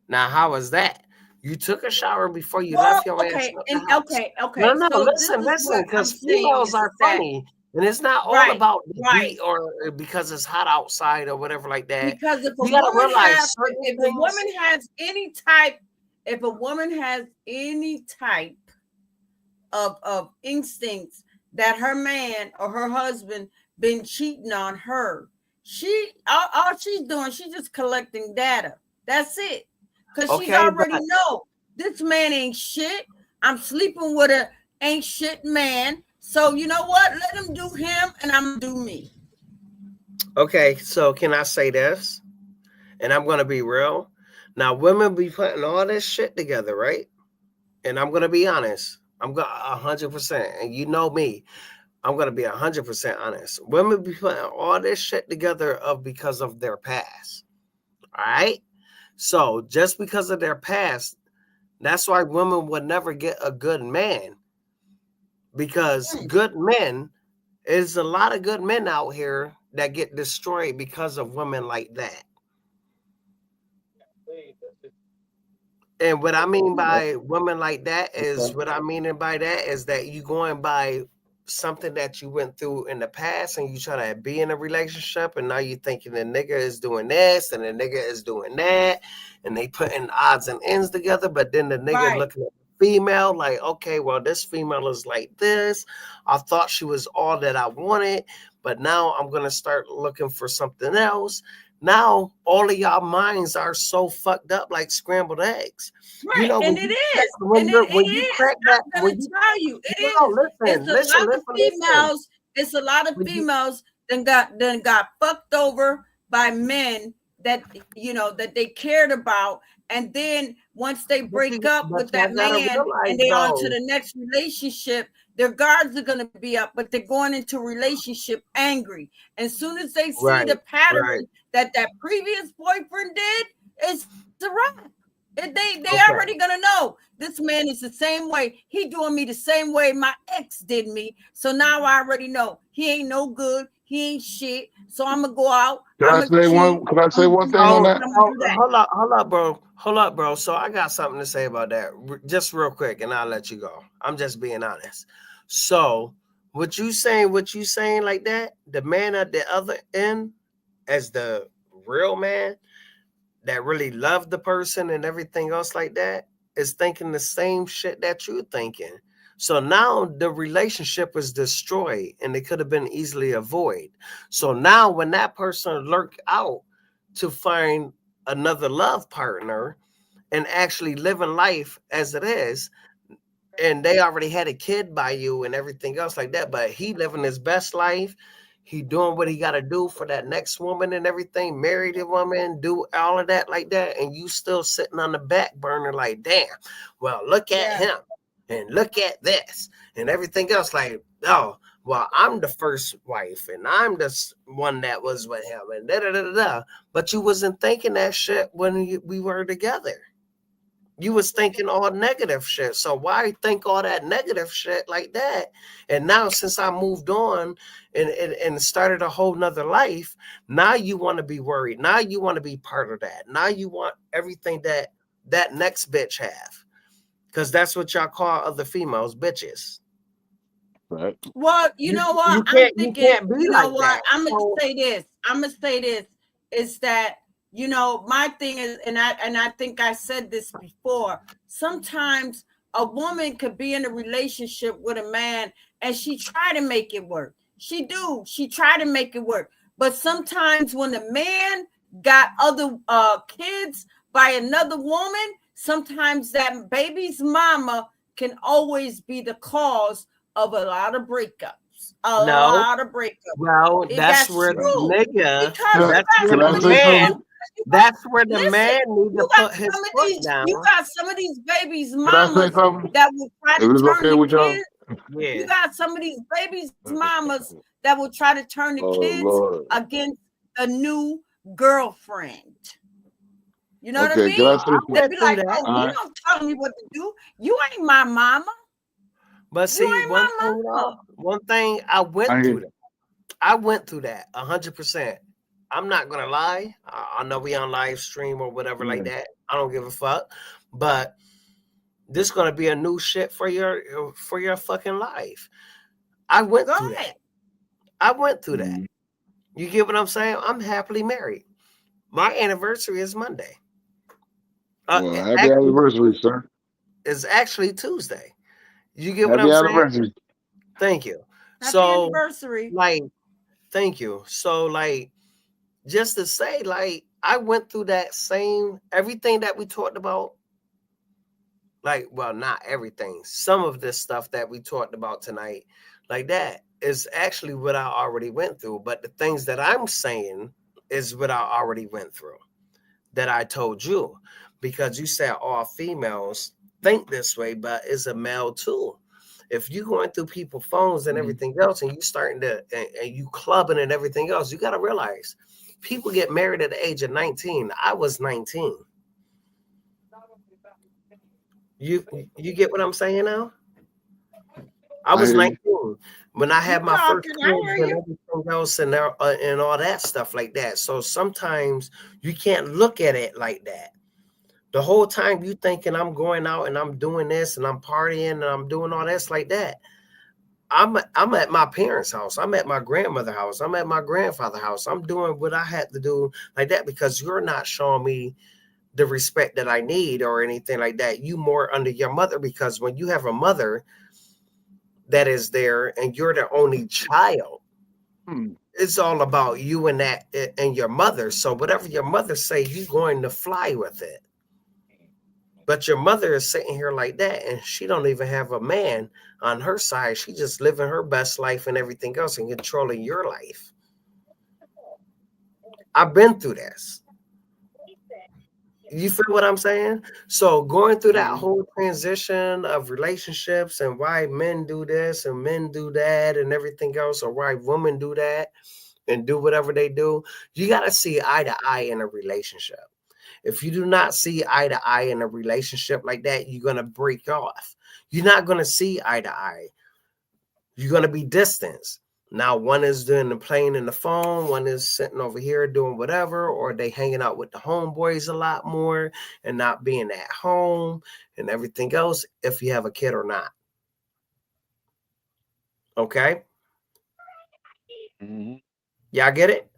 Now, how is that? You took a shower before you left your ass. Okay. No, so listen, because females are funny. And it's not all about the heat or because it's hot outside or whatever like that. Because if a woman has any type of instincts that her man or her husband been cheating on her, all she's doing, she's just collecting data. That's it. Because she already know this man ain't shit. I'm sleeping with a ain't shit man. So you know what? Let him do him and I'm gonna do me. Okay, so can I say this? And I'm gonna be real. Now, women be putting all this shit together, right? And I'm gonna be honest. I'm gonna 100%. And you know me. I'm gonna be 100% honest. Women be putting all this shit together because of their past. All right. So just because of their past, that's why women would never get a good man. Because good men, there's a lot of good men out here that get destroyed because of women like that. And what I mean by women like that is that you going by something that you went through in the past and you try to be in a relationship and now you're thinking the nigga is doing this and the nigga is doing that and they putting odds and ends together, but then the nigga looking at the female like, okay, well, this female is like this. I thought she was all that I wanted, but now I'm going to start looking for something else. Now all of y'all minds are so fucked up like scrambled eggs. Right, you know, and it is. When you crack that, I'm going to tell you, it is. It's a lot of females that got fucked over by men that that they cared about, and then once they break up with that man and they on to the next relationship, their guards are going to be up, but they're going into a relationship angry. And as soon as they see the pattern that previous boyfriend did, it's a wrap. They already gonna know this man is the same way. He doing me the same way my ex did me. So now I already know he ain't no good. He ain't shit. So I'm gonna go out. Can I say one thing on that? Hold up, bro. So I got something to say about that, just real quick, and I'll let you go. I'm just being honest. So what you saying like that? The man at the other end, as the real man that really loved the person and everything else like that, is thinking the same shit that you're thinking. So now the relationship is destroyed and it could have been easily avoided. So now when that person lurk out to find another love partner and actually living life as it is, and they already had a kid by you and everything else like that, but he living his best life, he doing what he got to do for that next woman and everything, married a woman, do all of that like that, and you still sitting on the back burner like, damn, well, look at him and look at this and everything else like, oh, well, I'm the first wife and I'm the one that was with him and da-da-da-da-da. But you wasn't thinking that shit when we were together. You was thinking all negative shit. So why think all that negative shit like that? And now since I moved on and started a whole nother life, now you want to be worried. Now you want to be part of that. Now you want everything that next bitch have. Because that's what y'all call other females, bitches. Right. Well, you know what? I'm thinking, I'm going to say this. Is that you know, my thing is, and I think I said this before, sometimes a woman could be in a relationship with a man and she try to make it work. She try to make it work. But sometimes when the man got other kids by another woman, sometimes that baby's mama can always be the cause of a lot of breakups. A No, lot of breakups. well, that's That's where the true. nigga, Because you that's got where Can I some the of say these man, something? women, you got, that's where the listen, man need to you got put his some of foot these, you down. got some of these babies' Can I say mamas something? that will try If to it's turn okay the with y'all? kids. You Yeah. got some of these babies' mamas that will try to turn the Oh kids Lord. against a new girlfriend. You know what I Okay, can mean? I Well, say I something? They went be through like, that. "Oh, All you right. don't tell me what to do. You ain't my mama. But You see, ain't my mama." one thing I went I through hear. that. I went through that 100%. I'm not gonna lie. I know we on live stream or whatever like Yeah. that. I don't give a fuck. But this gonna be a new shit for your fucking life. I went Go through that. ahead. I went through that. Mhm. You get what I'm saying? I'm happily married. My anniversary is Monday. Well, happy Actually, anniversary, sir. it's actually Tuesday. You get what Happy I'm saying? anniversary. Thank you. Happy So, anniversary. like, thank you. So, like, just to say, like, I went through that same everything that we talked about. Like, well, not everything. Some of this stuff that we talked about tonight, like that, is actually what I already went through. But the things that I'm saying is what I already went through that I told you, because you said all females think this way, but it's a male too. If you going through people's phones and Mhm. everything else, and you starting to and you clubbing and everything else, you got to realize people get married at the age of 19. I was 19. You get what I'm saying now? I I was hear you. 19 when I You had my first talking? I kids hear and you. everything else and all that stuff like that. So sometimes you can't look at it like that. The whole time you thinking I'm going out and I'm doing this and I'm partying and I'm doing all this like that. I'm at my parents' house. I'm at my grandmother's house. I'm at my grandfather's house. I'm doing what I had to do like that because you're not showing me the respect that I need or anything like that. You more under your mother, because when you have a mother that is there and you're the only child, Hmm. it's all about you and that and your mother. So whatever your mother say, you're going to fly with it. But your mother is sitting here like that, and she don't even have a man on her side. She just living her best life and everything else and controlling your life. I've been through this. You feel what I'm saying? So going through that Mhm. whole transition of relationships and why men do this and men do that and everything else, or why women do that and do whatever they do, you got to see eye to eye in a relationship. If you do not see eye to eye in a relationship like that, you're going to break off. You're not going to see eye to eye. You're going to be distanced. Now, one is doing the playing in the phone, one is sitting over here doing whatever, or they hanging out with the homeboys a lot more and not being at home and everything else, if you have a kid or not. Okay? Mhm. Y'all get it?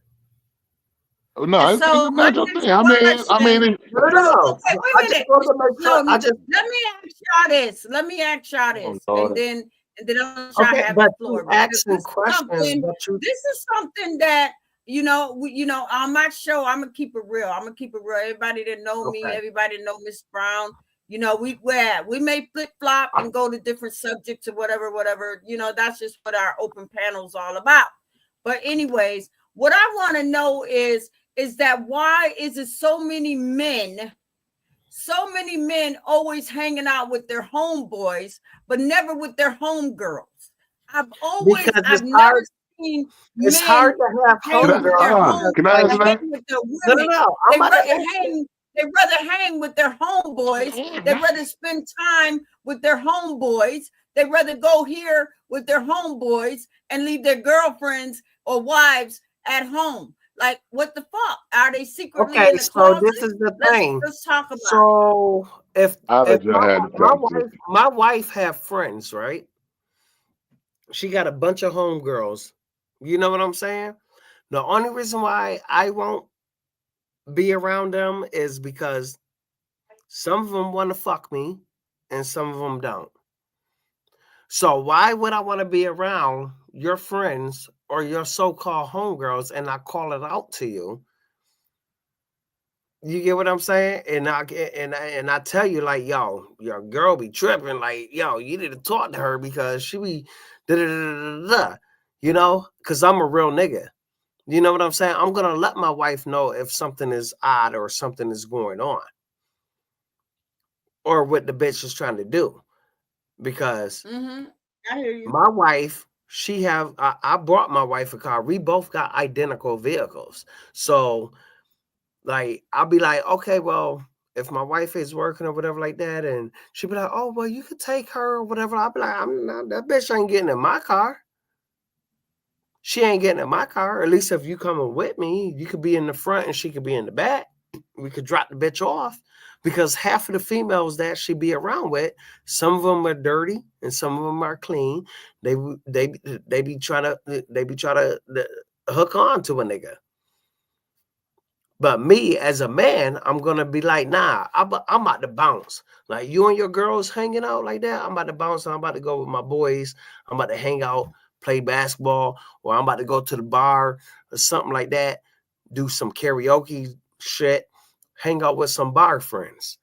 Oh, no, And it's so a my natural next thing. question. No, no, So no. okay, I wait a just minute. wanted to make No, sure. I just let me ask y'all this. Let me ask y'all Oh this, Lord. and then I'll let y'all okay, have the but you floor because asking questions, but you this is something that on my show. I'm gonna keep it real. I'm gonna keep it real. Everybody that know me, okay. everybody that know Miss Brown. We may flip flop and go to different subjects or whatever. That's just what our open panel's all about. But anyways, what I want to know is that why is it so many men always hanging out with their homeboys, but never with their homegirls? Because I've never seen it's hard men to have Can hang I with their homegirls because can I like answer that? hang with their no, no, women. no. I'm They about to rather answer. hang. They rather hang with their homeboys. They rather spend time with their homeboys. They rather go here with their homeboys and leave their girlfriends or wives at home. Like, what the fuck? Are they secretly Okay, in the so closet? this is the Let's thing. let's talk about it. So I'll if let y'all have the conversation. my wife have friends, right? She got a bunch of homegirls. You know what I'm saying? The only reason why I won't be around them is because some of them want to fuck me and some of them don't. So why would I want to be around your friends or your so-called homegirls and I call it out to you? You get what I'm saying? And I tell you, like, yo, your girl be tripping, like, yo, you need to talk to her because she be da da da da da, you know, because I'm a real nigga. You know what I'm saying? I'm gonna let my wife know if something is odd or something is going on, or what the bitch is trying to do. Because I hear you. my wife, I brought my wife a car. We both got identical vehicles. So like I'll be like, okay, well, if my wife is working or whatever like that, and she'll be like, oh, well, you could take her or whatever. I'll be like, I'm not, that bitch ain't getting in my car. She ain't getting in my car. At least if you coming with me, you could be in the front and she could be in the back. We could drop the bitch off. Because half of the females that she be around with, some of them are dirty and some of them are clean. They be trying to hook on to a nigga. But me as a man, I'm gonna be like, nah, I'm about to bounce. Like you and your girls hanging out like that, I'm about to bounce. I'm about to go with my boys. I'm about to hang out, play basketball, or I'm about to go to the bar or something like that. Do some karaoke shit. Hang out with some bar friends.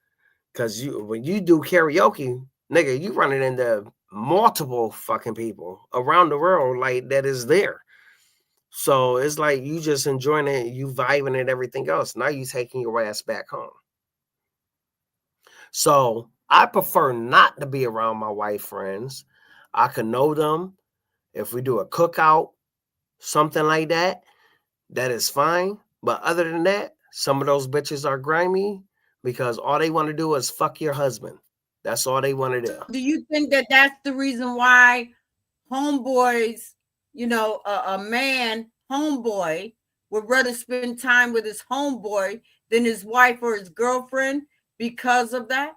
Cause when you do karaoke, nigga, you running into multiple fucking people around the world like that is there. So it's like you just enjoying it, you vibing and everything else. Now you taking your ass back home. So I prefer not to be around my white friends. I can know them. If we do a cookout, something like that, that is fine. But other than that, some of those bitches are grimy because all they want to do is fuck your husband. That's all they want to do. Do you think that that's the reason why homeboys, you know, a man homeboy would rather spend time with his homeboy than his wife or his girlfriend because of that?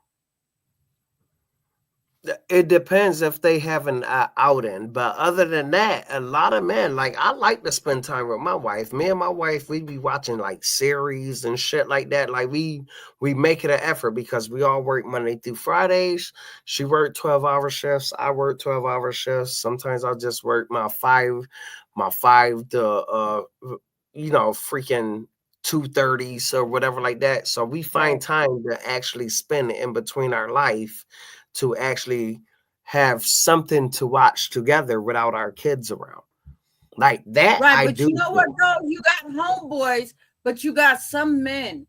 It depends if they have an outing, but other than that, a lot of men, like I like to spend time with my wife. Me and my wife, we be watching like series and shit like that. Like we make it an effort because we all work Monday through Fridays. She worked 12-hour shifts. I work 12-hour shifts. Sometimes I'll just work my five to freaking 2:30s or whatever like that. So we find time to actually spend in between our life to actually have something to watch together without our kids around. Like that, right? I But do. you know what, though? You got homeboys, but you got some men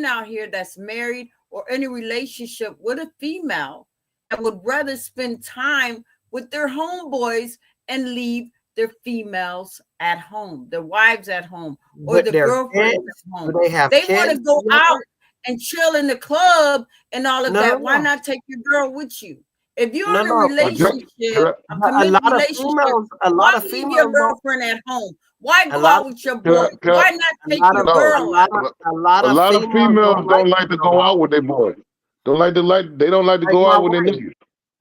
out here that's married or in a relationship with a female that would rather spend time with their homeboys and leave their females at home, their wives at home, or the girlfriends at home. They want to go out and chill in the club and all of that. Why not take your girl with you? If you're in a relationship, a committed relationship, why leave your girlfriend at home? Why go out with your boy? Why not take your girl out? A lot of females don't like to go out with their boys. They don't like to go out with their niggas.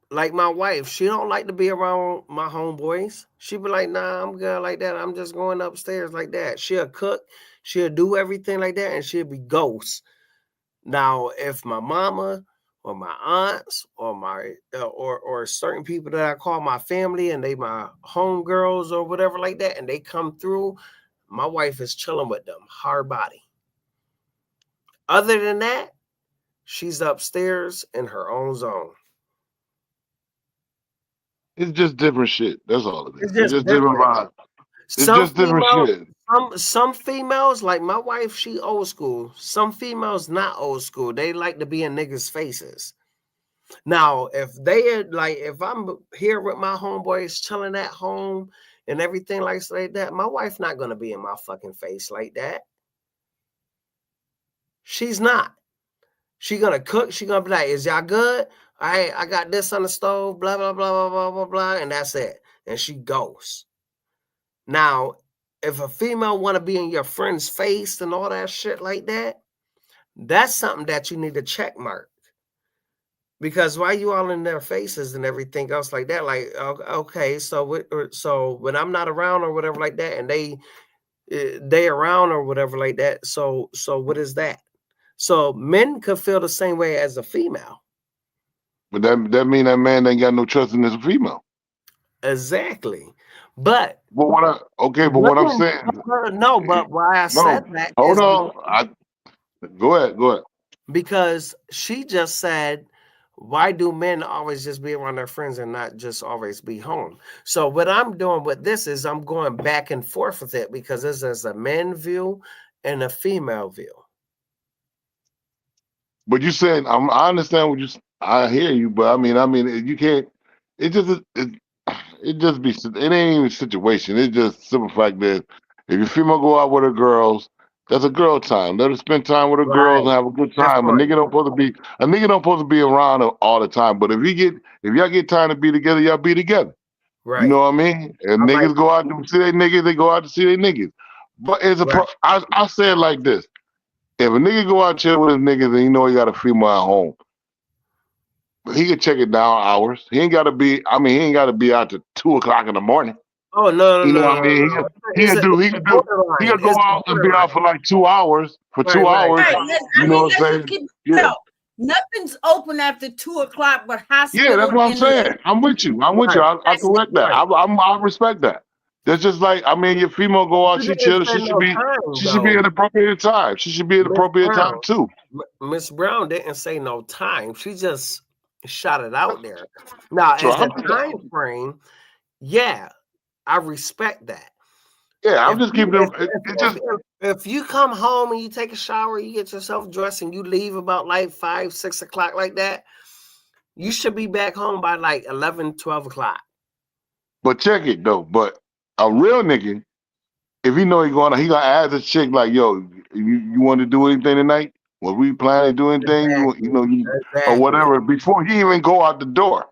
Like my wife, she don't like to be around my homeboys. She be like, nah, I'm good like that. I'm just going upstairs like that. She'll cook, she'll do everything like that, and she'll be ghost. Now, if my mama or my aunts or my or certain people that I call my family and they my homegirls or whatever like that, and they come through, my wife is chilling with them, hard body. Other than that, she's upstairs in her own zone. It's just different shit. That's all it is. It's just different vibes. It's just different shit. Some females, like my wife, she old school. Some females not old school. They like to be in niggas' faces. Now, if I'm here with my homeboys chilling at home and everything like that, my wife not gonna be in my fucking face like that. She's not. She gonna cook. She gonna be like, "Is y'all good? I got this on the stove. Blah blah blah blah blah blah blah," and that's it. And she goes. Now, if a female want to be in your friend's face and all that shit like that, that's something that you need to check mark. Because why you all in their faces and everything else like that? Like, okay, so when I'm not around or whatever like that, and they they around or whatever like that. So what is that? So men could feel the same way as a female. But that mean that man ain't got no trust in his female. Exactly. But what I'm saying, no, but why I said that hold is on. Go ahead. Because she just said, why do men always just be around their friends and not just always be home? So what I'm doing with this is I'm going back and forth with it because this is a man view and a female view. But you saying I understand what I hear you, but I mean you can't. It just it ain't even a situation. It's just simple fact that if your female go out with her girls, that's a girl time. Let her spend time with her girls and have a good time. A nigga don't supposed to be around all the time. But if y'all get time to be together, y'all be together. Right. You know what I mean? And niggas go out to see their niggas, they go out to see their niggas. But I say it like this. If a nigga go out chill with his niggas and you know he got a female at home, he can check it down hours. He ain't gotta be out to 2 o'clock in the morning. Oh no, you know what I mean? He can go out and be out for like 2 hours. For 2 hours. Right. You know what I'm saying? Yeah. Nothing's open after 2 o'clock but hospital. Yeah, that's what I'm saying. I'm with you. I correct that. I respect that. That's just like, I mean, your female go out, she chill, she should be at appropriate time. She should be at appropriate time too. Miss Brown didn't say no time. She just shot it out there. Now, as the time frame, yeah, I respect that. Yeah, I'm just keeping them. If you come home and you take a shower, you get yourself dressed, and you leave about like 5, 6 o'clock like that, you should be back home by like 11, 12 o'clock. But check it though. But a real nigga, if he know he gonna ask a chick like, "Yo, you want to do anything tonight? Well, we planning to do anything, or whatever." Before he even go out the door,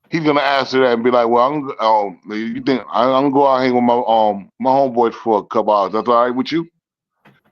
he's gonna answer that and be like, "Well, you think I'm gonna go out and hang with my homeboys for a couple hours? That's all right with you?"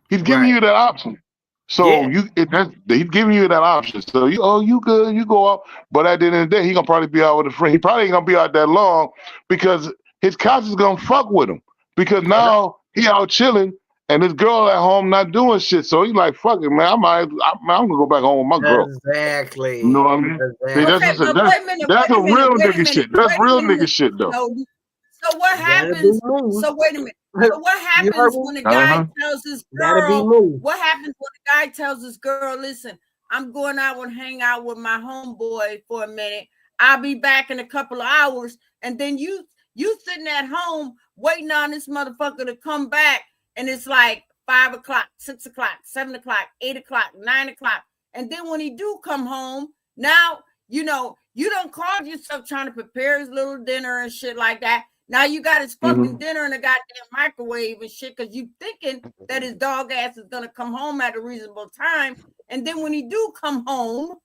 He's giving you that option. So he's giving you that option. So you good, you go out. But at the end of the day, he gonna probably be out with a friend. He probably ain't gonna be out that long because his couch is gonna fuck with him. Because now he out chilling and this girl at home not doing shit. So he's like, fuck it, man. I'm gonna go back home with my girl. Exactly. You know what I mean? Exactly. See, that's a real nigga shit. That's real nigga shit though. So what happens? So wait a minute. So what happens when a guy tells his girl? What happens when a guy tells his girl, "Listen, I'm going out and hang out with my homeboy for a minute. I'll be back in a couple of hours," and then you sitting at home waiting on this motherfucker to come back, and it's like 5 o'clock, 6 o'clock, 7 o'clock, 8 o'clock, 9 o'clock, and then when he do come home, now you don't call yourself trying to prepare his little dinner and shit like that. Now you got his fucking dinner in a goddamn microwave and shit because you thinking that his dog ass is gonna come home at a reasonable time. And then when he do come home,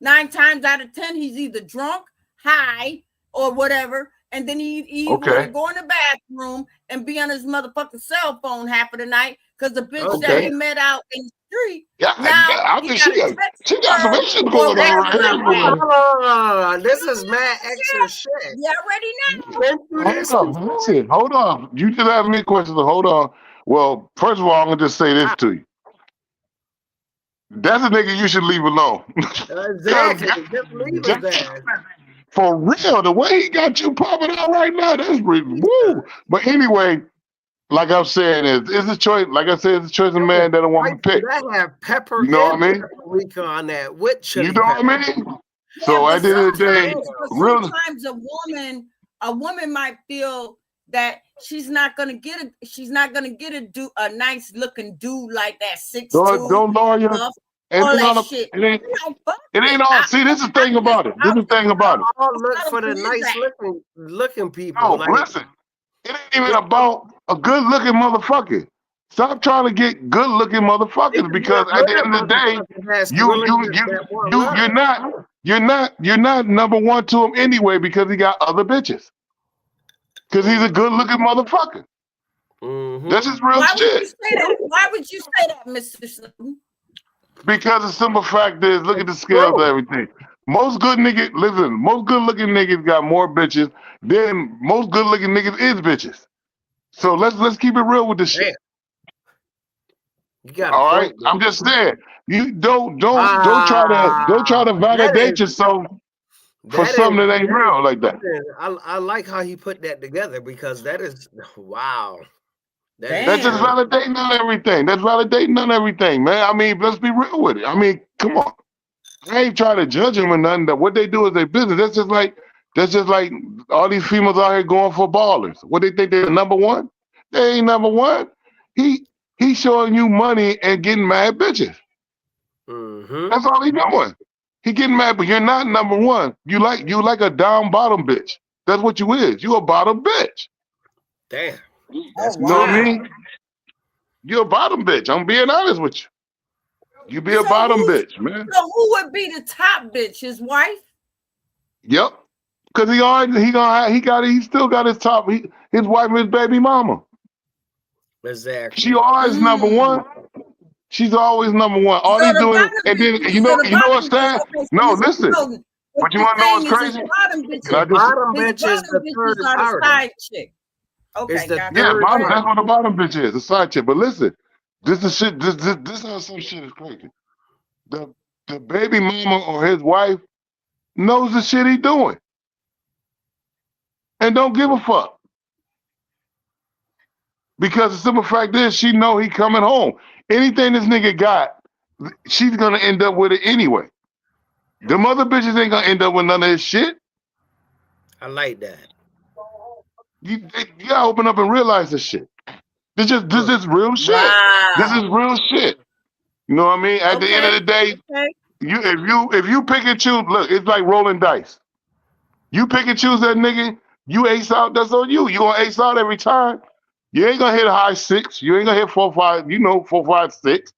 9 times out of 10, he's either drunk, high, or whatever. And then he want to go in the bathroom and be on his motherfucking cell phone half of the night because the bitch that he met out in the street. Yeah, I think she got some issues going on right here. This is mad extra shit. You already know. Hold on. You just asked me questions. Hold on. Well, first of all, I'm gonna just say this to you. That's a nigga you should leave alone. Exactly. Just leave his ass. For real, the way he got you popping out right now, that's woo. But anyway, like I'm saying, it's a choice. Like I said, it's a choice of man that I want to pick. I have pepper. You know what I mean? Paprika on that with chili. You know what I mean? So at the end of the day, sometimes a woman might feel that she's not gonna get a nice looking dude like that 6'2". Don't lower your. It ain't all. See, this is the thing about it. This is the thing about it. I'll look for the nice looking people. No, listen. It ain't even about a good looking motherfucker. Stop trying to get good looking motherfuckers because at the end of the day, you're not number one to him anyway because he got other bitches. Because he's a good looking motherfucker. This is real shit. Why would you say that, Mr. Snowden? Because the simple fact is, look at the scales of everything. Most good looking niggas got more bitches than most good looking niggas is bitches. So let's keep it real with this shit. You got All a right, point, I'm just saying. You don't try to validate yourself for something that ain't real like that. I like how he put that together because that is wow. That's just validating on everything. That's validating on everything, man. I mean, let's be real with it. I mean, come on. I ain't trying to judge them or nothing. That what they do is their business. That's just like all these females out here going for ballers. What they think they're number one? They ain't number one. He showing you money and getting mad bitches. Mm-hmm. That's all he doing. He getting mad, but you're not number one. You like a down bottom bitch. That's what you is. You a bottom bitch. Damn. That's You know what I mean? You're a bottom bitch. I'm being honest with you. You be a bottom bitch, man. So who would be the top bitch? His wife? Yep. Cause he still got his top. His wife and his baby mama. Exactly. She always number one. She's always number one. All he doing is, and then you know what's sad? No, listen. But you want to know what's crazy? The bottom bitch is the third side chick. Okay, yeah, bottom, that's what the bottom bitch is, the side chick. But listen, this is shit. This how some shit is crazy. The baby mama or his wife knows the shit he doing, and don't give a fuck. Because the simple fact is, she know he coming home. Anything this nigga got, she's gonna end up with it anyway. Them other bitches ain't gonna end up with none of this shit. I like that. You gotta open up and realize this shit. This is real shit. Wow. This is real shit. You know what I mean? At the end of the day, if you pick and choose, look, it's like rolling dice. You pick and choose that nigga, you ace out, that's on you. You gonna ace out every time. You ain't gonna hit a high 6. You ain't gonna hit 4, 5, 4, 5, 6.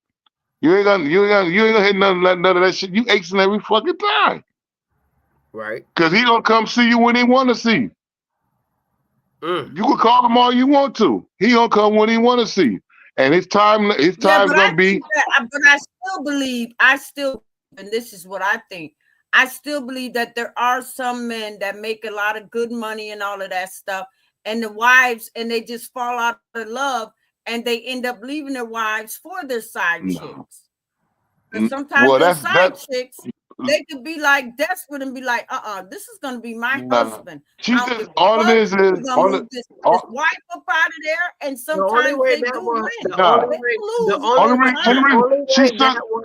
You ain't gonna hit none of that shit. You acing every fucking time. Right. Cause he gonna come see you when he wanna see you. You can call him all you want to. He gonna come when he wanna see you. And his time's gonna be. But I still believe, and this is what I think. I still believe that there are some men that make a lot of good money and all of that stuff, and the wives, and they just fall out of love, and they end up leaving their wives for their side chicks. And sometimes their side chicks, they could be like desperate and be like, this is gonna be my husband. She's just all it is move this wife up out of there, and sometimes they do win.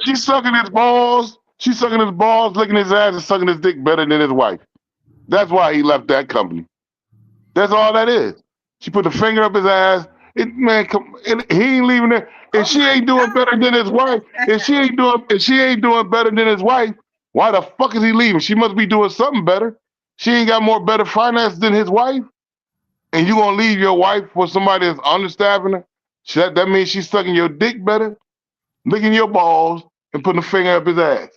She's sucking his balls. She's sucking his balls, licking his ass, and sucking his dick better than his wife. That's why he left that company. That's all that is. She put the finger up his ass. He ain't leaving there. If she ain't doing better than his wife, if she ain't doing better than his wife, why the fuck is he leaving? She must be doing something better. She ain't got more better finance than his wife. And you gonna leave your wife for somebody that's understaffing her? That means she's sucking your dick better, licking your balls, and putting a finger up his ass.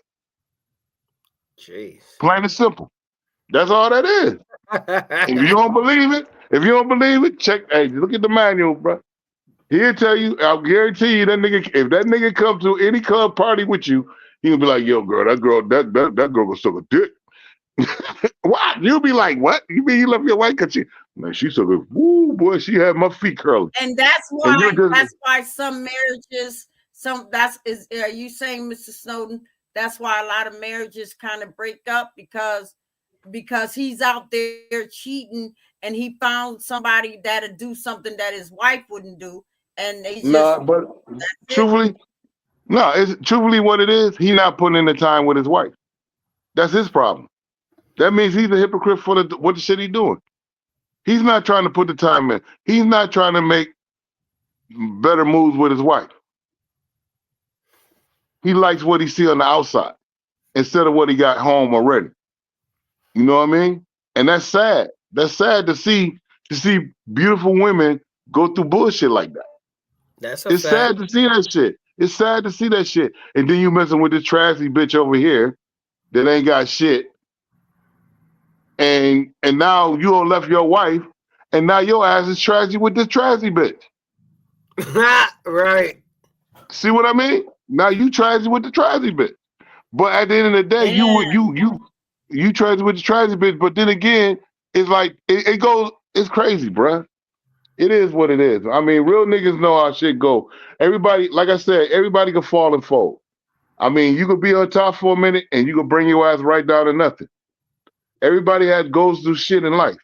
Jeez. Plain and simple. That's all that is. If you don't believe it, check. Hey, look at the manual, bro. He'll tell you. I'll guarantee you that nigga. If that nigga comes to any club party with you, he'll be like, "Yo, girl, that girl gonna suck a dick." What? You'll be like, "What? You mean you left your wife? Cause she suck a. Woo, boy, she had my feet curling." And that's why. That's why some marriages. Are you saying, Mr. Snowden? That's why a lot of marriages kind of break up because he's out there cheating and he found somebody that'll do something that his wife wouldn't do, and they just but truthfully, it's truthfully what it is. He not putting in the time with his wife. That's his problem. That means he's a hypocrite for what the shit he doing. He's not trying to put the time in. He's not trying to make better moves with his wife. He likes what he see on the outside instead of what he got home already. You know what I mean? And that's sad. That's sad to see beautiful women go through bullshit like that. It's sad to see that shit. It's sad to see that shit. And then you messing with this trashy bitch over here that ain't got shit. And now you all left your wife, and now your ass is trashy with this trashy bitch. Right. See what I mean? Now you trashy with the trashy bitch. But at the end of the day, you trashy with the trashy bitch. But then again, it's like it goes. It's crazy, bruh. It is what it is. I mean, real niggas know how shit go. Everybody, like I said, everybody can fall and fold. I mean, you could be on top for a minute and you could bring your ass right down to nothing. Everybody goes through shit in life.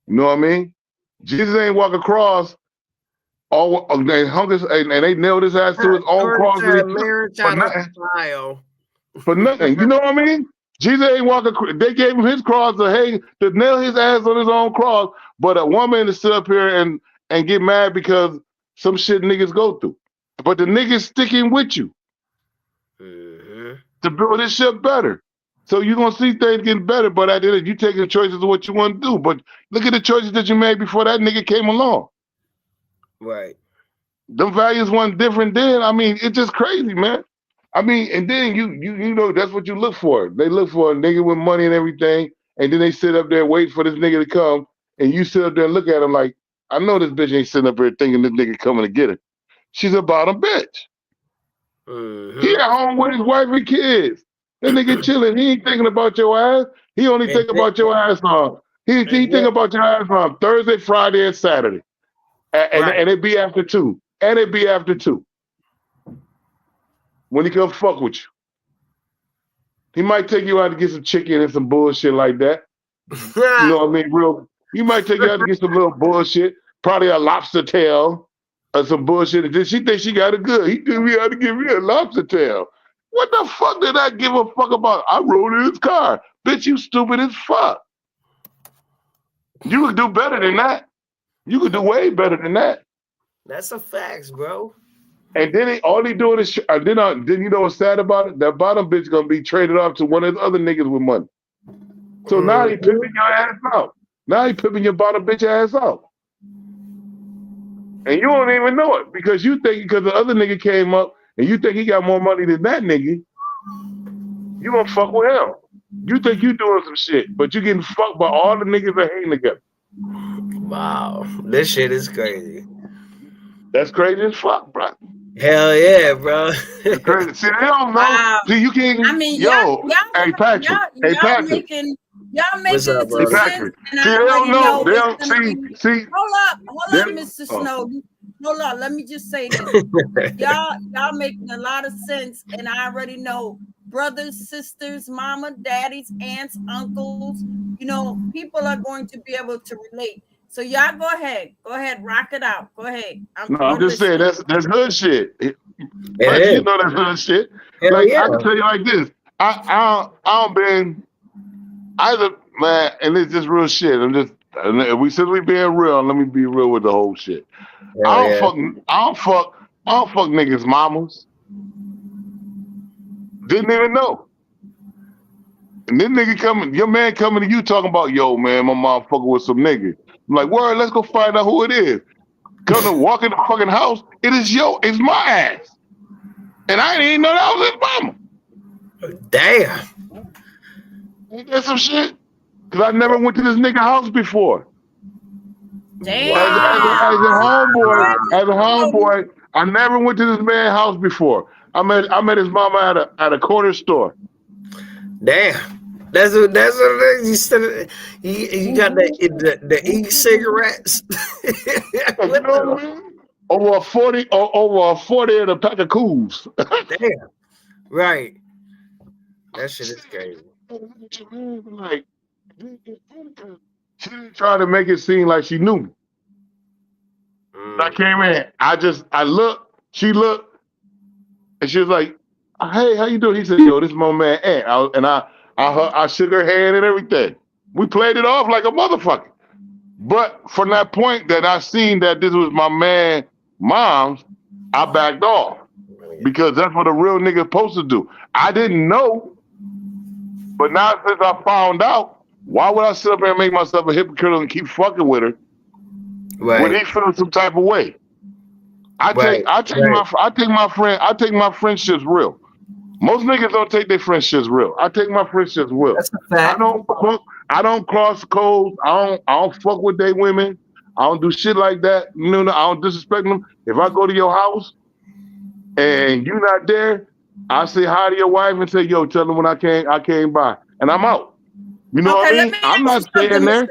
You know what I mean? Jesus ain't walk across all they hung his, and they nailed his ass to his own cross for nothing. For nothing. You know what I mean? Jesus ain't walk across. They gave him his cross to nail his ass on his own cross, but a woman to sit up here and get mad because some shit niggas go through. But the niggas sticking with you to build this shit better. So you're going to see things getting better, but at the end, you taking choices of what you want to do. But look at the choices that you made before that nigga came along. Right. Them values weren't different then. I mean, it's just crazy, man. I mean, and then you know that's what you look for. They look for a nigga with money and everything, and then they sit up there waiting for this nigga to come, and you sit up there and look at him like, I know this bitch ain't sitting up here thinking this nigga coming to get her. She's a bottom bitch. He at home with his wife and kids. That nigga chilling. He ain't thinking about your ass. He only think about your ass on. He think about your ass on Thursday, Friday, and Saturday. And it be after 2. And it be after 2. When he come fuck with you. He might take you out to get some chicken and some bullshit like that. You know what I mean? He might take you out to get some little bullshit. Probably a lobster tail or some bullshit. And then she thinks she got it good. He took me out to give me a lobster tail. What the fuck did I give a fuck about? I rode in his car. Bitch, you stupid as fuck. You could do better than that. You could do way better than that. That's a facts, bro. And then all he doing is, then you know what's sad about it? That bottom bitch gonna be traded off to one of the other niggas with money. So now he pimping your ass out. Now he pimping your bottom bitch ass out. And you don't even know it because you think because the other nigga came up and you think he got more money than that nigga, you gonna fuck with him. You think you doing some shit, but you getting fucked by all the niggas that hang together. Wow, this shit is crazy. That's crazy as fuck, bro. Hell yeah, bro. It's crazy. See, they don't know. Wow. See, you can't. I mean, hey Patrick. Hey Patrick. Y'all making up, some brother? sense. And See, I they don't know. already They don't it's gonna see. Hold up, Mr. Snowden. Hold on, let me just say this. y'all making a lot of sense, and I already know brothers, sisters, mama, daddies, aunts, uncles, you know, people are going to be able to relate. So y'all go ahead, rock it out. Go ahead. I'm just saying that's hood shit. Yeah. You know that's hood shit. Hell like yeah. I can tell you like this. I don't been either, man, and it's just real shit. Since we being real, let me be real with the whole shit. I don't fuck niggas' mamas. Didn't even know. And this nigga your man coming to you talking about, yo, man, my mom fucking with some nigga. I'm like, word, let's go find out who it is. Come to walk in the fucking house, it's my ass. And I didn't even know that was his mama. Damn. Ain't that some shit? Because I never went to this nigga house before. Damn. As a homeboy, I never went to this man's house before. I met his mama at a corner store. Damn. That's what it is. You got the e-cigarettes. You know what I mean? Over a 40 and a pack of cools. Damn. Right. That shit is crazy. Like, she didn't try to make it seem like she knew me. I came in. I looked. She looked, and she was like, "Hey, how you doing?" He said, "Yo, this is my man Ant." I shook her hand and everything. We played it off like a motherfucker. But from that point that I seen that this was my man mom's, I backed off because that's what a real nigga supposed to do. I didn't know, but now since I found out, why would I sit up there and make myself a hypocrite and keep fucking with her when he feels some type of way? I take my friendships real. Most niggas don't take their friendships real. I take my friendships real. That's a fact. I don't cross codes. I don't fuck with they women. I don't do shit like that. I don't disrespect them. If I go to your house and you not there, I say hi to your wife and say, yo, tell them when I came by. And I'm out. You know what I mean? I'm not staying there.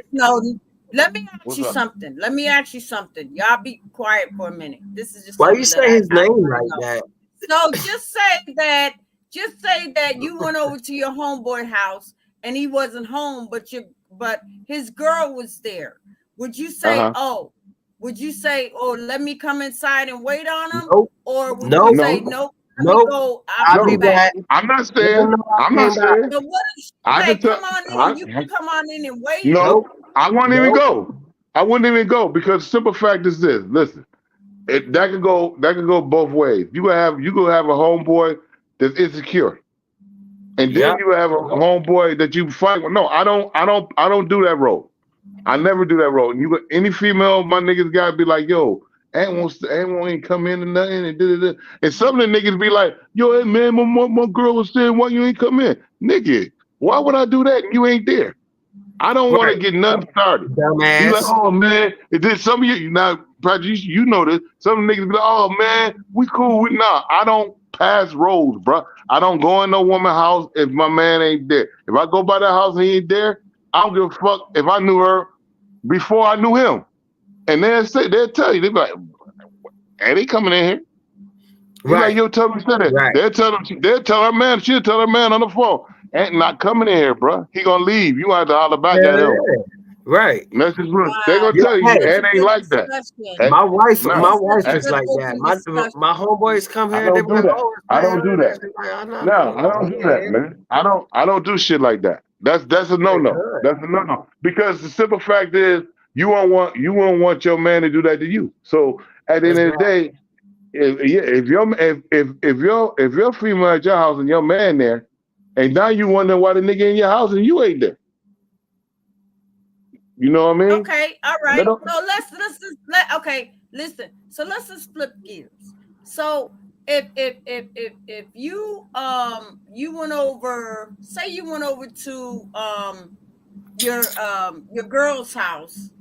Let me ask What's you up? something. Let me ask you something. Y'all be quiet for a minute. This is just Why something you that say his I name wanna like know. that? So just say that you went over to your homeboy house and he wasn't home, but his girl was there. Would you say, would you say, oh, let me come inside and wait on him? Nope. Or would you Nope. say, No, nope, let me Nope. go, I'll I'll be be back. back. I'm not Let them saying. know I I'm not came back. saying. But what if she I say, can tell. come on in, you can come on in and wait? No, Nope. I won't even Nope. go. I wouldn't even go because the simple fact is this. Listen, that could go both ways. You gonna have a homeboy that's insecure, and then Yep. you have a homeboy that you fight with. No, I don't do that role. I never do that role. And you got any female, my niggas gotta be like, yo, ain't come in and nothing and da. And some of the niggas be like, yo, hey man, my girl was saying why you ain't come in, nigga. Why would I do that? And you ain't there. I don't want to Right. get nothing started. Be like, Dumbass. oh man, it did some of you now, Patrick, you know this. Some niggas be like, oh man, we cool. I don't pass roads, bro. I don't go in no woman's house if my man ain't there. If I go by that house and he ain't there, I don't give a fuck if I knew her before I knew him. And they'll tell you, they be like, ain't he coming in here? You like, Right. yo, tell me that. Right. They'll tell her man, she'll tell her man on the phone, ain't not coming in here, bro. He gonna leave. You have to holler back Hell at him. yeah. Right. And that's just real. They Wow, gonna Yeah. tell you, Hey, this is it such a ain't good like that. discussion. my wife This is such a is good like that. open discussion. My homeboys come I here, they don't be do like, that. oh, it's I man. don't do that. They be like, I'm No, not I don't do that, here. man. I don't do shit like that. That's a no no. Good. That's a no no. Because the simple fact is, you won't want your man to do that to you. So at the end of the Exactly. day, if your female at your house and your man there, and now you wondering why the nigga in your house and you ain't there. You know what I mean? Okay, all right. So let's just okay, listen. So let's just flip gears. So if you you went over, say you went over to your girl's house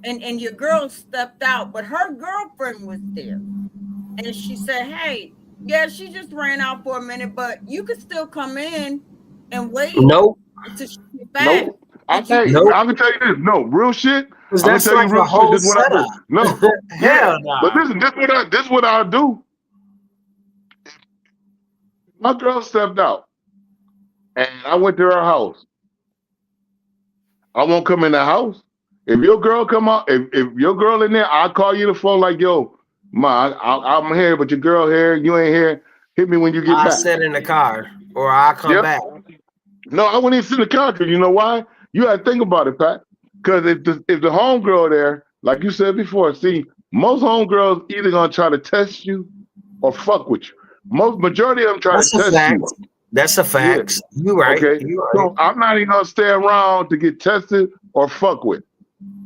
and your girl stepped out, but her girlfriend was there. And she said, hey, yeah, she just ran out for a minute, but you could still come in and wait Nope. until she get back. Nope. I Would you do Nope. that? can tell you this. No, real shit. Because I'm gonna that's tell you like a real shit. whole This is what I setup. do. No. Yeah. Hell no. But listen, this what I do. My girl stepped out and I went to her house. I won't come in the house. If your girl come out, if your girl in there, I'll call you the phone like, yo, ma, I'm here, but your girl here, you ain't here. Hit me when you get I back. sit in the car or I come Yep. back. No, I wouldn't even sit in the car because you know why? You got to think about it, Pat. Because if the homegirl there, like you said before, see, most homegirls either gonna try to test you or fuck with you. Majority of them try to That's a test fact. you. That's a Yeah. fact. You right. Okay. You right. So I'm not even gonna stay around to get tested or fuck with.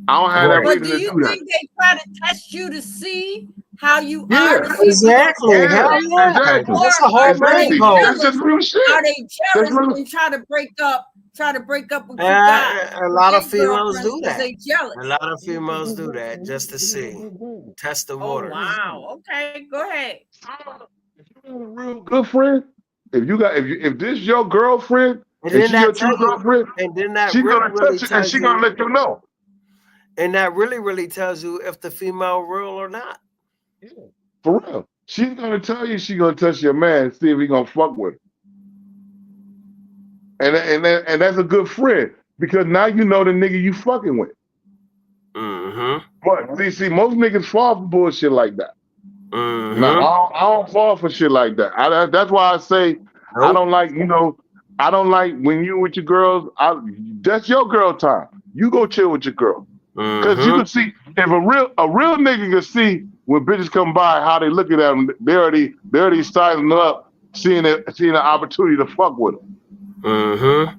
I don't have that Right. But reason do to you do that. think they try to test you to see how you Yeah. are, to see if you're gonna Exactly. hold Hell back? yeah. Exactly. That's a Or whole are they rabbit Exactly. hole. That's just jealous? real shit. Are they That's jealous real. and try to break up what you got A with lot their of females girlfriends do because that. they jealous? A lot of females do that just to see, test the Oh waters. wow. Okay, go ahead. If you got a real good friend, if this your girlfriend And and then she your that true tell you, girlfriend, and then that she really, gonna really test you and tells she gonna you, let you know. and that really tells you if the female real or not. Yeah. For real. She's gonna tell you she gonna touch your man, see if he gonna fuck with her. And that's a good friend because now you know the nigga you fucking with. Mm-hmm. But see, most niggas fall for bullshit like that. No, Mm-hmm. I don't fall for shit like that. That's why I say I Nope. don't like, I don't like when you with your girls. That's your girl time. You go chill with your girl. Cause you Mm-hmm. can see if a real nigga can see when bitches come by how they looking at them. They already sizing up, seeing an opportunity to fuck with them. Mm-hmm.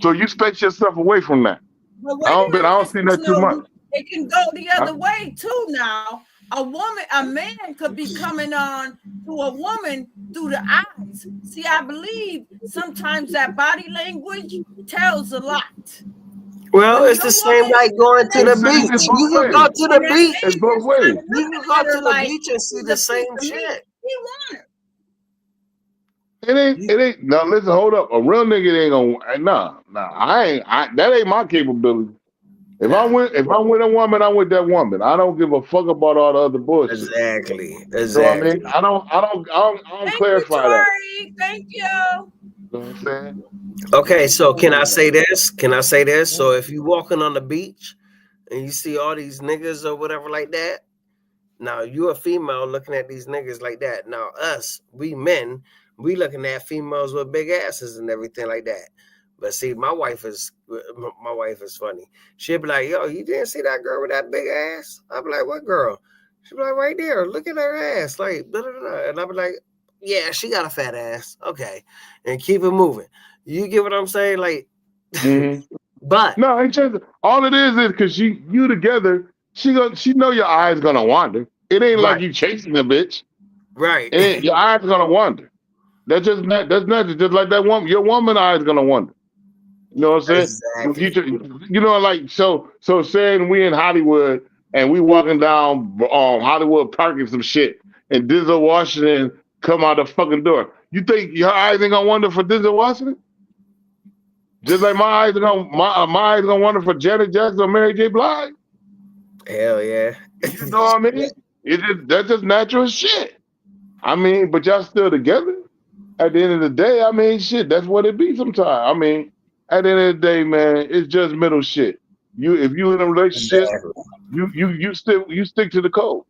So you space yourself away from that. But I wait a don't see minute, that too much. it can go the Huh? other way too. Now, a man could be coming on to a woman through the eyes. See, I believe sometimes that body language tells a lot. Well, When it's your the same woman like is going to looking the at you beach. It's both You can ways. go to and the that beach. It's man both is kind ways. of You can looking go at to her the like beach and see she's the a piece same of meat, shit. he want her. You, It ain't. Now listen, hold up. A real nigga ain't gonna. Nah. That ain't my capability. If I'm with a woman, I'm with that woman. I don't give a fuck about all the other bullshit. Exactly. You know what I mean? I don't Thank you, clarify that. Tori. Thank you. You know what I'm saying? Okay, so can I say this? So if you walking on the beach and you see all these niggas or whatever like that, now you're a female looking at these niggas like that. Now us, we men, we looking at females with big asses and everything like that. But see, my wife is funny. She'll be like, yo, you didn't see that girl with that big ass? I'll be like, what girl? She'll be like, right there, look at her ass. Like, blah, blah, blah. And I'll be like, yeah, she got a fat ass. Okay. And keep it moving. You get what I'm saying? Like, but no, it's just all it is because you together, she know your eyes gonna wander. It ain't like you chasing a bitch. Right. Your eyes gonna wander. That's not just like that woman. Your woman eyes gonna wander. You know what I'm saying? Exactly. You know, like so saying we in Hollywood and we walking down Hollywood Park and some shit, and Denzel Washington come out the fucking door. You think your eyes ain't gonna wander for Denzel Washington? Just like my eyes gonna wander for Janet Jackson or Mary J. Blige. Hell yeah. You know what I mean? That's just natural shit. I mean, but y'all still together. At the end of the day, I mean, shit, that's what it be sometimes. I mean, at the end of the day, man, it's just middle shit. If you in a relationship, you stick to the code.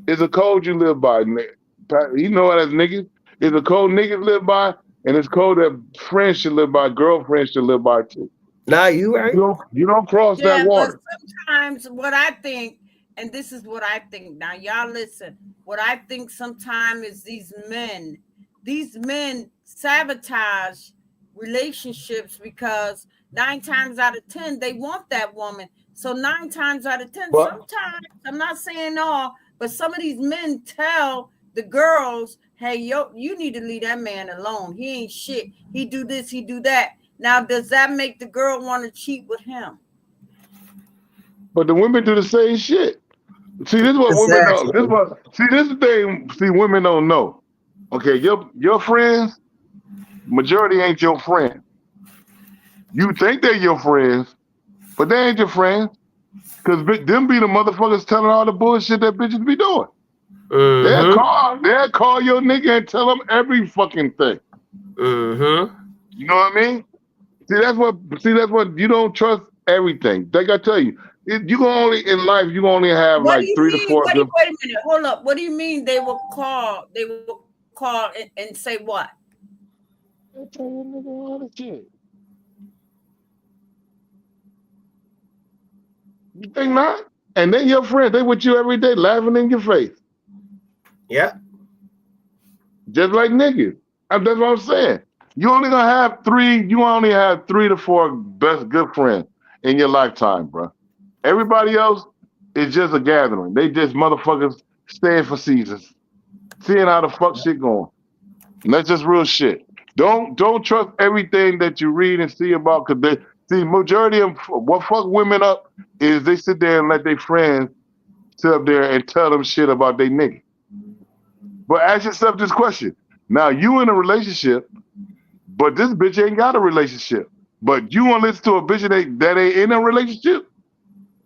It's a code you live by. You know what as niggas? It's a code niggas live by, and it's code that friends should live by, girlfriends should live by too. Nah, you right. You don't cross that water. But sometimes what I think, and this is what I think. Now, y'all listen. What I think sometimes is these men sabotage relationships because 9 times out of 10 they want that woman. So 9 times out of 10, sometimes, I'm not saying all, but some of these men tell the girls, hey, you need to leave that man alone. He ain't shit. He do this, he do that. Now, does that make the girl want to cheat with him? But the women do the same shit. See, this is what women know. This is the thing. See, women don't know. Okay, your friends, majority ain't your friend. You think they're your friends, but they ain't your friends. Because them be the motherfuckers telling all the bullshit that bitches be doing. They'll call your nigga and tell him every fucking thing. You know what I mean? See, that's what you don't trust everything. Like I tell you, you only in life you only have like 3 to 4. Wait a minute, hold up. What do you mean they will call? They will call and say what? They'll tell you nigga all the shit. You think not? And then your friends, they with you every day, laughing in your face. Yeah. Just like niggas. That's what I'm saying. You only have 3 to 4 best good friends in your lifetime, bro. Everybody else is just a gathering. They just motherfuckers staying for seasons, seeing how the fuck shit going. And that's just real shit. Don't trust everything that you read and see about, because majority of what fuck women up is they sit there and let their friends sit up there and tell them shit about their nigga. But ask yourself this question. Now you in a relationship, but this bitch ain't got a relationship. But you want to listen to a bitch that ain't in a relationship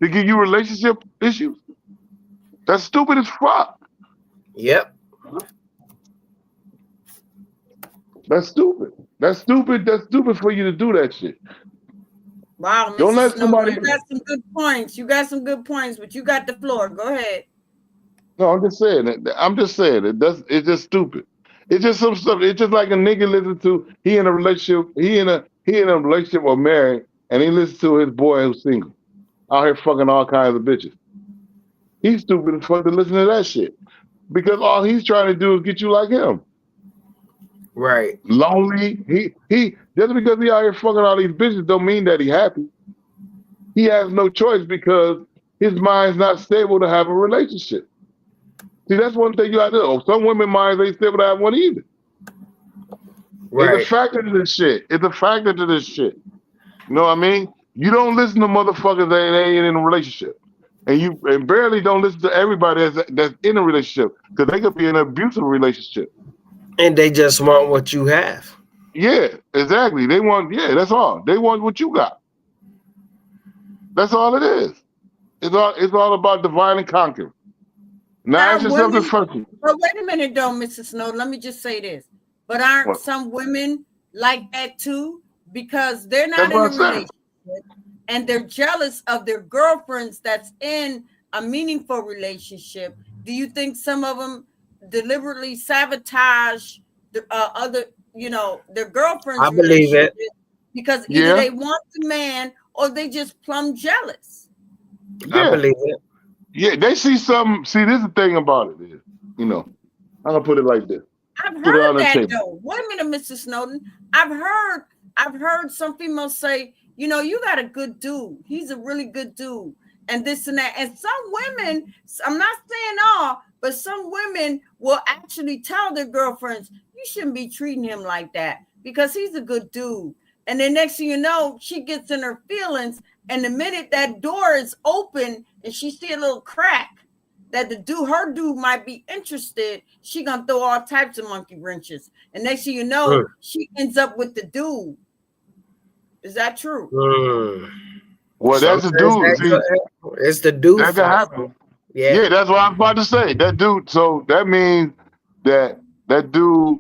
to give you relationship issues? That's stupid as fuck. Yep. That's stupid. That's stupid for you to do that shit. Wow, don't let somebody. You got some good points. But you got the floor. Go ahead. No, I'm just saying it's just stupid. It's just some stuff. It's just like a nigga listen to he in a relationship or married, and he listens to his boy who's single, out here fucking all kinds of bitches. He's stupid as fuck to listen to that shit, because all he's trying to do is get you like him. Right. Lonely. He just because he out here fucking all these bitches don't mean that he happy. He has no choice because his mind's not stable to have a relationship. See, that's one thing you got to know. Some women's minds ain't stable to have one either. Right. It's a factor to this shit. You know what I mean? You don't listen to motherfuckers that ain't in a relationship. And barely don't listen to everybody that's in a relationship, because they could be in an abusive relationship. And they just want what you have. Yeah, exactly. That's all. They want what you got. That's all it is. It's all about divide and conquer. Now ask yourself this question. But wait a minute, though, Mrs. Snow. Let me just say this. But aren't What? some women like that too? Because they're not That's in a what I said. relationship and they're jealous of their girlfriends that's in a meaningful relationship. Do you think some of them deliberately sabotage the other, their girlfriends' I believe it. because either they want the man or they just plumb jealous? I believe it. Yeah, they see something. See, this is the thing about it is, I'm gonna put it like this. I've Put it on heard the that table. though. Wait a minute, Mr. Snowden. I've heard some females say, you got a good dude. He's a really good dude. And this and that. And some women, I'm not saying all, but some women will actually tell their girlfriends, you shouldn't be treating him like that because he's a good dude. And then next thing you know, she gets in her feelings. And the minute that door is open and she see a little crack that her dude might be interested, she gonna throw all types of monkey wrenches. And next thing you know, she ends up with the dude. Is that true? Well, that's a dude. It's the dude. That can happen. Yeah, that's what I'm about to say. That dude. So that means that dude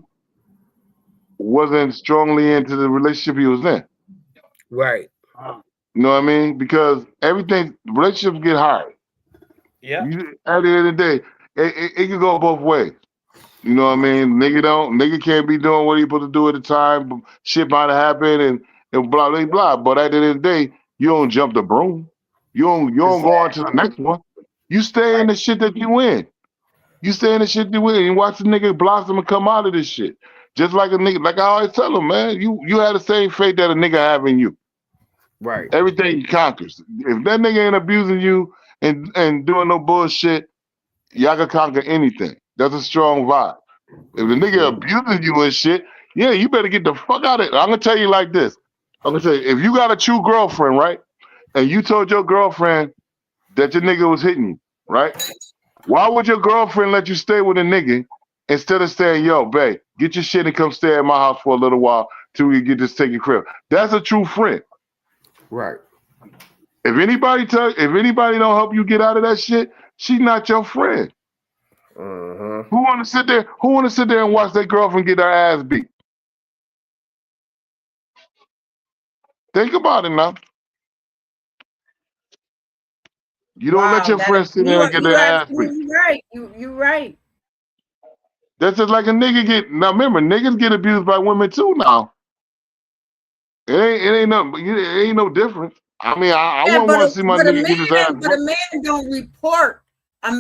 wasn't strongly into the relationship he was in. Right. You know what I mean? Because relationships get hard. Yeah. At the end of the day, it can go both ways. You know what I mean? Nigga can't be doing what he supposed to do at the time. But shit might have happened and blah blah blah. But at the end of the day, you don't jump the broom. You don't go on to the next one. You stay in the shit that you in. You stay in the shit you in and watch the nigga blossom and come out of this shit. Just like a nigga, like I always tell him, man, you have the same faith that a nigga have in you. Right. Everything conquers. If that nigga ain't abusing you and doing no bullshit, y'all can conquer anything. That's a strong vibe. If the nigga abusing you and shit, yeah, you better get the fuck out of it. I'm gonna tell you like this. I'm gonna tell you, if you got a true girlfriend, right, and you told your girlfriend that your nigga was hitting you, right? Why would your girlfriend let you stay with a nigga instead of saying, yo, babe, get your shit and come stay at my house for a little while till we get this taken care of? That's a true friend. Right. If anybody don't help you get out of that shit, she's not your friend. Who want to sit there and watch their girlfriend get her ass beat? Think about it now. You don't let your friends sit there and get their ass beat. You're right. You're right. That's just like a nigga now. Remember, niggas get abused by women too now. It ain't no difference. I mean, I wouldn't want to see my nigga get his ass beat. But a man don't report. A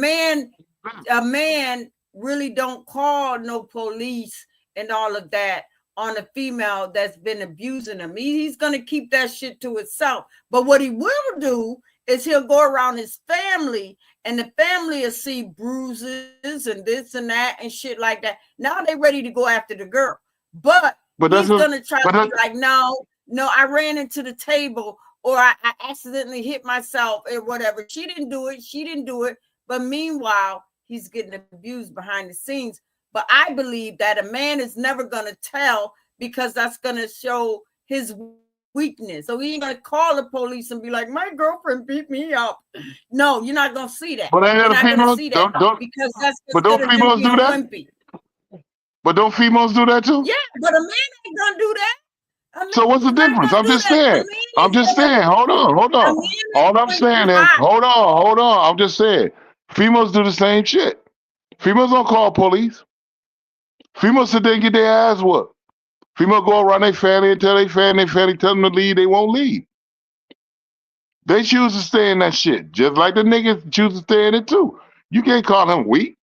man really don't call no police and all of that on a female that's been abusing him. He's gonna keep that shit to himself. But what he will do is he'll go around his family, and the family will see bruises and this and that and shit like that. Now they're ready to go after the girl. But he's gonna try to be like, no, I ran into the table, or I accidentally hit myself or whatever. She didn't do it. But meanwhile, he's getting abused behind the scenes. But I believe that a man is never gonna tell, because that's gonna show his weakness. So he ain't gonna call the police and be like, my girlfriend beat me up. No, you're not gonna see that. But ain't you're not gonna see that because that's but don't females do that? Wimpy. But don't females do that too? Yeah, but a man ain't gonna do that. So what's the difference? I'm just saying. Hold on. All I'm saying is, hold on. I'm just saying. Females do the same shit. Females don't call police. Females sit there and get their ass whooped. Females go around their family and tell their family tell them to leave, they won't leave. They choose to stay in that shit, just like the niggas choose to stay in it too. You can't call him weak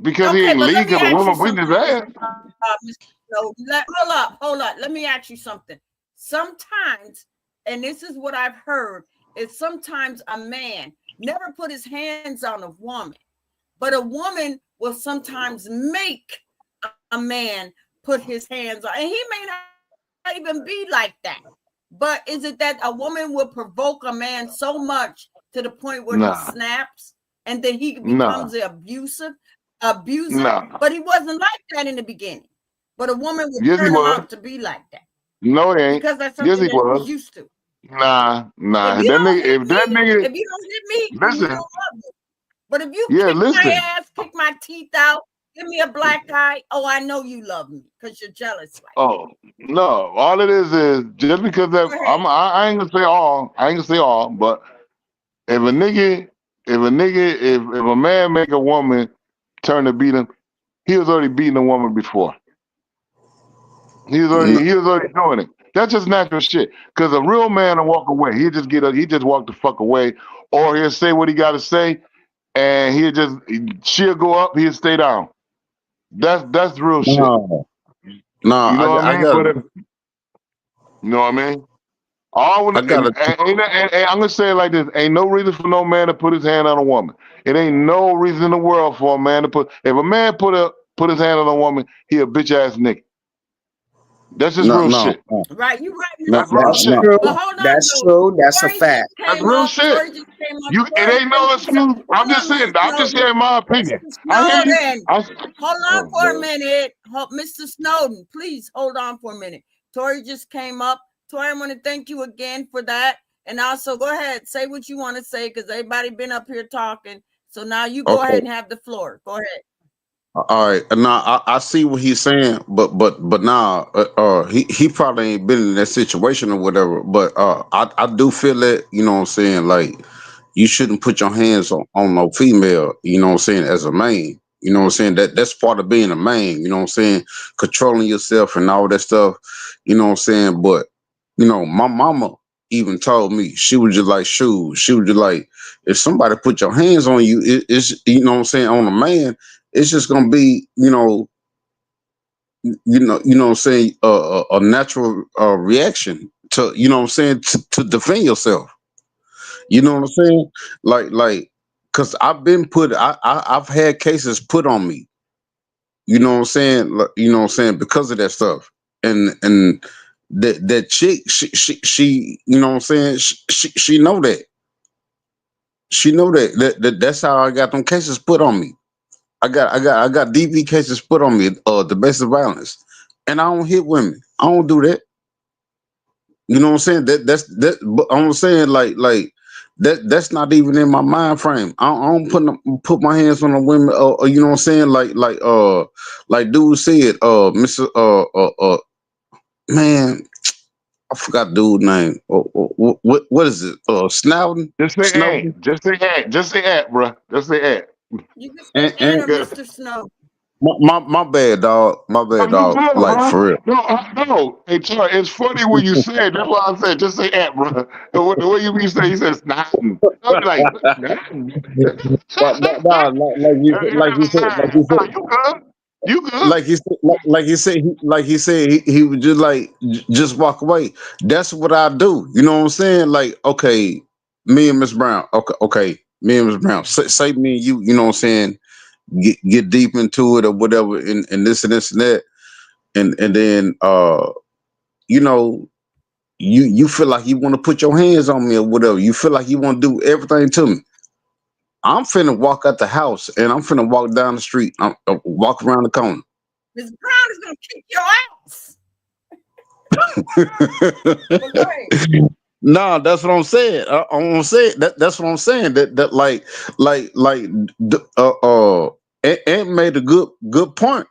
because he ain't leave because the woman beat his ass. Hold up. Let me ask you something. Sometimes, and this is what I've heard, is sometimes a man never put his hands on a woman, but a woman will sometimes make a man put his hands on, and he may not even be like that. But is it that a woman will provoke a man so much to the point where he snaps and then he becomes abusive? But he wasn't like that in the beginning. But a woman would turn him out to be like that. No, he ain't. Because that's something that he's used to. Nah. If you That don't nigga, hit if that me, nigga, if you don't hit me, then you don't listen, love me. But if you yeah, kick my listen. ass, kick my teeth out, give me a black eye, oh, I know you love me because you're jealous. Like, Oh no, all it is just because that go ahead. I ain't gonna say all, but if if a man make a woman turn to beat him, he was already beating a woman before. He was already doing it. That's just natural shit. Cause a real man will walk away. He just walk the fuck away, or he'll say what he got to say, and she'll go up, he'll stay down. That's real shit. No, no, You know what I I mean? got, But if you know what I mean. All I got and I'm gonna say it like this: ain't no reason for no man to put his hand on a woman. It ain't no reason in the world for a man to if a man put his hand on a woman, he a bitch ass nigga. That's just no, real no, shit. no, Right, you right, no, That's Mr. real no, Snow. That's shit. no. true. But hold on, That's though. true. That's a Tori just fact. That's came real up. shit. Tori just came up. It Tori, ain't thank no you so. excuse. I'm Hold just on, Mr. saying. I'm just Snowden. saying my opinion. Mr. I hear you. Snowden. Hold on Oh for a boy. minute. Mr. Snowden, please hold on for a minute. Tori just came up. Tori, I want to thank you again for that. And also, go ahead, say what you want to say because everybody been up here talking. So now you go Okay. ahead and have the floor. Go ahead. All right. Now I see what he's saying, but now he probably ain't been in that situation or whatever. But I do feel that, you know what I'm saying, like you shouldn't put your hands on no female, you know what I'm saying, as a man. You know what I'm saying? That's part of being a man, you know what I'm saying? Controlling yourself and all that stuff, you know what I'm saying? But, you know, my mama even told me, she was just like, shoot, she was just like, if somebody put your hands on you, it's, you know what I'm saying, on a man, it's just gonna be, you know what I'm saying, a natural reaction to, you know what I'm saying, to defend yourself. You know what I'm saying? Like, cause I've been I've had cases put on me. You know what I'm saying? You know what I'm saying, because of that stuff. And that chick, she you know what I'm saying? She know that. She know that's how I got them cases put on me. I got DV cases put on me, domestic violence, and I don't hit women. I don't do that. You know what I'm saying? But I'm saying like that's not even in my mind frame. I don't put my hands on the women. You know what I'm saying? Like dude said, Mr. Man, I forgot dude name. What is it? Snowden. Just say Snowden. ant. Just say ant. Just say ant, bro. Just say ant. You can say And Anna, Mr. Snow. my bad, dog. My No, bad, you dog. good, Like bro. for real. No, no. Hey, Troy, it's funny when you say it. That's why I said just say ant, bro. The way you be saying, you said snotting. I'll be like, snotting. But nah, like you said, You good? You good? like he said, he would just like just walk away. That's what I do. You know what I'm saying? Like, okay, me and Miss Brown. Okay, me and Miss Brown. Say me and you. You know what I'm saying? Get deep into it or whatever, and this and that, and then you know, you feel like you want to put your hands on me or whatever. You feel like you want to do everything to me. I'm finna walk out the house and I'm finna walk down the street. I'm walk around the corner. Miss Brown is gonna kick your ass. But go ahead. No, that's what I'm saying. I'm saying that's what I'm saying. That like Ant made a good point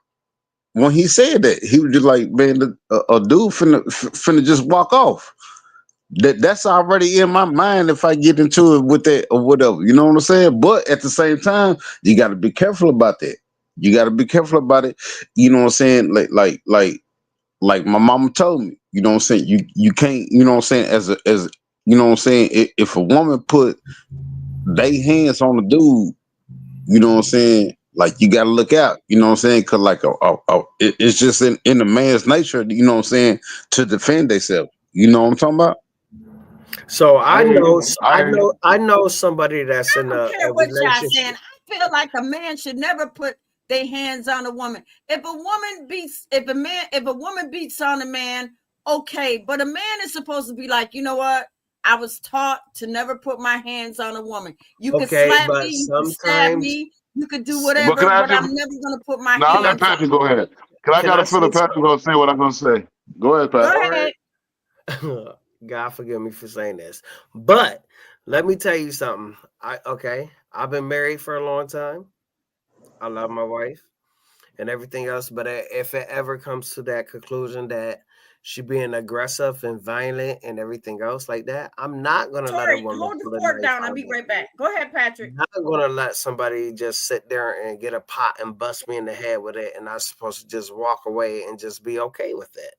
when he said that. He was just like, man, a dude finna just walk off. That's already in my mind if I get into it with that or whatever. You know what I'm saying? But at the same time, you got to be careful about that. You got to be careful about it. You know what I'm saying? Like my mama told me. You know what I'm saying? You can't. You know what I'm saying? As you know what I'm saying? If a woman put they hands on a dude, you know what I'm saying? Like you got to look out. You know what I'm saying? Cause like it's just in the man's nature. You know what I'm saying? To defend themselves. You know what I'm talking about? So I hear you. I hear you. I know somebody that's I in don't a care what y'all saying. relationship. I feel like a man should never put their hands on a woman. If a woman beats on a man, okay. But a man is supposed to be like, you know what? I was taught to never put my hands on a woman. You could Okay, slap me, but you could stab sometimes me, you could do But can whatever, I but just? I'm never gonna put my No, I'll let hands on Patrick you. go ahead. Cause I can got I a say feeling Patrick gonna say what I'm gonna say. Go ahead, Go Pat. all ahead. right? God forgive me for saying this, but let me tell you something. I've been married for a long time. I love my wife and everything else, but if it ever comes to that conclusion that she being aggressive and violent and everything else like that, I'm not gonna let a Tori, woman hold the put a fork knife down. I'll out be me. right back. Go ahead, Patrick. I'm not gonna let somebody just sit there and get a pot and bust me in the head with it, and I'm supposed to just walk away and just be okay with it.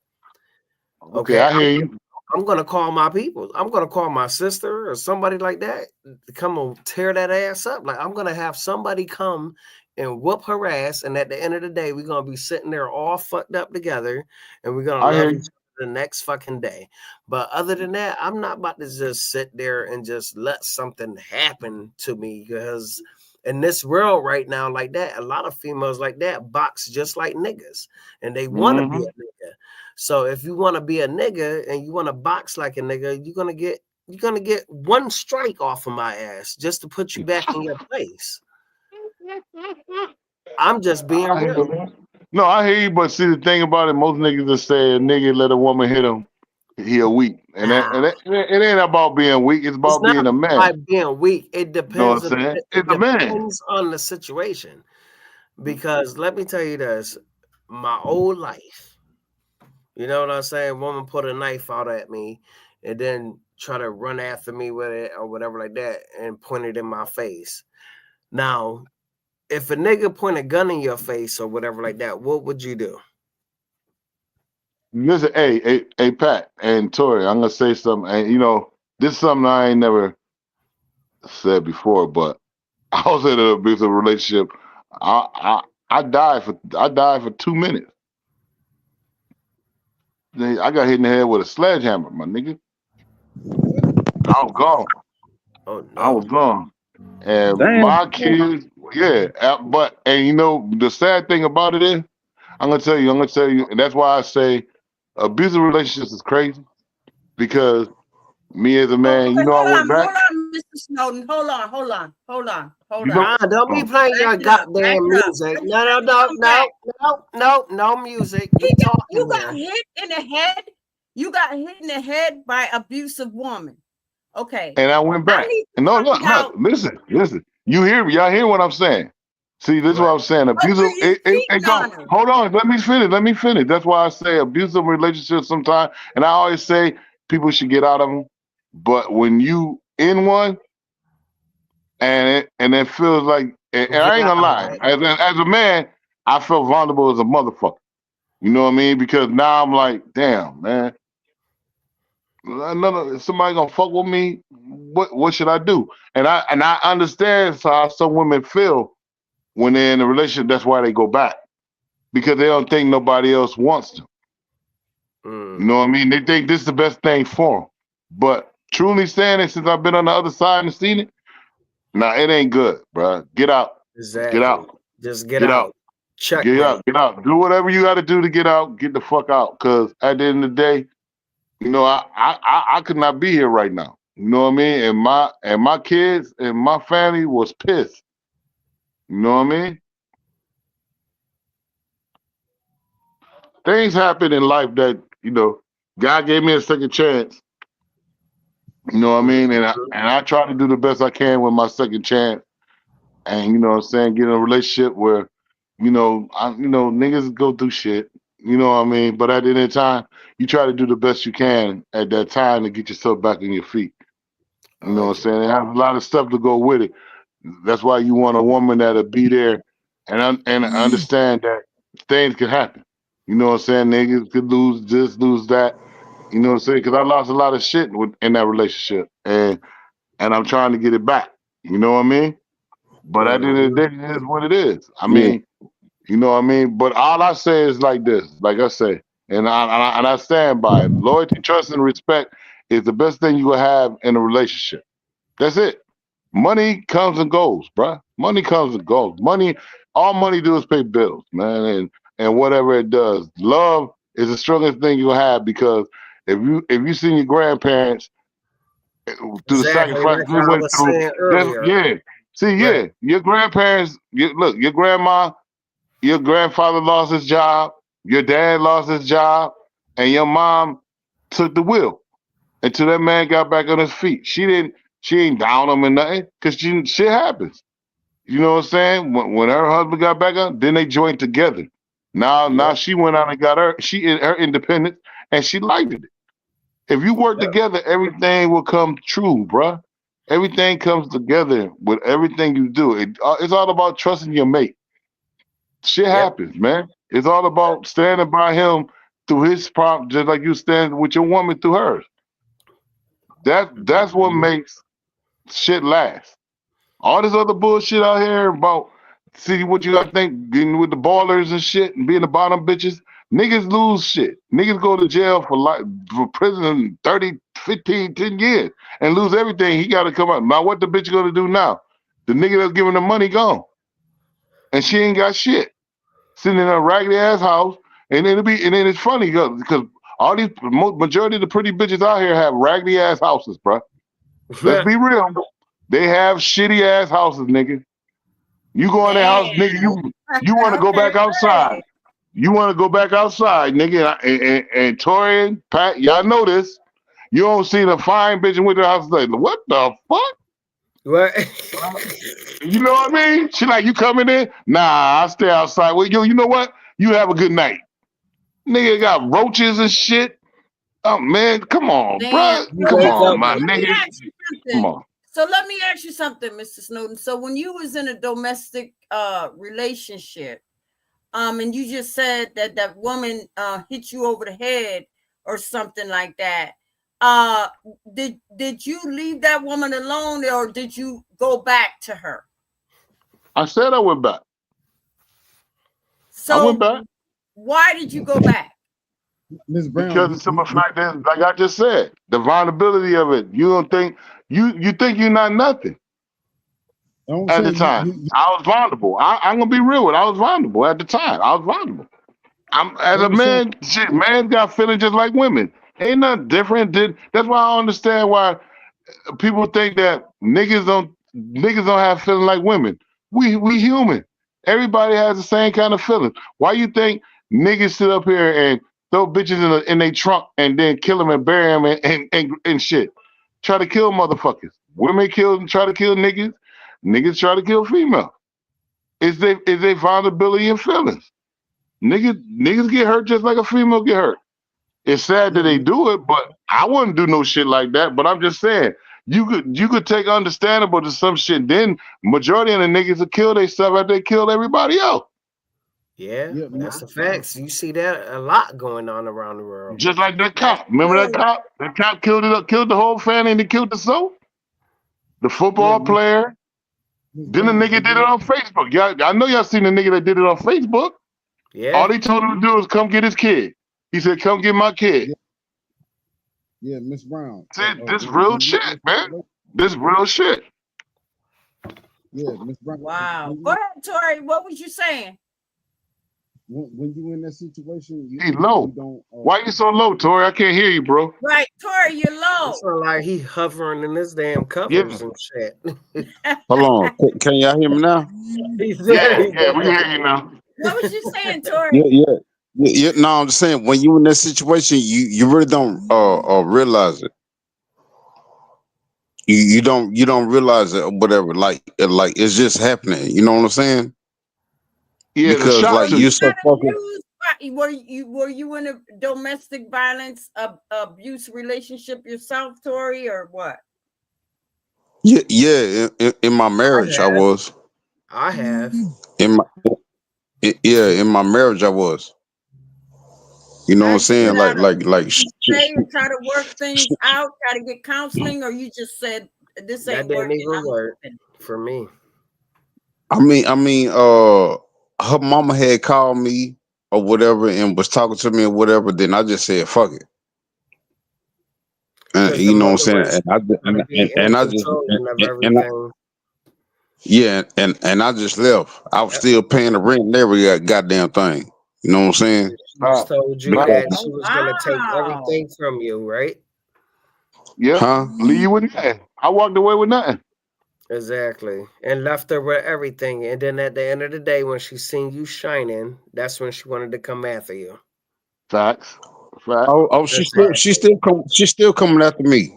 Okay, Okay, I hear you. I'm gonna call my people. I'm gonna call my sister or somebody like that to come and tear that ass up. Like I'm gonna have somebody come and whoop her ass, and at the end of the day, we're gonna be sitting there all fucked up together, and we're gonna I hear love you. each other the next fucking day. But other than that, I'm not about to just sit there and just let something happen to me because in this world right now, like that, a lot of females like that box just like niggas, and they want to be a nigga. So if you want to be a nigga and you want to box like a nigga, you're gonna get one strike off of my ass just to put you back in your place. I'm just being I hear real. you. No, I hear you, but see the thing about it, most niggas just say a nigga let a woman hit him, he a weak. Nah, It ain't about being weak, it's it's about not being a man. about being weak. It You know what depends. I'm saying? It It's a man. depends on the situation. Because let me tell you this, my old life. You know what I'm saying? Woman put a knife out at me and then try to run after me with it or whatever like that and point it in my face. Now, if a nigga point a gun in your face or whatever like that, what would you do? Listen, hey, Pat and Tori, I'm gonna say something, and this is something I ain't never said before, but I was in an abusive relationship. I died for 2 minutes. I got hit in the head with a sledgehammer, my nigga. I was gone. Oh I no. was gone. And Damn. my kids, yeah. The sad thing about it is, I'm gonna tell you, and that's why I say abusive relationships is crazy because me as a man, Okay, I went back. hold on, Mr. Snowden. Hold You on. know, Don't be playing your Back goddamn it up. music. I No, want no, you to no, come no, back. no music. We You talking got here. hit in the head. You got hit in the head by abusive woman. Okay. and I went I back. need to And no, find look, out. listen. You hear me? Y'all hear what I'm saying? See, this is what Right. I'm saying. But were Abusive. you It cheating go. on her? Hold on. Let me finish. Let me finish. That's why I say abusive relationships sometimes, and I always say people should get out of them. But when you in one, and it feels like, and I Get ain't out gonna of lie, it. as a man, I felt vulnerable as a motherfucker. You know what I mean? Because now I'm like, damn, man. Somebody gonna fuck with me. What should I do? And I understand how some women feel when they're in a relationship. That's why they go back because they don't think nobody else wants them. You know what I mean? They think this is the best thing for them. But truly saying it, since I've been on the other side and seen it, nah, it ain't good, bro. Get out, get Exactly. out, Just get get out, out. Checkmate. get out. Do whatever you got to do to get out. Get the fuck out. Cause at the end of the day, I could not be here right now. You know what I mean? And my kids and my family was pissed. You know what I mean? Things happen in life that, God gave me a second chance. You know what I mean? And I try to do the best I can with my second chance. And what I'm saying, get in a relationship where, niggas go through shit. You know what I mean? But at the end of the time, you try to do the best you can at that time to get yourself back on your feet. I You know what I'm like it. saying? It has a lot of stuff to go with it. That's why you want a woman that'll be there and understand that things can happen. You know what I'm saying? Niggas could lose this, lose that. You know what I'm saying? Because I lost a lot of shit in that relationship, and I'm trying to get it back. You know what I mean? But at the end of the day, it is what it is. I Yeah. mean, you know what I mean? But all I say is like this, like I say, and I stand by it. Loyalty, trust, and respect is the best thing you will have in a relationship. That's it. Money comes and goes, bruh. Money comes and goes. All money do is pay bills, man, and whatever it does. Love is the strongest thing you'll have because if you seen your grandparents through the Exactly. sacrifice Like we I went was through, saying then earlier. yeah. See, Right. yeah, your grandparents, look, your grandma, your grandfather lost his job, your dad lost his job, and your mom took the wheel. until that man got back on his feet. She ain't down him or nothing because shit happens. You know what I'm saying? When her husband got back on, then they joined together. Now she went out and got her independence, and she liked it. If you work together, everything will come true, bruh. Everything comes together with everything you do. It's all about trusting your mate. Shit happens, man. It's all about standing by him through his problem, just like you stand with your woman through hers. That's what makes shit last. All this other bullshit out here about see what you gotta think getting with the ballers and shit and being the bottom bitches. Niggas lose shit. Niggas go to jail for prison 30, 15, 10 years and lose everything. He gotta come out. Now what the bitch gonna do now? The nigga that's giving the money gone. And she ain't got shit. Sitting in a raggedy ass house. And then it's funny because all these majority of the pretty bitches out here have raggedy ass houses, bro. Let's be real. They have shitty ass houses, nigga. You go in their house, nigga. You want to go back outside. You want to go back outside, nigga. And Tori and Pat, y'all know this. You don't see the fine bitch with her house like, what the fuck? What? You know what I mean? She like, you coming in? Nah, I stay outside. Well, you know what? You have a good night. Nigga got roaches and shit. Oh man, come on, bro. Come on, my nigga. Come on. So let me ask you something, Mr. Snowden. So when you was in a domestic relationship, and you just said that woman hit you over the head or something like that, did you leave that woman alone or did you go back to her? I said I went back. So I went back. Why did you go back? Ms. Brown, because it's simple fact that, like I just said, the vulnerability of it. You don't think you think you're not nothing. At the time, I was vulnerable. I'm gonna be real with. I was vulnerable at the time. I was vulnerable. I'm as a man. Shit, man got feelings just like women. Ain't nothing different. That's why I understand why people think that niggas don't have feelings like women. We human. Everybody has the same kind of feeling. Why you think niggas sit up here and throw bitches in their trunk and then kill them and bury them and shit? Try to kill motherfuckers. Women try to kill niggas. Niggas try to kill females. Is they vulnerability and feelings? Niggas get hurt just like a female get hurt. It's sad that they do it, but I wouldn't do no shit like that. But I'm just saying, you could take understandable to some shit. Then majority of the niggas will kill themselves after they killed everybody else. Yeah, that's the facts. You see that a lot going on around the world. Just like that cop. Remember that cop? That cop killed the whole family and he killed the soul. The football player. Then the nigga did it on Facebook. I know y'all seen the nigga that did it on Facebook. Yeah. All they told him to do was come get his kid. He said, come get my kid. Yeah, Miss Brown. This real shit, man. This real shit. Yeah, Miss Brown. Wow. Go ahead, Tori. What was you saying? When you in that situation, he's low. Why you so low, Tori? I can't hear you, bro. Right, Tori, you're low. It's like he hovering in this damn covers and shit. Hold on. Can y'all hear me now? Yeah, we can hear you now. What was you saying, Tori? Yeah. No, I'm just saying when you in that situation, you really don't realize it. You don't realize it or whatever. Like it's just happening. You know what I'm saying? Yeah, because like you're so fucking. Were you in a domestic violence abuse relationship yourself, Tori, or what? Yeah. In my marriage, I was. I have. In my marriage, I was. You know what I'm saying? Like. Try to work things out, try to get counseling, or you just said this ain't that working. Didn't even work for me. I mean, her mama had called me or whatever and was talking to me or whatever. Then I just said, "Fuck it." You know what I'm saying? And I just left. I was still paying the rent and every goddamn thing. You know what I'm saying? She told you that she was gonna take everything from you, right? Yeah. Huh? Leave you with nothing. I walked away with nothing. Exactly. And left her with everything. And then at the end of the day, when she seen you shining, that's when she wanted to come after you. Facts. Fact. Oh, That's it. she's still coming after me.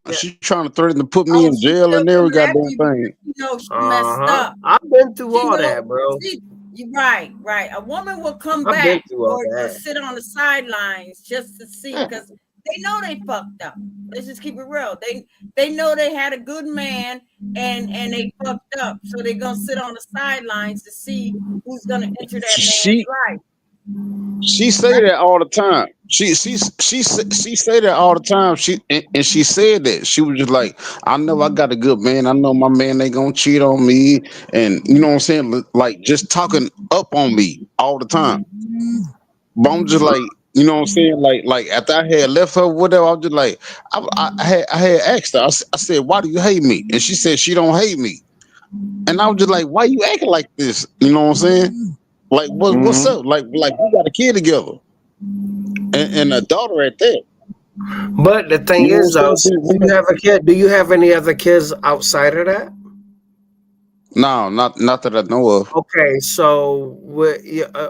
Yeah. She trying to threaten to put me Oh, in she's jail still and every coming after goddamn you because thing. she knows she messed up. I've been through She all know that, bro. you right. A woman will come I've been back through all or that. sit on the sidelines just to see because they know they fucked up. Let's just keep it real. They know they had a good man and they fucked up, so they're gonna sit on the sidelines to see who's gonna enter that man's She life. She say that all the time. She say that all the time. And she said that she was just like, I know I got a good man. I know my man ain't gonna cheat on me, and you know what I'm saying, like just talking up on me all the time. But I'm just like, you know what I'm saying, like after I had left her, whatever, I was just like, I had asked her. I said, why do you hate me? And she said she don't hate me. And I was just like, why you acting like this? You know what I'm saying? Like what's Mm-hmm. up? Like we got a kid together and a daughter at that. But the thing You know is, what though, I'm saying? since you have a kid, do you have any other kids outside of that? No, not that I know of. Okay, so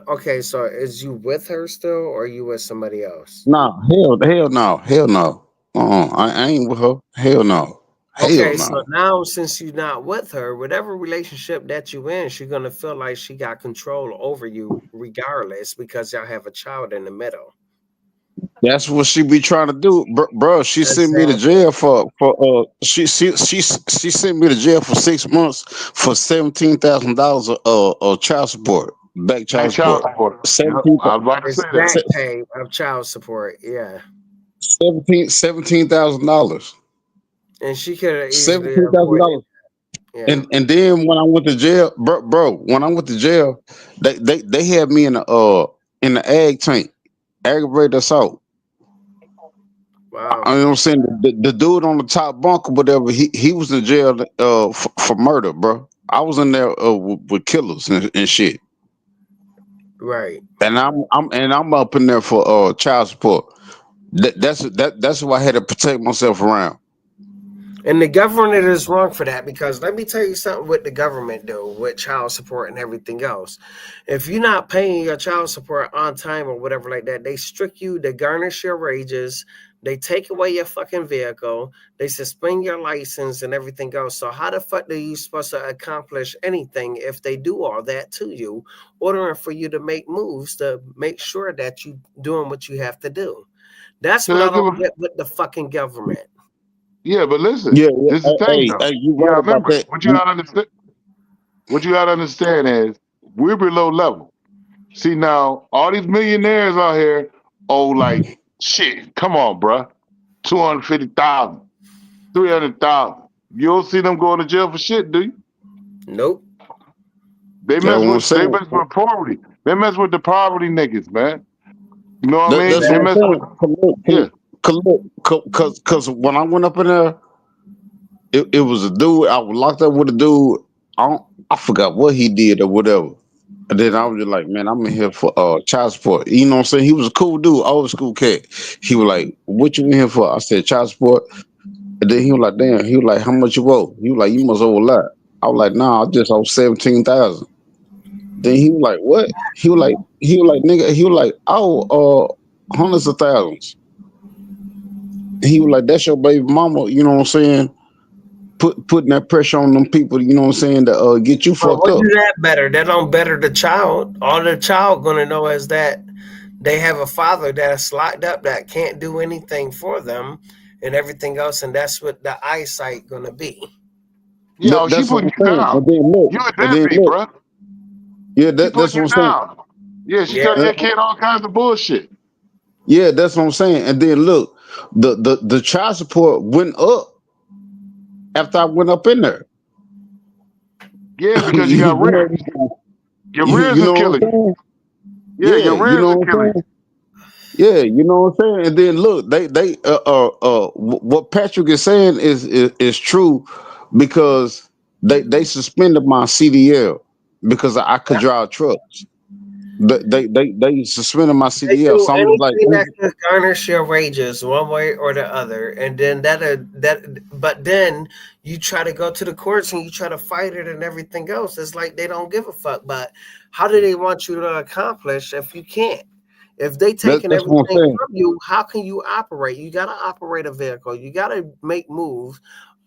okay, so is you with her still, or are you with somebody else? No, hell no, hell no. I ain't with her. Hell no, hell Okay, so no. now since you're not with her, whatever relationship that you in, she's gonna feel like she got control over you regardless because y'all have a child in the middle. That's what she be trying to do, bro. She sent me to Exactly. jail for she sent me to jail for 6 months for $17,000 of child support, back Back child child support. support. Yep. 17, I was about to It's say that. back se- pay of child support, yeah. $17,000. And she could have easily Seventeen thousand avoided, dollars. yeah. And then when I went to jail, when I went to jail, they had me in the ag tank, aggravated assault. Wow. I know what I'm saying, the dude on the top bunk or whatever, he was in jail for murder, bro. I was in there with killers and shit, Right. and I'm up in there for child support. That's who I had to protect myself around. And the government is wrong for that because let me tell you something what the government do with child support and everything else. If you're not paying your child support on time or whatever like that, they strict you, they garnish your wages, they take away your fucking vehicle, they suspend your license and everything else. So how the fuck are you supposed to accomplish anything if they do all that to you, ordering for you to make moves to make sure that you doing what you have to do? That's So what I that's don't what, get with the fucking government. yeah, but listen, Yeah, this is the thing though. hey, you You right gotta about remember that. what you gotta understand. What you gotta understand is we're below level. See now, all these millionaires out here owe like shit. Come on, bruh. 250,000, 300,000. You don't see them going to jail for shit, do you? Nope. That's what I'm They saying. mess with poverty. They mess with the poverty niggas, man. You know what I mean? That's They what I'm mess with, saying. yeah. Cause when I went up in there, it was a dude. I was locked up with a dude. I forgot what he did or whatever. And then I was just like, man, I'm in here for child support. You know what I'm saying? He was a cool dude, old school cat. He was like, what you in here for? I said, child support. And then he was like, damn. He was like, how much you owe? He was like, you must owe a lot. I was like, nah, I just owe 17,000. Then he was like, what? He was like, nigga. He was like, oh, hundreds of thousands. He was like, that's your baby mama. You know what I'm saying? Putting that pressure on them people. You know what I'm saying, to get you But fucked what up. do that better? That don't better the child. All the child gonna know is that they have a father that's locked up that can't do anything for them and everything else, and that's what the eyesight gonna be. Yeah, oh, she That's what putting I'm you saying. down. You a And then deadbeat, look. bruh. Yeah, She that's putting what you I'm saying. down. Yeah, she telling Yeah. your kid all kinds of bullshit. Yeah, that's what I'm saying. And then look, the child support went up after I went up in there. Yeah, because you you got rears. know, Your rears you is know what killing I'm you. saying? Yeah, Yeah, your you rears know are what I'm killing saying? Yeah, you know what I'm saying? And then look, they what Patrick is saying is true because they suspended my CDL because I could drive trucks. They suspended my They CDL. do So I'm just like, anything that could garnish your wages one way or the other, and then but then you try to go to the courts and you try to fight it and everything else. It's like they don't give a fuck. But how do they want you to accomplish if you can't? If they taking That's what I'm everything saying. from you, how can you operate? You got to operate a vehicle. You got to make moves.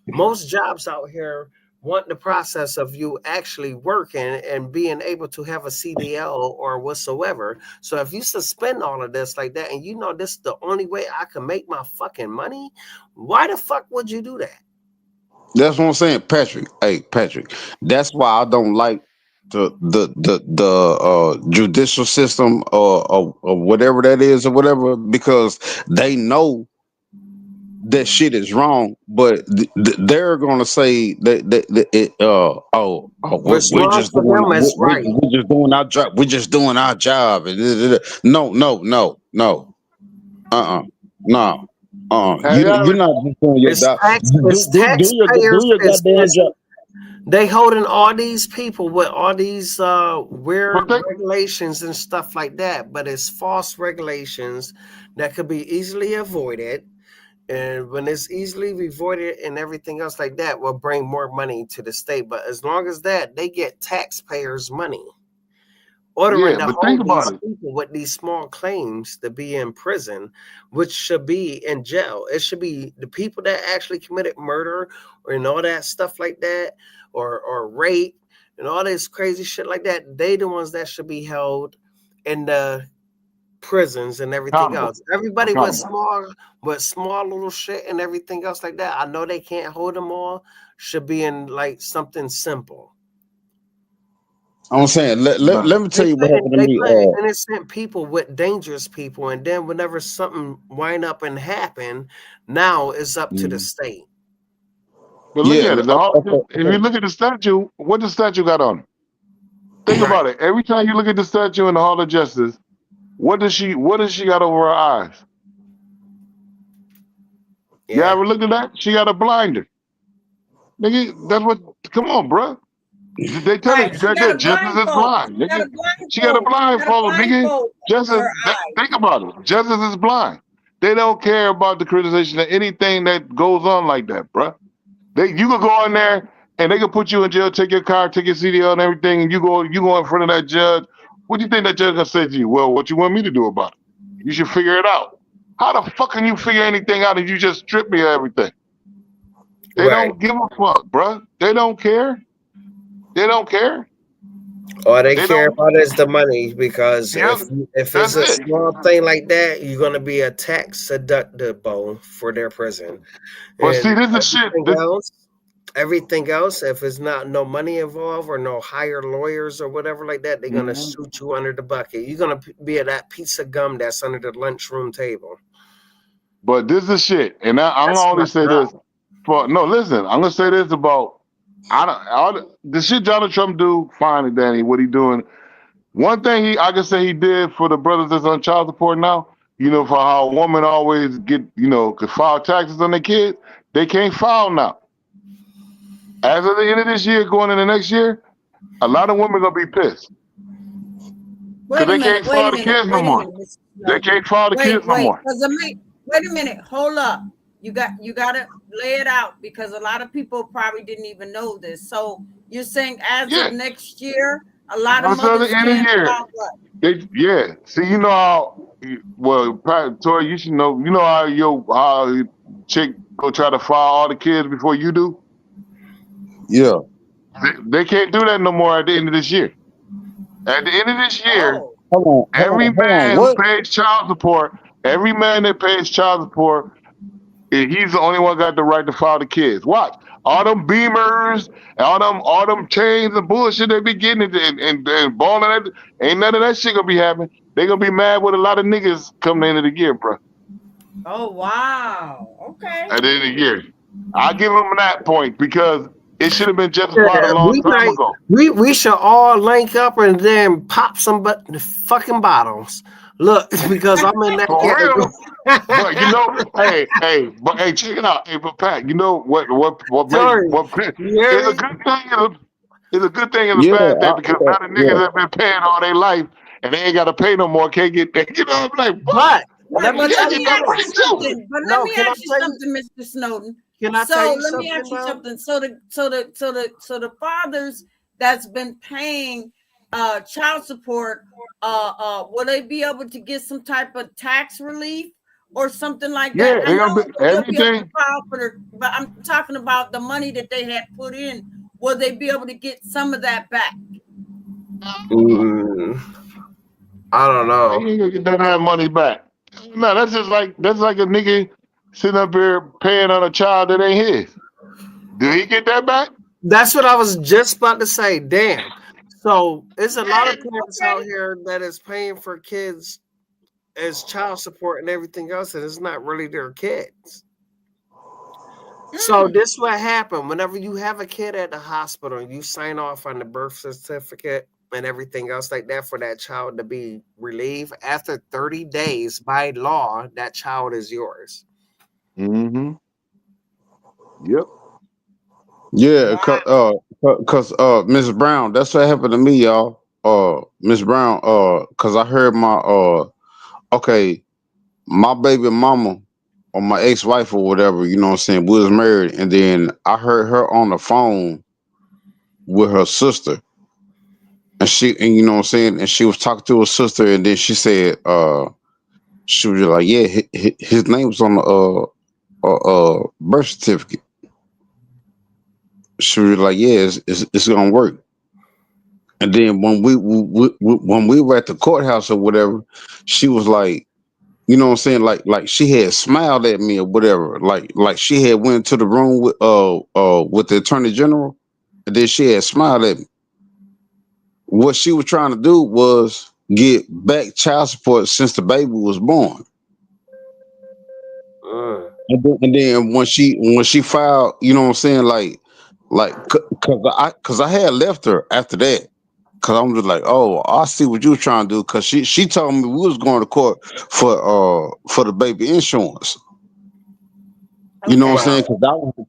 Most jobs out here want the process of you actually working and being able to have a CDL or whatsoever. So if you suspend all of this like that, and you know this is the only way I can make my fucking money, why the fuck would you do that? That's what I'm saying, Patrick. Hey, Patrick. That's why I don't like the judicial system or whatever that is or whatever, because they know that shit is wrong, but they're gonna say that it What's we're wrong just for doing them is right. we're just doing our job. We're just doing our job. And no. No. Have y'all You're not just doing your It's job. it's Do taxpayers. your goddamn job. They holding all these people with all these weird protect? regulations and stuff like that, but it's false regulations that could be easily avoided. And when it's easily avoided and everything else like that, will bring more money to the state. But as long as that, they get taxpayers' money. Ordering Yeah, to but think hold these about it. people with these small claims to be in prison, which should be in jail. It should be the people that actually committed murder and all that stuff like that, or rape and all this crazy shit like that. They the ones that should be held in the prisons and everything else. Everybody with small little shit and everything else like that. I know they can't hold them all. Should be in like something simple. I'm saying, let me tell you what happened to They me. put innocent people with dangerous people, and then whenever something wind up and happen, now it's up to the state. But look Yeah, at it. If you look at the statue, what the statue got on it? Think about it. Every time you look at the statue in the Hall of Justice, what does she got over her eyes? You ever looked at that? She got a blinder. Nigga, that's what. Come on, bro. They tell Right. us She that got a justice is blindfold. blind. She got Nigga. a blindfold. She got a blindfold, nigga. over Justice. her eyes. Think about it. Justice is blind. They don't care about the criticization of anything that goes on like that, bro. You could go in there and they could put you in jail, take your car, take your CDL and everything, and you go in front of that judge. What do you think that judge gonna say to you? Well, what you want me to do about it? You should figure it out. How the fuck can you figure anything out if you just strip me of everything? They don't give a fuck, bro. They don't care. They don't care. All they care about is the money, because if it's a small thing like that, you're gonna be a tax deductible for their prison. But And see, this is shit. Everything else, if it's not no money involved or no hire lawyers or whatever like that, they're gonna shoot you under the bucket. You're gonna be at that piece of gum that's under the lunchroom table. But this is shit, and I'm gonna only say this. Listen, I'm gonna say this about the shit Donald Trump do. Fine, Danny, what he doing? One thing I can say he did for the brothers that's on child support now. You know, for how a woman always could file taxes on their kids, they can't file now. As of the end of this year, going into next year, a lot of women gonna be pissed. Because they can't file the kids no more. They can't file the kids no more. Wait a minute, hold up. You got to lay it out, because a lot of people probably didn't even know this. So you're saying as of next year, a lot of mothers can't file what? See, you know how, well, Tori, you should know. You know how how chick go try to file all the kids before you do? Yeah. They can't do that no more at the end of this year. At the end of this year, every man who pays child support, every man that pays child support, he's the only one got the right to file the kids. Watch. All them Beamers, all them chains and bullshit they be getting and balling at, ain't none of that shit gonna be happening. They gonna be mad with a lot of niggas coming the end of the year, bro. Oh wow. Okay. At the end of the year. I give them that point, because it should have been justified a long time ago. We should all link up and then pop some fucking bottles. Look, because I'm in that category. But you know, hey, check it out. Hey, but Pat, you know what it's a good thing. It's a good thing and a bad thing, because a lot of niggas have been paying all their life and they ain't got to pay no more. Can't get, you know, I'm like, what? Let me ask you something. But let me ask you something, Mr. Snowden. Let me ask you something. So the fathers that's been paying child support, will they be able to get some type of tax relief or something like that? Yeah, I they know gonna be they'll be able to everything. file for the, but I'm talking about the money that they had put in. Will they be able to get some of that back? I don't know. You ain't gonna get that money back. No, that's like a nigga sitting up here paying on a child that ain't his. Do he get that back? That's what I was just about to say. Damn. So there's a lot of parents out here that is paying for kids as child support and everything else, and it's not really their kids. So this what happened. Whenever you have a kid at the hospital and you sign off on the birth certificate and everything else like that for that child to be relieved, after 30 days by law, that child is yours. Mm-hmm. Yep. Yeah, cause Miss Brown, that's what happened to me, y'all. Miss Brown, cause I heard okay, my baby mama or my ex-wife or whatever, you know what I'm saying, we was married, and then I heard her on the phone with her sister, and you know what I'm saying, and she was talking to her sister, and then she said, she was just like, yeah, his name was on the birth certificate. She was like, yeah, it's gonna work. And then when when we were at the courthouse or whatever, she was like, you know what I'm saying, like she had smiled at me or whatever, like she had went to the room with the attorney general, and then she had smiled at me. What she was trying to do was get back child support since the baby was born. And then when she filed, you know what I'm saying, cause I had left her after that. Cause I'm just like, oh, I see what you were trying to do. Cause she told me we was going to court for the baby insurance. You know what I'm saying?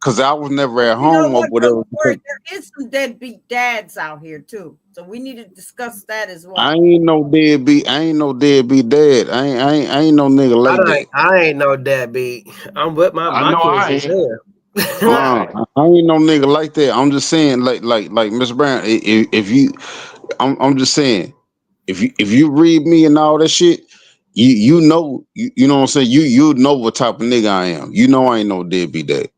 Cause I was never at You know home or what? whatever. There is some deadbeat dads out here too, so we need to discuss that as well. I ain't no deadbeat dad. I ain't no nigga like that. I ain't no deadbeat. I'm with I my know kids I is ain't. here. I ain't no nigga like that. I'm just saying, like Miss Brown, if you, I'm just saying, if you read me and all that shit, you know, you know what I'm saying, you know what type of nigga I am. You know I ain't no deadbeat dad.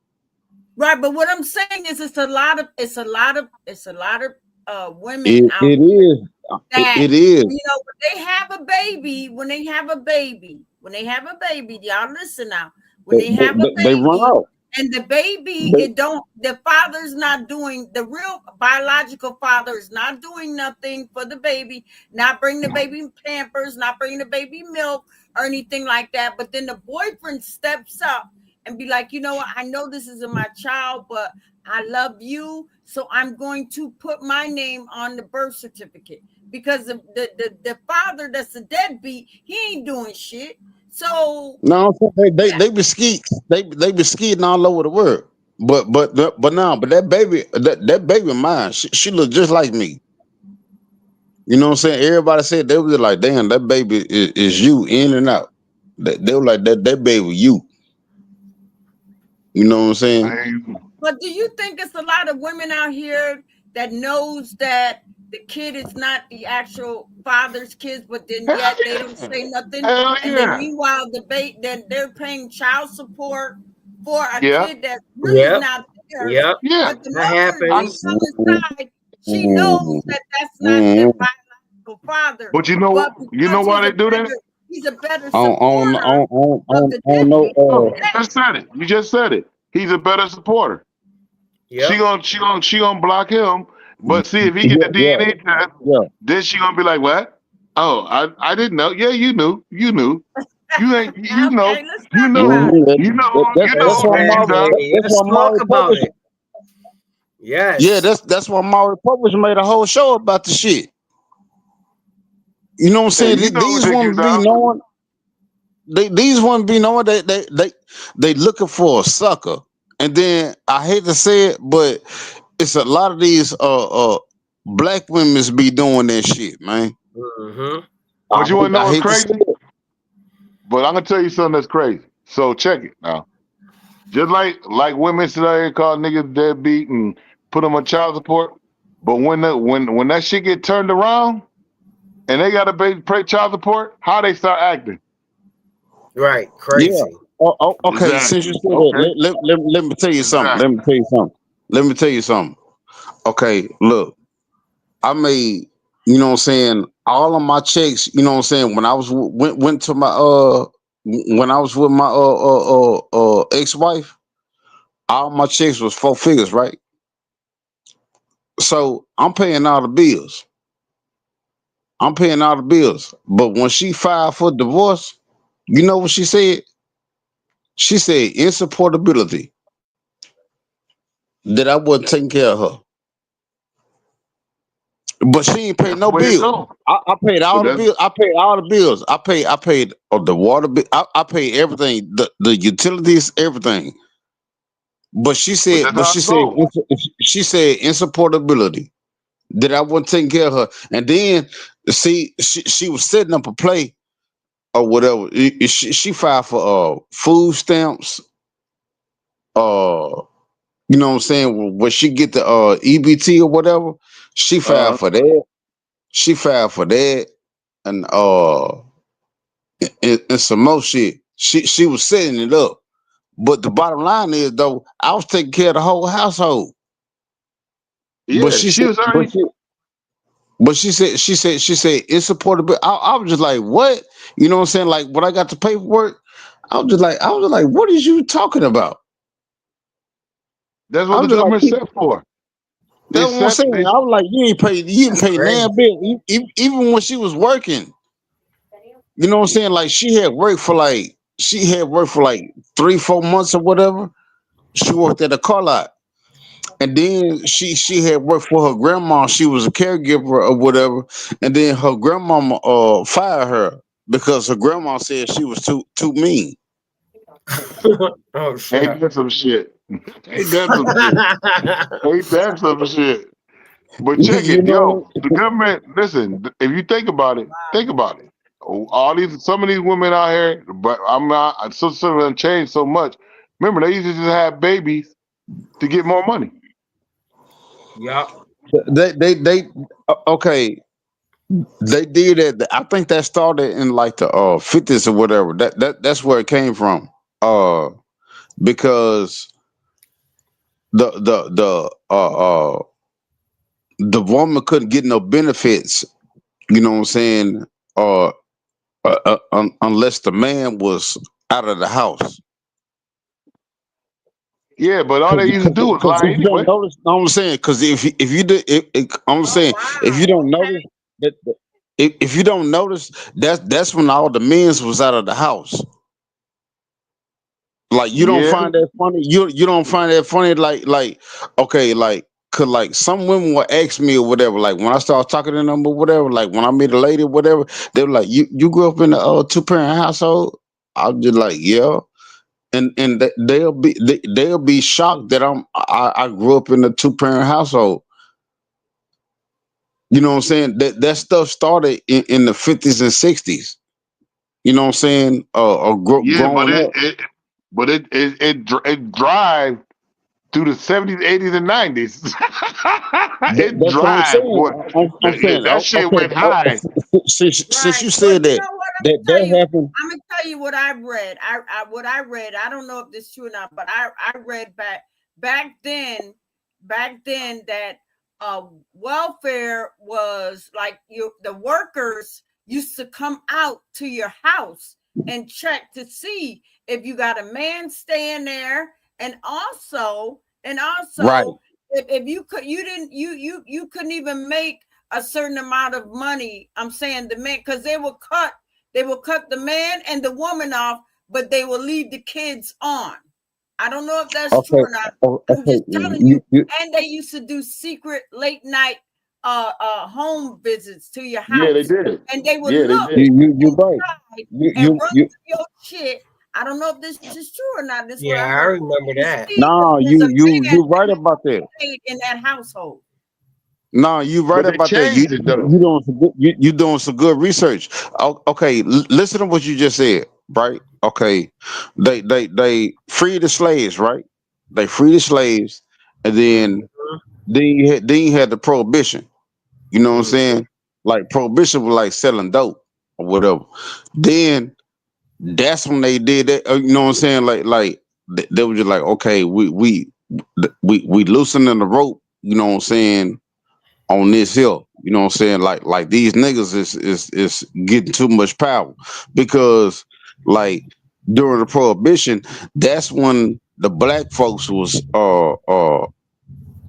Right, but what I'm saying is, it's a lot of women It out it is. that, It is. you know, when they have a baby, y'all listen now. When they have a They run baby, out. and the baby, the father's not doing, the real biological father is not doing nothing for the baby, not bring the baby Pampers, not bring the baby milk or anything like that. But then the boyfriend steps up and be like, you know what, I know this isn't my child, but I love you, so I'm going to put my name on the birth certificate, because the father that's a deadbeat, he ain't doing shit. So No, they be they be skiing all over the world. But that baby mine. She look just like me. You know what I'm saying? Everybody said, they was like, damn, that baby is you in and out. They were like, that baby you. You know what I'm saying? But do you think it's a lot of women out here that knows that the kid is not the actual father's kids, but then yet they don't say nothing? And then meanwhile, then they're paying child support for a kid that's really not theirs. But the That mother on happens. the other side, she knows that that's not their biological father. But you But know because why they do that? he's a better On supporter of the no deadbeat. You just said it. You just said it. He's a better supporter. Yep. She gonna block him. But see, if he get the DNA test, then she gonna be like, what? Oh, I didn't know. Yeah, you knew. You knew. You ain't. You know. Okay, let's You talk know. about it. You know. You That's know. why Let's talk about it. Yes. Yeah, that's why Maury Publish made a whole show about the shit. You know what I'm saying? You know These women niggas be out. knowing. These women be knowing they looking for a sucker. And then I hate to say it, but it's a lot of these black women be doing that shit, man. But you wanna know I what's hate to say crazy? it. But I'm gonna tell you something that's crazy. So check it now. Just like women sit out here call niggas deadbeat and put them on child support. But when that shit get turned around and they gotta pay child support, how they start acting? Right, Yeah. crazy. Okay. Since you Exactly. said that, Okay. let me tell you something. Let me Exactly. tell you something. Let me tell you something. Okay, look, I made, you know what I'm saying, all of my checks, you know what I'm saying, when I was went to my when I was with my ex-wife, all my checks was 4 figures, right? So I'm paying all the bills. I'm paying all the bills. But when she filed for divorce, you know what she said? She said insupportability, that I wasn't taking care of her. But she ain't paid That's the no way it bill. go. I paid But all the that's bills. I paid all the bills. I paid the water bill. I paid everything, the utilities, everything. But that's how it go. she said insupportability, that I wasn't taking care of her. And then see, she was setting up a play or whatever. She filed for food stamps. Uh, you know what I'm saying? When she get the EBT or whatever, she filed Uh for that. She filed for that, and and some more shit. She was setting it up. But the bottom line is though, I was taking care of the whole household. But yeah, she she said, was already. she said it's supportable. I was just like, what? You know what I'm saying? Like when I got the paperwork, I was just like, what is you talking about? That's I what the was just like, government set for. They that's what I'm set. saying. They I was like, you didn't That's pay nan crazy. bill. Even when she was working. You know what I'm saying? Like she had worked for like 3-4 months or whatever. She worked at a car lot. And then she had worked for her grandma. She was a caregiver or whatever. And then her grandmama fired her because her grandma said she was too mean. Oh ain't shit. that some shit. Ain't that some shit. Ain't that some shit. But check You it, know. yo. The government. Listen, if you think about it, think about it. Oh, some of these women out here, but I'm not. Some of them changed so much. Remember, they used to just have babies to get more money. Yup. They okay. They did it. I think that started in like the 50s or whatever. That's where it came from. Uh, because the woman couldn't get no benefits. You know what I'm saying? Uh, unless the man was out of the house. Yeah, but all they used to do was Because lie if you don't anyway. notice, I'm saying, because if you do, I'm Oh saying, if you wow. don't notice that, if you don't notice, that's when all the men's was out of the house. Like you don't Yeah, find that funny. You don't find that funny. Like okay, like could like some women will ask me or whatever. Like when I start talking to them or whatever. Like when I meet a lady or whatever, they were like, you grew up in a 2-parent household. I'm just like, yeah. And they'll be shocked that I grew up in a 2-parent household. You know what I'm saying? That stuff started in the 50s and 60s. You know what I'm saying? yeah, but Growing up. it drive through the 70s, 80s, and 90s. It That's what I'm drive, saying. boy. I'm saying, That shit okay, went high. since Right. you Well, said you that, know what? I'm gonna tell you. happened. I'm gonna tell you what I read. What I read. I don't know if this is true or not, but I read back then that welfare was like the workers used to come out to your house and check to see if you got a man staying there, and Right. also if you could you couldn't even make a certain amount of money. I'm saying the man, because they will cut the man and the woman off, but they will leave the kids on. I don't know if that's true Okay. or not. I'm Okay. just telling you. And they used to do secret late night home visits to your Yeah, they house, did. and they would Yeah, they look did. you right. inside and You run you. through your shit. I don't know if this is true or not. This is what Yeah, I I heard. remember To that. see if No, there's a man you right about that. in that household. No, you right But they about that. changed it though. You doing some good research. Okay, listen to what you just said, right? Okay, they free the slaves, right? They free the slaves, and then Mhm. then you had the prohibition. You know what I'm Mm. saying? Like prohibition was like selling dope or whatever. Then that's when they did that. You know what I'm saying? They were just like, okay, we loosening the rope. You know what I'm saying? On this hill, you know what I'm saying? Like these niggas is getting too much power because like during the prohibition, that's when the black folks was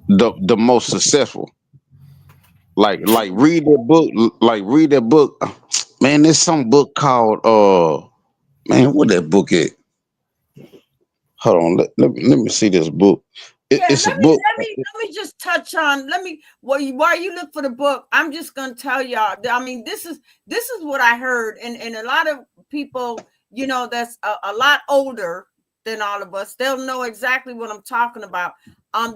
the most successful. Like read that book, read that book. Man, there's some book called man, what that book is? Hold on, let me see this book. Yeah, It's a let me book. let me just touch on. Let me while you look for the book, I'm just gonna tell y'all. I mean, this is what I heard, and a lot of people, you know, that's a lot older than all of us. They'll know exactly what I'm talking about.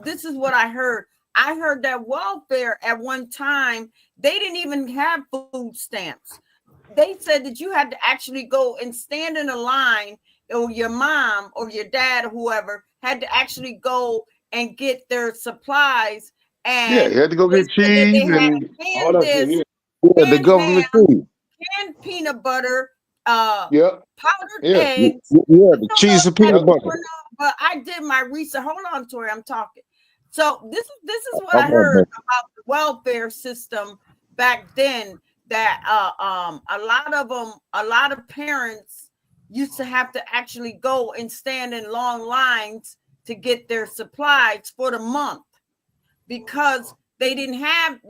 This is what I heard. I heard that welfare at one time they didn't even have food stamps. They said that you had to actually go and stand in a line, or your mom or your dad or whoever had to actually go and get their supplies. Yeah, And you had to go they get said that cheese they had and all canned that shit. this, Yeah, Yeah, the canned ham, government too. canned peanut butter, yeah, powdered yeah, eggs. Yeah, I the don't know cheese if and that's peanut yeah. butter. true or not, but I did my research. Hold on, Tori, I'm talking. So this is what Oh, I my heard bad. about the welfare system back then. That a lot of parents used to have to actually go and stand in long lines to get their supplies for the month because they didn't have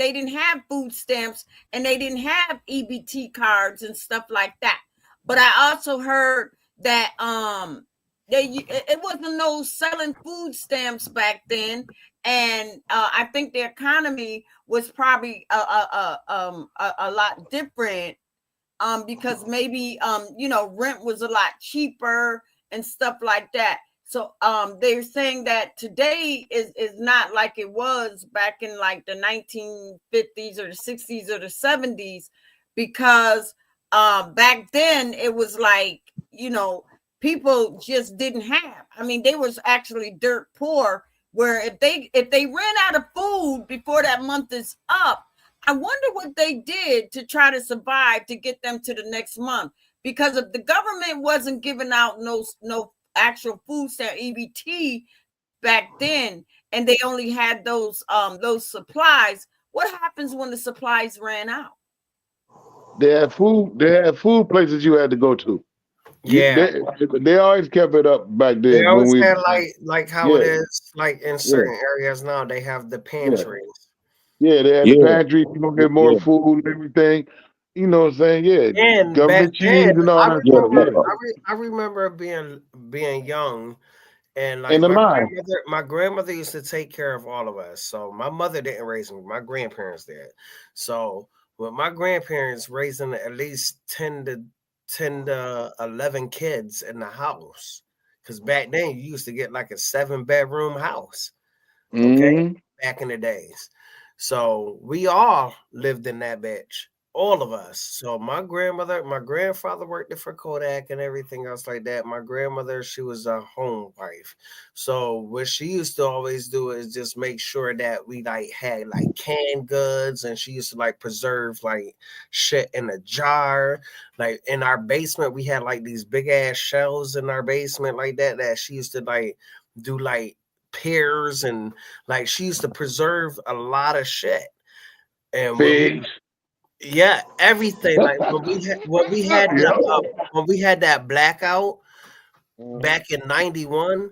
food stamps and they didn't have EBT cards and stuff like that. But I also heard that it wasn't no selling food stamps back then, and I think the economy was probably a lot different, because maybe you know, rent was a lot cheaper and stuff like that. So they're saying that today is not like it was back in like the 1950s or the 60s or the 70s, because back then it was like, you know, people just didn't have. I mean, they was actually dirt poor, where if they ran out of food before that month is up, I wonder what they did to try to survive to get them to the next month. Because if the government wasn't giving out no actual food stamp EBT back then, and they only had those supplies, what happens when the supplies ran out? They had food. They had food places you had to go to. You, Yeah, they always kept it up back they then when always we. had like how it Yeah, is like in yeah, certain areas now. They have the yeah, pantries. yeah. They had the Yeah, pantry. You gonna get more yeah, food and everything. You know what I'm saying? Yeah, And back government cheese then, and all I that yeah, stuff. remember, Yeah, I remember being young, and in like the line. my grandmother used to take care of all of us. So my mother didn't raise me; my grandparents did. So with my grandparents raising at least 10 to 11 kids in the house, because back then you used to get like a 7 bedroom house. Okay, Mm-hmm. back in the days. So we all lived in that bitch, all of us. So my grandmother, my grandfather worked it for Kodak and everything else like that. My grandmother, she was a home wife. So what she used to always do is just make sure that we like had like canned goods, and she used to like preserve like shit in a jar. Like in our basement, we had like these big ass shelves in our basement like that she used to like do like pears, and like she used to preserve a lot of shit. And Figs. yeah, everything. Like Yeah. when we had that blackout Mhm. back in '91,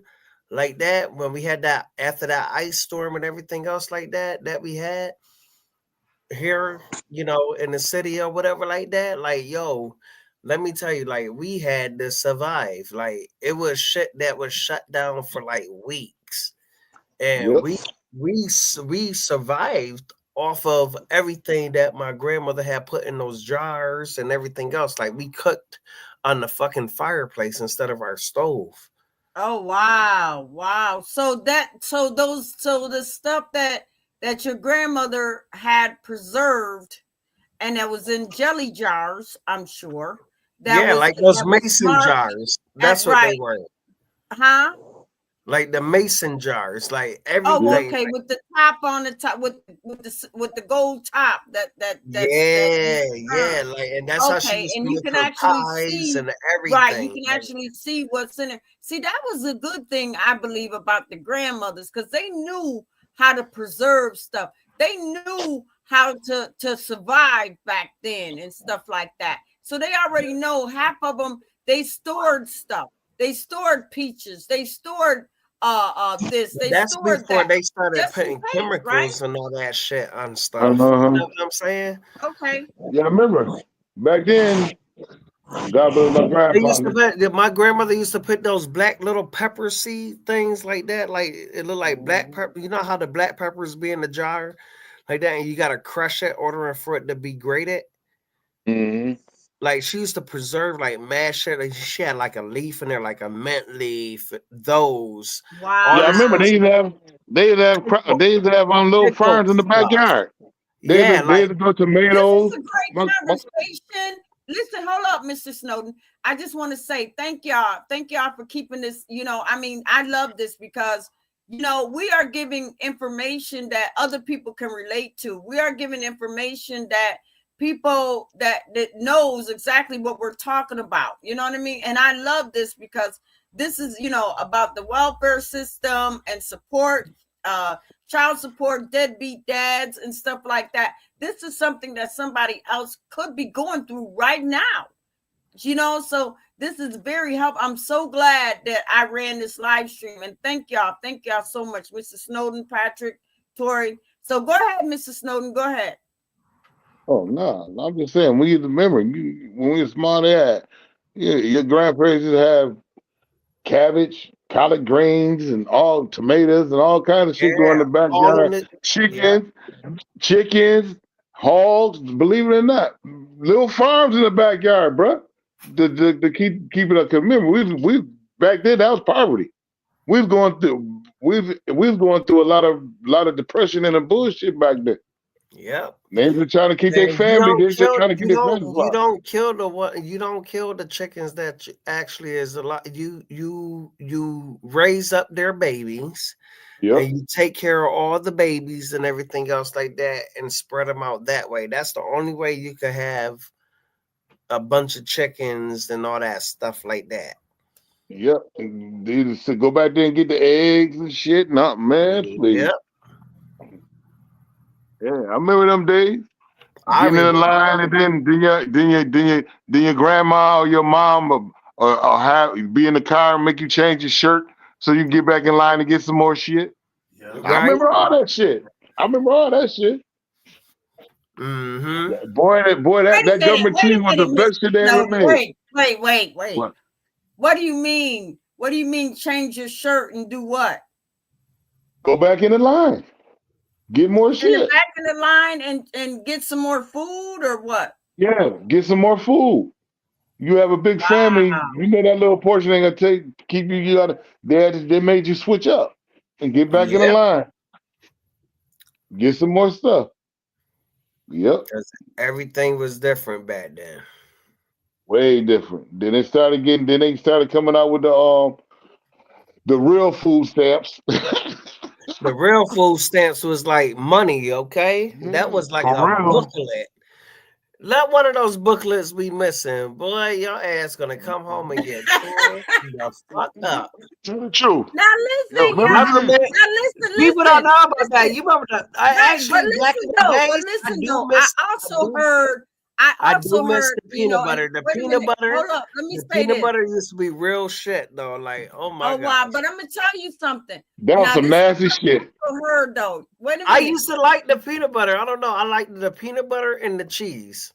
like that, when we had that after that ice storm and everything else like that we had here, you know, in the city or whatever like that. Like, yo, let me tell you, like we had to survive. Like it was shit that was shut down for like weeks, and Yep. we survived off of everything that my grandmother had put in those jars and everything else. Like we cooked on the fucking fireplace instead of our stove. Oh wow, wow. So the stuff that your grandmother had preserved and that was in jelly jars, I'm sure. Yeah, like those That was mason marked jars. at That's what right, they were. huh? like the mason jars, like Oh, everything. okay, with the top on the top, with the gold top. Yeah, Uh, yeah, like, and that's how she okay, used to and you make can her actually pies see, and right? You everything. can Like, actually see what's in it. See, that was a good thing, I believe, about the grandmothers, because they knew how to preserve stuff. They knew how to survive back then and stuff like that. So they already know. Half of them, they stored stuff. They stored peaches. They stored this. but They that's stored before that, they started just in putting case, right? chemicals and all that shit on stuff. You Uh-huh. know what I'm saying? Okay. Yeah, I remember back then. God bless my They used grandfather. to put, my grandmother used to put those black little pepper seed things like that. Like it looked like black pepper. You know how the black peppers be in the jar like that, and you gotta crush it, ordering for it to be grated. Mm-hmm. Like she used to preserve like mad shit. Like she had like a leaf in there, like a mint leaf. Those, all Yeah, I this remember Wow. little pickle, they used to have little pickle farms in the stuff. backyard. Yeah, They like used to grow This is tomatoes. a great conversation. Listen, hold up, Mr. Snowden. I just want to say thank y'all. Thank y'all for keeping this. I mean, I love this because, we are giving information that other people can relate to. We are giving information that people that knows exactly what we're talking about. You know what I mean? And I love this because this is, about the welfare system and support, child support, deadbeat dads and stuff like that. This is something that somebody else could be going through right now, so this is very helpful. I'm so glad that I ran this live stream, and thank y'all so much, Mr. Snowden, Patrick, Tori. So go ahead, Mr. Snowden, go ahead. Oh no, I'm just saying. We used to remember when we were small. Your grandparents used to have cabbage, collard greens, and all tomatoes and all kinds of shit growing yeah, in the all in backyard. it. Yeah, Chickens, hogs. Believe it or not, little farms in the backyard, bruh. To keep it up. 'Cause remember, we back then that was poverty. We was going through a lot of depression and bullshit back then. yep. They were trying to keep their And family. They just trying to keep their family you alive. don't kill the what you don't kill the chickens that actually is a lot. You raise up their babies Yep. and you take care of all the babies and everything else like that and spread them out that way. That's the only way you could have a bunch of chickens and all that stuff like that. Yep. And they used to go back there and get the eggs and shit. Not man, please. Yep. Yeah, I remember them days. I Getting in the remember. line and then your grandma or your mom or have be in the car and make you change your shirt so you can get back in line and get some more shit. I Right? remember all that shit. I remember all that shit. Mm-hmm. Boy, Wait a that minute, government cheese was the Mr. best shit they ever Snowden. made. Wait. What? What do you mean? What do you mean change your shirt and do what? Go back in the line. Get more In the shit. back of the line and get some more food or what? Yeah, get some more food. You have a big family. Wow. You know that little portion ain't gonna keep you. You gotta. They made you switch up and get back in the Yep. line. Get some more stuff. Yep. Because everything was different back then. Way different. Then they started getting. Then they started coming out with the real food stamps. The real food stamps was like money, okay? That Yeah, was like for a real. booklet. Let one of those booklets be missing. Boy, your ass gonna come home and get torn the fuck up. Tell the truth. Now Yo, listen, remember y'all. Government Now listen, people don't know about that. listen. You remember that? I Right, actually back in the but days, I listen do though. miss I I do also miss heard, the peanut and butter. The wait a peanut minute, butter, hold up. Let me the say peanut this. butter used to be real shit though. Like, oh my Oh wow, gosh. but I'm gonna tell you something. that was Now some this is nasty what shit. I also heard though. Wait a I minute. used to like the peanut butter. I don't know. I like the peanut butter and the cheese.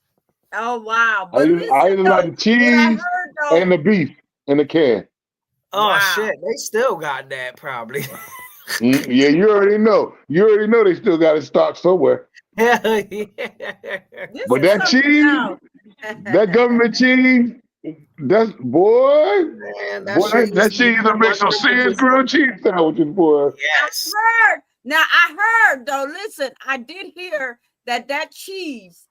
Oh wow, I but used, I listen used to like though. the What I cheese heard and though. the beef in the can. Oh Wow. shit, they still got that probably. Yeah, you already know. You already know they still got it stocked somewhere. Hell yeah. This But is that something cheese, else. that government cheese, that's boy, Man, that boy, shit that used to be cheese that makes one some thing to serious just grilled cheese sandwiches, boy. yes. Now I heard though. Listen, I did hear that cheese.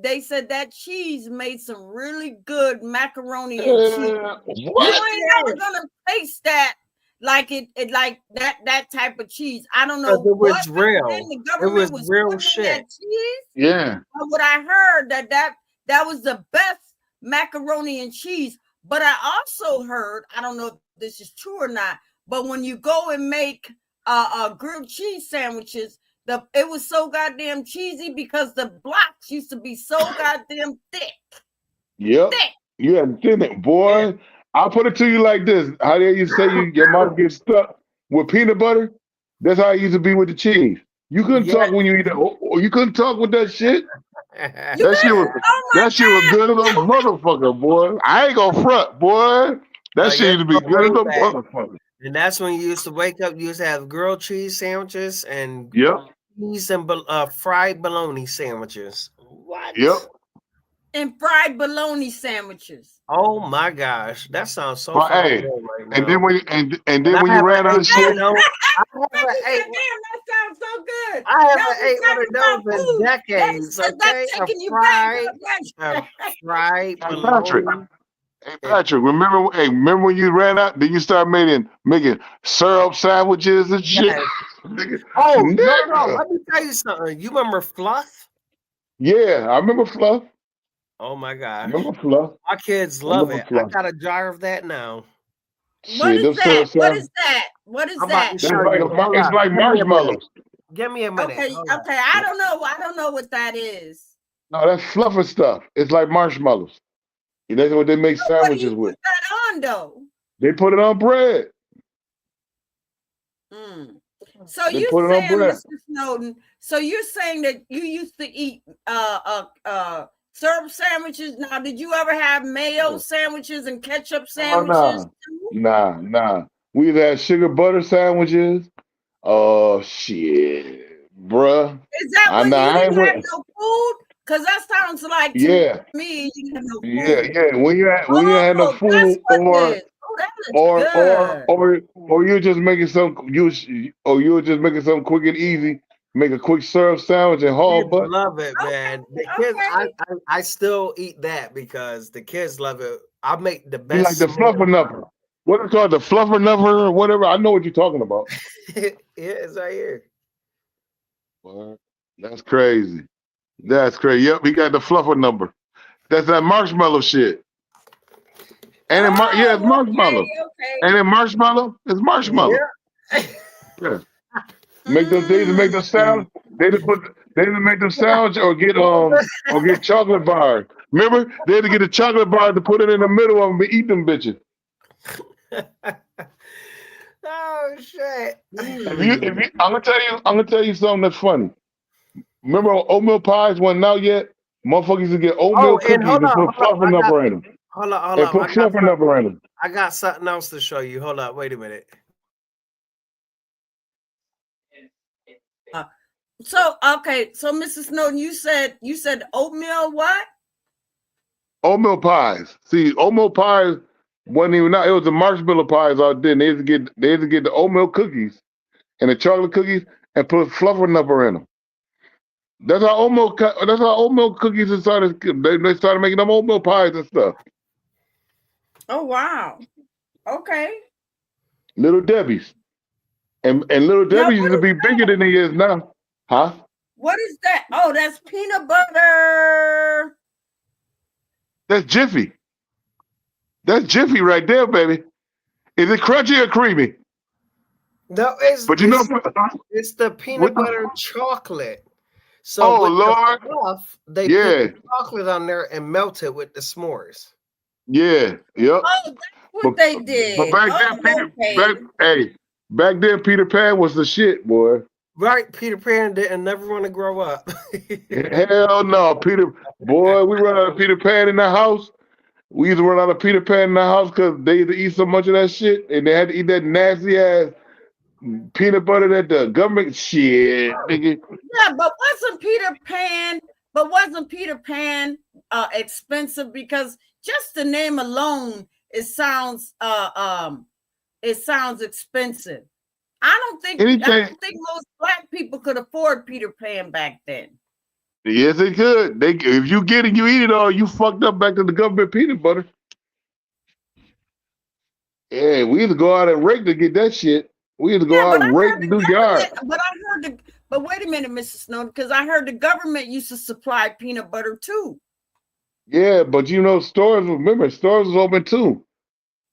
They said that cheese made some really good macaroni and cheese. You What? ain't never gonna taste that like it like that type of cheese. I don't know Because it what was real. the It government was was real putting in shit. that cheese. Yeah. But what I heard that was the best macaroni and cheese. But I also heard, I don't know if this is true or not, but when you go and make grilled cheese sandwiches, it was so goddamn cheesy because the blocks used to be so goddamn thick. Yep. Thick. You had thin it, boy. Yeah. I'll put it to you like this. How dare you say your mouth gets stuck with peanut butter? That's how it used to be with the cheese. You couldn't Yeah. talk when you eat that. You couldn't talk with that shit. You That shit was oh my that shit was good as a motherfucker, boy. I ain't gonna front, boy. That shit Yes, used to be go good as way a back. motherfucker. And that's when you used to wake up. You used to have grilled cheese sandwiches and Yep. cheese and fried bologna sandwiches. What? Yep. and fried bologna sandwiches. Oh my gosh, that sounds so But fucking hey, good right and now. then when and And then I when you ran out haven't of ate one shit, of those. I Damn, haven't ate. that sounds so good. I Now haven't we ate one talking of about those in food. decades. That's Okay, taking you back. a fried hey Patrick. bologna. Hey Patrick, remember when you ran out? Then you start making syrup sandwiches and shit. Yes. Nigga. Oh no! Nigga. Let me tell you something. You remember Fluff? Yeah, I remember Fluff. Oh my I gosh, remember Fluff. my kids I love remember it. I Fluff. got a jar of that now. What Shit, is them that? syrup What sandwiches. is that? What is I'm about to that? That's show like you. Hold it's up. like Give me a minute. marshmallows. Give me a minute. Okay, Hold up. okay. I don't know what that is. No, that's fluffer stuff. It's like marshmallows. That's what they make So what do you sandwiches put with. that on though? They put it on bread. Mm. So They you put it on saying, bread. Mr. Snowden? So you're saying that you used to eat syrup sandwiches? Now, did you ever have mayo sandwiches and ketchup Oh sandwiches too? nah. We either had sugar butter sandwiches. Oh shit, bruh. Is that I when know you I ain't didn't have with. no food? Because that sounds like to Yeah, me you didn't have no yeah, food. yeah. When you had no Oh, that's food, what it is. Oh, that looks good. or you're just making some you were just making something quick and easy. Make a quick syrup sandwich and haul Kids butt. love it, man. The kids, I still eat that because the kids love it. I make the You like best the s'mores. fluffer number. What is called the fluffer number or whatever? I know what you're talking about. Yeah, it's right here. What? That's crazy. That's crazy. Yep, he got the fluffer number. That's that marshmallow shit. And it's Oh, marshmallow. okay. And then marshmallow, it's marshmallow. Yeah. Yeah. They either make them sound. They either make them sandwich or get chocolate bars. Remember, they had to get a chocolate bar to put it in the middle of them and eat them bitches. Oh shit. I'm gonna tell you something that's funny. Remember oatmeal pies wasn't out yet? Motherfuckers would get oatmeal Oh, and cookies and put fluffer number in them. Hold up. And put fluffer number in them. I got something else to show you. Hold up. Wait a minute. So Mrs. Snowden, you said oatmeal what? Oatmeal pies. See, oatmeal pies wasn't even out. It was the marshmallow pies out there. And they had to get the oatmeal cookies and the chocolate cookies and put fluffer number in them. That's how oatmeal cookies started. They started making them oatmeal pies and stuff. Oh wow. Okay. Little Debbie's. And Little Debbie's used to be bigger than they is now. Huh? What is that? Oh, that's peanut butter. That's Jiffy. That's Jiffy right there, baby. Is it crunchy or creamy? No, it's the peanut butter chocolate. So with Lord, the fluff, they put chocolate on there and melt it with the s'mores. Yeah, yep. Oh, that's what they did. But back then, Peter Pan was the shit, boy. Right, Peter Pan didn't never want to grow up. Hell no, boy, we run out of Peter Pan in the house. We used to run out of Peter Pan in the house because they used to eat so much of that shit, and they had to eat that nasty ass peanut butter that the government shit, nigga. Yeah, but wasn't Peter Pan expensive? Because just the name alone, it sounds expensive. I don't think most black people could afford Peter Pan back then. Yes, they could. If you get it, you eat it all. You fucked up back to the government peanut butter. Yeah, we either go out and rake to get that shit. We either go out and rake and do yard. But wait a minute, Mrs. Snowden, because I heard the government used to supply peanut butter too. Yeah, but stores was open too.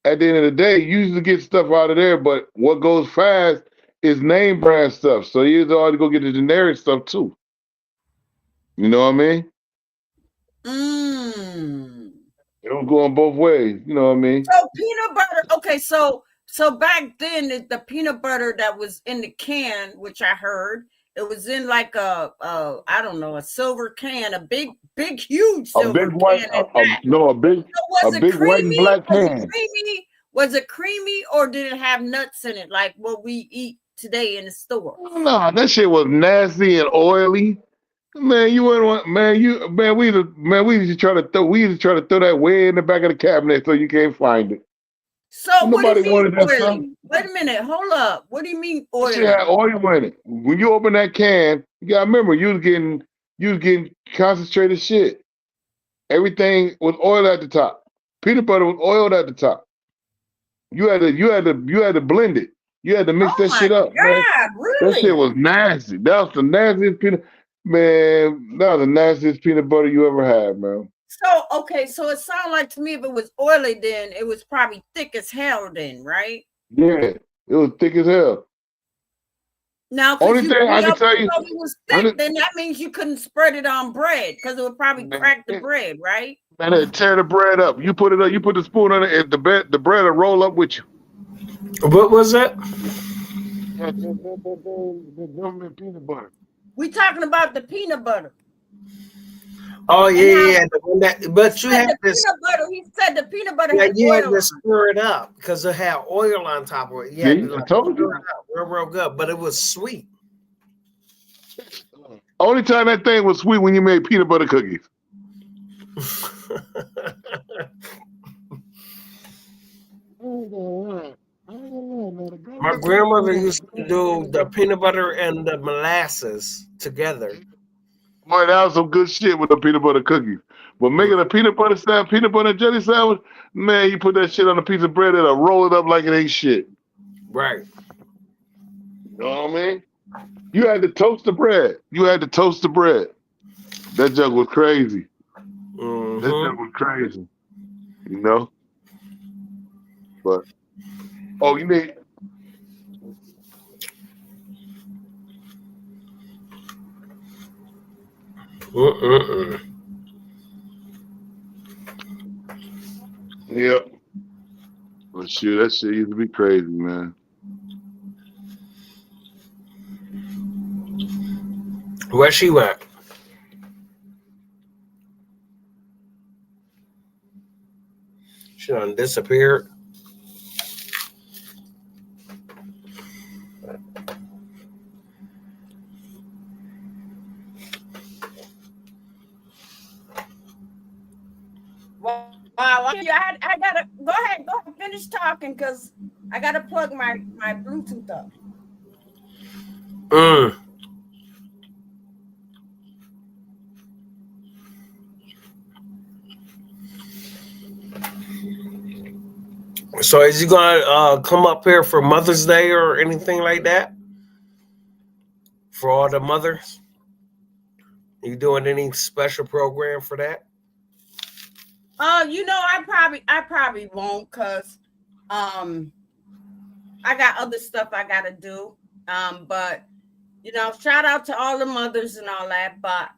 At the end of the day, you usually get stuff out of there, but what goes fast is name brand stuff. So you either ought to go get the generic stuff too. You know what I mean? It don't go on both ways. You know what I mean? So peanut butter. Okay, so back then the peanut butter that was in the can, which I heard, it was in like a I don't know, a silver can, a big huge silver can. White and black can. Was it creamy or did it have nuts in it like what we eat today in the store? No, that shit was nasty and oily. Man, you wouldn't want, we just try to throw that way in the back of the cabinet so you can't find it. So what do you mean oily? Wait a minute, hold up. What do you mean oily? Shit had oil in it. When you open that can, you gotta remember you was getting concentrated shit. Everything was oil at the top. Peanut butter was oiled at the top. You had to blend it. You had to mix that shit up. God, really? That shit was nasty. That was the nastiest peanut. Man, that was the nastiest peanut butter you ever had, man. So it sounded like to me if it was oily, then it was probably thick as hell, then, right? Yeah, it was thick as hell. Now, only thing I can tell you, it was thick, then that means you couldn't spread it on bread because it would probably crack the bread, right? Man, it'd tear the bread up. You put it up. You put the spoon on it, and the bread will roll up with you. What was that? Government peanut butter. We talking about the peanut butter. Oh yeah. But you had this peanut butter. He said the peanut butter. Yeah, you had to stir it up because it had oil on top of it. You had to told you. It up real good, but it was sweet. Only time that thing was sweet when you made peanut butter cookies. My grandmother used to do the peanut butter and the molasses together. Boy, that was some good shit with the peanut butter cookies. But making a peanut butter and jelly sandwich, man, you put that shit on a piece of bread, it'll roll it up like it ain't shit. Right. You know what I mean? You had to toast the bread. That junk was crazy. Mm-hmm. That junk was crazy. You know? But, you need... Yep. But shoot, that shit used to be crazy, man. Where she went? She done disappeared. Wow, I gotta go ahead, finish talking because I gotta plug my Bluetooth up. So is he gonna come up here for Mother's Day or anything like that? For all the mothers? You doing any special program for that? I probably won't because I got other stuff I gotta do. But shout out to all the mothers and all that. But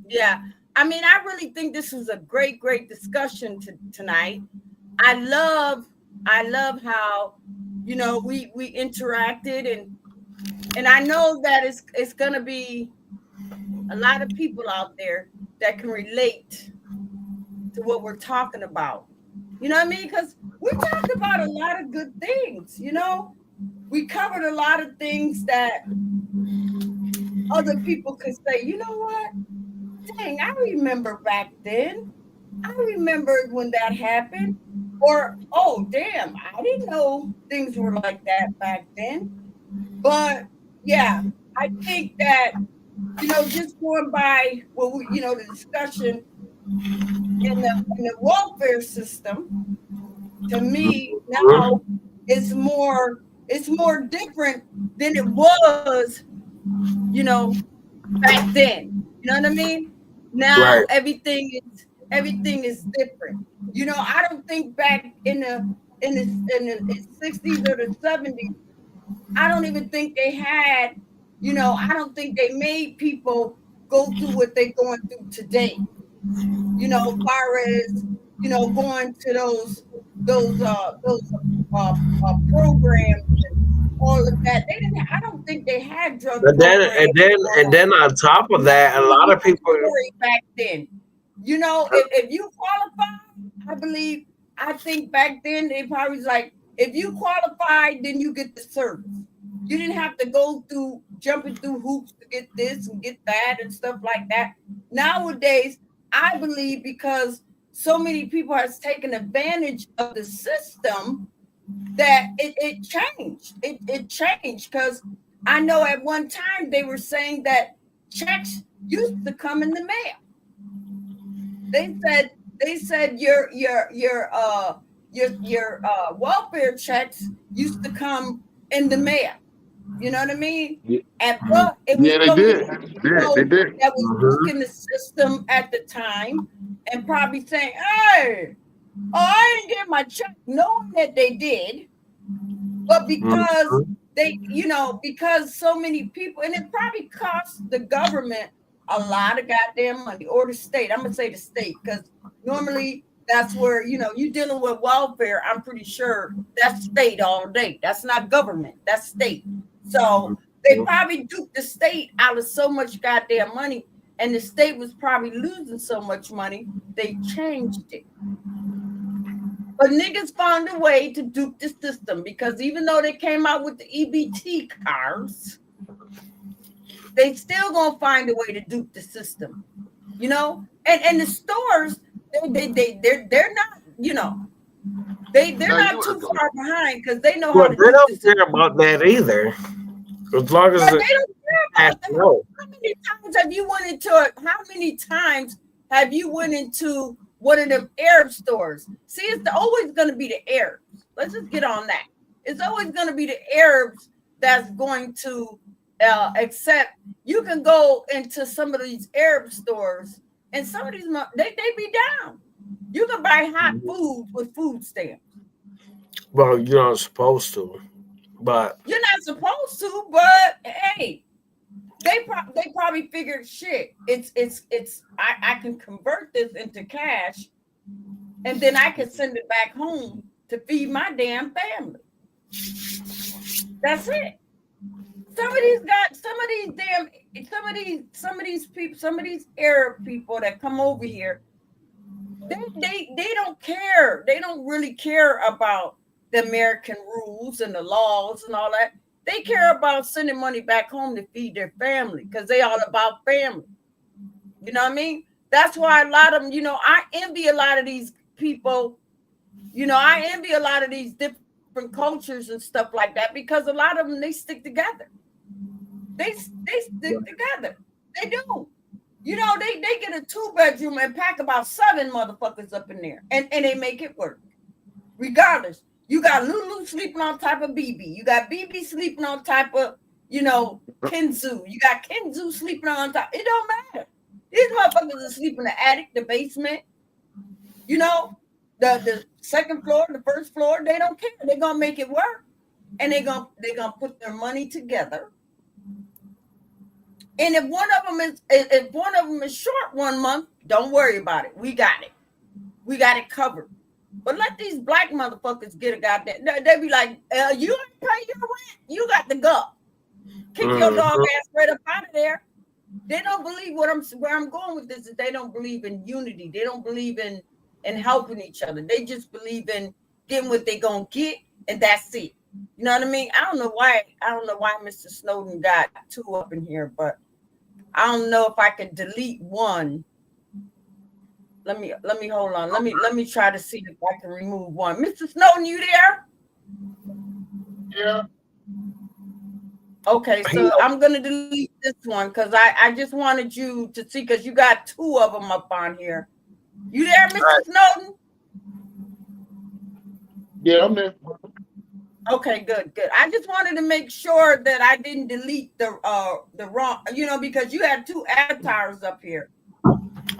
yeah, I mean, I really think this was a great discussion tonight. I love how we interacted and I know that it's gonna be a lot of people out there that can relate to what we're talking about. You know what I mean? Because we talked about a lot of good things, we covered a lot of things that other people could say, you know what? Dang, I remember back then. I remember when that happened. Or, oh, damn, I didn't know things were like that back then. But, yeah, I think that, just going by, the discussion in the welfare system, to me now it's more different than it was, you know, back then. You know what I mean? Now Right. everything is different. You know, I don't think back in the 60s or the 70s, I don't even think they had, you know, I don't think they made people go through what they're going through today. You know, as far as, you know, going to those programs and all of that. They didn't. I don't think they had drug And then programs. on top of that, a lot of people. Back then, you know, if you qualify, I think back then they probably was like, if you qualified, then you get the service. You didn't have to go through jumping through hoops to get this and get that and stuff like that. Nowadays, I believe because so many people has taken advantage of the system that it changed. It changed because I know at one time they were saying that checks used to come in the mail. They said your welfare checks used to come in the mail. You know what I mean? Yeah, And but it was they did. Yeah, they did. that was working the system at the time and probably saying, "Hey, I didn't get my check," knowing that they did, but because they, you know, because so many people, and it probably cost the government a lot of goddamn money, or the state. I'm gonna say the state because normally that's where, you know, you're dealing with welfare. I'm pretty sure that's state all day. That's not government. That's state. So they probably duped the state out of so much goddamn money, and the state was probably losing so much money. They changed it. But niggas found a way to dupe the system because even though they came out with the EBT cards, they still gonna find a way to dupe the system, you know. And the stores, they're not, you know, they're not too far behind because they know how to. They don't care about that either. As long as they don't care about that. No. How many times have you went into one of them Arab stores? See, it's always going to be the Arabs. Let's just get on that. It's always going to be the Arabs that's going to accept. You can go into some of these Arab stores, and some of these they be down. You can buy hot food with food stamps. Well, you're not supposed to, but you're not supposed to. But hey, they probably figured shit. I can convert this into cash, and then I can send it back home to feed my damn family. That's it. Some of these Arab people that come over here, they don't care. They don't really care about the American rules and the laws and all that. They care about sending money back home to feed their family because they all about family. You know what I mean? That's why a lot of them, you know, I envy a lot of these people. You know, I envy a lot of these different cultures and stuff like that because a lot of them, they stick together. They stick together. They do. You know, they get a 2-bedroom and pack about 7 motherfuckers up in there, and they make it work. Regardless, you got Lulu sleeping on top of BB. You got BB sleeping on top of, you know, Kenzu. You got Kenzu sleeping on top. It don't matter. These motherfuckers are sleeping in the attic, the basement. You know, the second floor, the first floor. They don't care. They're gonna make it work, and they're gonna put their money together. And if one of them is short 1 month, don't worry about it. We got it covered. But let these black motherfuckers get a goddamn. They be like, you ain't pay your rent. You got to go. Kick your dog ass right up out of there. They don't believe where I'm going with this is they don't believe in unity. They don't believe in helping each other. They just believe in getting what they gonna get, and that's it. You know what I mean? I don't know why Mr. Snowden got 2 up in here, but I don't know if I can delete one. Let me hold on. Let me try to see if I can remove one. Mr. Snowden, you there? Yeah. Okay, so I'm gonna delete this one because I just wanted you to see because you got 2 of them up on here. You there, Mr. Snowden? Yeah, I'm there. Okay, good. I just wanted to make sure that I didn't delete the wrong, because you had 2 avatars up here.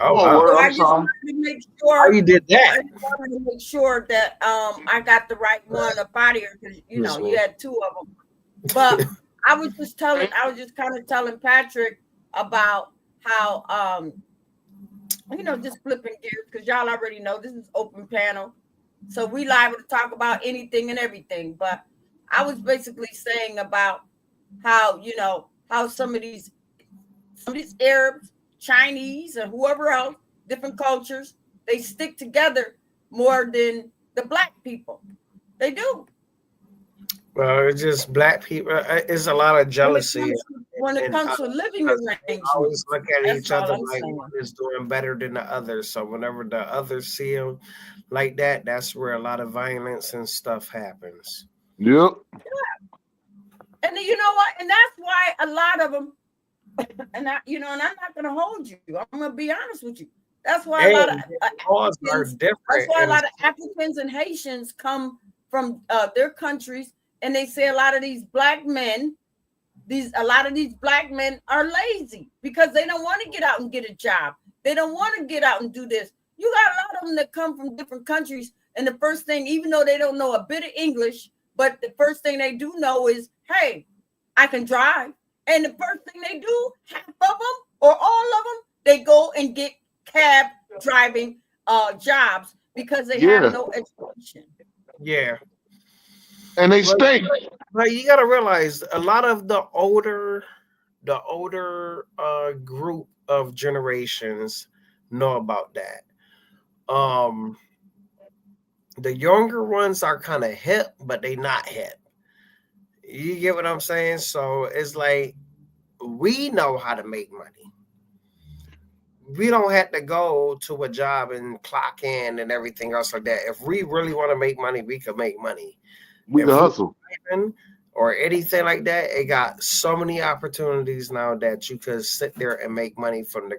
Oh Oh, wow. So well, I I'm just sorry. wanted to make How sure you did that? I just wanted to make sure that I got the right one up out of here, because Excuse you me. had 2 of them. But I was just kind of telling Patrick about how just flipping gears, because y'all already know this is open panel. So we liable to talk about anything and everything. But I was basically saying about how, how some of these Arabs, Chinese, and whoever else, different cultures, they stick together more than the black people. They do. Well, it's just black people. It's a lot of jealousy, When it and comes to living they always arrangements. look at That's each all other I'm like saying. one is doing better than the other. So whenever the others see them like that, that's where a lot of violence and stuff happens. Yep. And you know what? And that's why a lot of them, and I'm not going to hold you. I'm going to be honest with you. That's why a lot of laws are Africans, different. that's why a lot of Africans and Haitians come from their countries, and they say a lot of these black men, are lazy because they don't want to get out and get a job. They don't want to get out and do this. You got a lot of them that come from different countries, and the first thing, even though they don't know a bit of English, but the first thing they do know is, hey, I can drive. And the first thing they do, half of them or all of them, they go and get cab driving jobs because they have no education. Yeah. And they stink. But you got to realize a lot of the older group of generations know about that. The younger ones are kind of hip, but they not hip. You get what I'm saying? So it's like we know how to make money. We don't have to go to a job and clock in and everything else like that. If we really want to make money, we can make money. We can hustle. Or anything like that, it got so many opportunities now that you could sit there and make money from the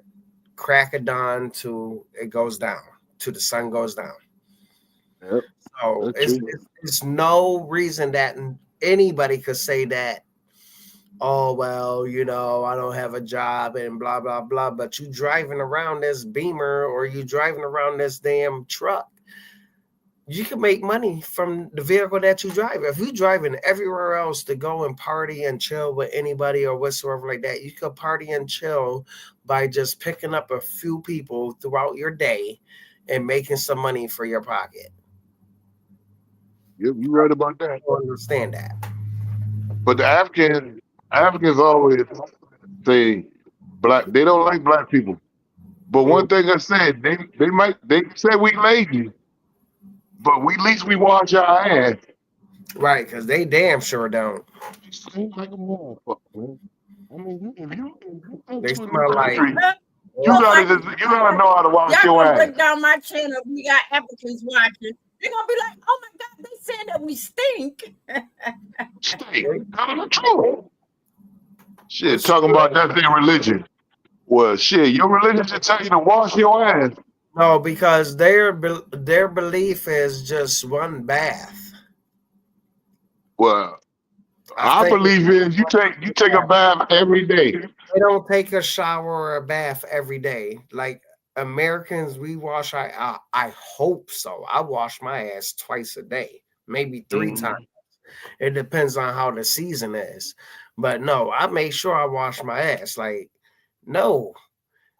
crack of dawn to it goes down, to the sun goes down. Yep. So it's no reason that anybody could say that, oh, well, I don't have a job and blah, blah, blah. But you driving around this Beamer or you driving around this damn truck, you can make money from the vehicle that you drive. If you're driving everywhere else to go and party and chill with anybody or whatsoever like that, you could party and chill by just picking up a few people throughout your day and making some money for your pocket. Yep, you're right about that. I don't understand that. But the Africans always say black. They don't like black people. But one thing I said, they say we lazy, but at least we wash our ass. Right, because they damn sure don't. Seems like a motherfucker, man. I mean, if you they smell like. You gotta know how to wash your ass. Break down my channel. We got Africans watching. They're gonna be like, "Oh my God, they saying that we stink." Stink. Tell the truth. Shit, talking about that's their religion. Well, shit, your religion should tell you to wash your ass. No, because their belief is just one bath. Well, our belief is you take a bath every day. They don't take a shower or a bath every day. Like Americans, we wash our. I hope so. I wash my ass twice a day, maybe 3 times. It depends on how the season is. But no, I make sure I wash my ass. Like, no,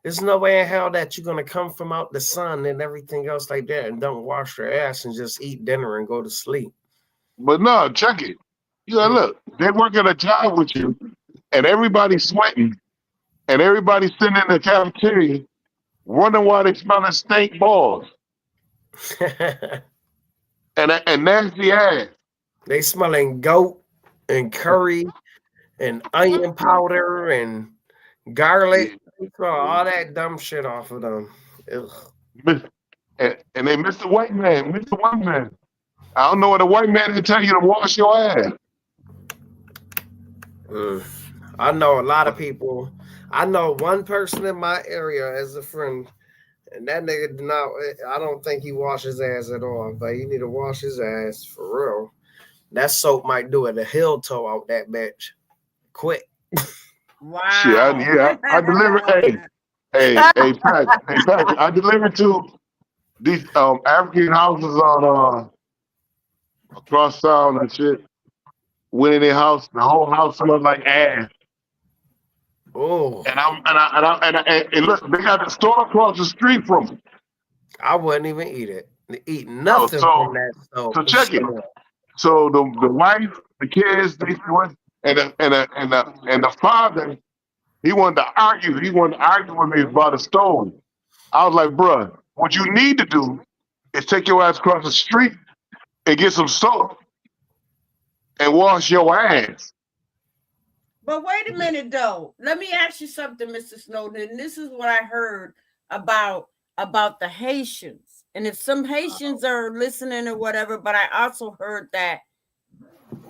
there's no way in hell that you're gonna come from out the sun and everything else like that and don't wash your ass and just eat dinner and go to sleep. But no, check it. You gotta look. They work at a job with you, and everybody's sweating, and everybody's sitting in the cafeteria, wondering why they smelling stink balls and nasty ass. They smelling goat and curry and onion powder and garlic. All that dumb shit off of them. Ugh. And they miss the white man. Mr. White Man. I don't know what a white man can tell you to wash your ass. I know a lot of people. I know one person in my area as a friend, And that nigga did not. I don't think he washes his ass at all. But he need to wash his ass for real. That soap might do it. A heel toe out that bitch. Quick. Wow. Shit, I delivered. Hey, Pat, I delivered to these African houses on across town and shit. Went in their house, the whole house smelled like ass. Oh, And look, they got the store across the street from me. I wouldn't even eat it. Eat nothing so from that soap. So check it. So the wife, the kids, they went, and the father, he wanted to argue. He wanted to argue with me about a stove. I was like, bruh, what you need to do is take your ass across the street and get some soap and wash your ass. But wait a minute, though. Let me ask you something, Mr. Snowden. And this is what I heard about the Haitians. And if some Haitians are listening or whatever, but I also heard that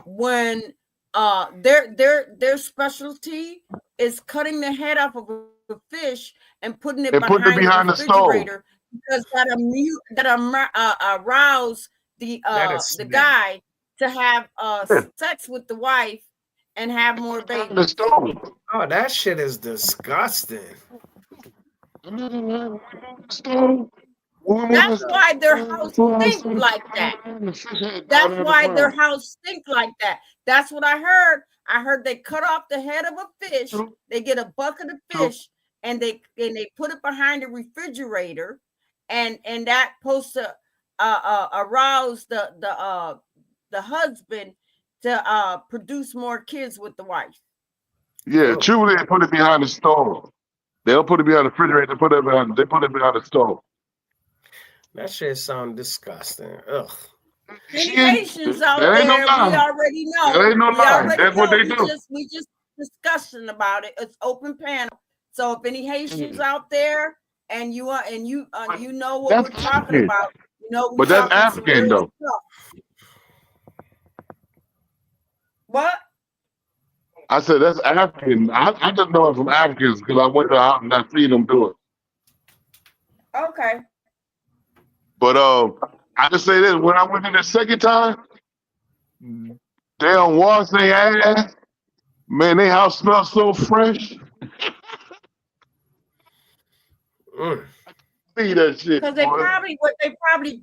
when their specialty is cutting the head off of a fish and putting it behind the refrigerator because that arouse the guy to have sex with the wife and have more babies. Oh, that shit is disgusting. That's why their house stink like that. That's why their house stink like that. That's what I heard. I heard they cut off the head of a fish. They get a bucket of fish and they put it behind the refrigerator, and that supposed to arouse the husband to produce more kids with the wife. Yeah, truly, they put it behind the stove. They don't put it behind the refrigerator. They put it behind the stove. That shit sounds disgusting. Ugh. Any Haitians out there, we already know. There ain't no lie. That's what they do. We just discussing about it. It's open panel. So if any Haitians out there and you know what we're talking about, you know. But that's African though. What? I said that's African. I just know it from Africans because I went to the house and I seen them do it. Okay. But I just say this: when I went in the second time, they don't wash their ass. Man, their house smells so fresh. See that shit. Because what they probably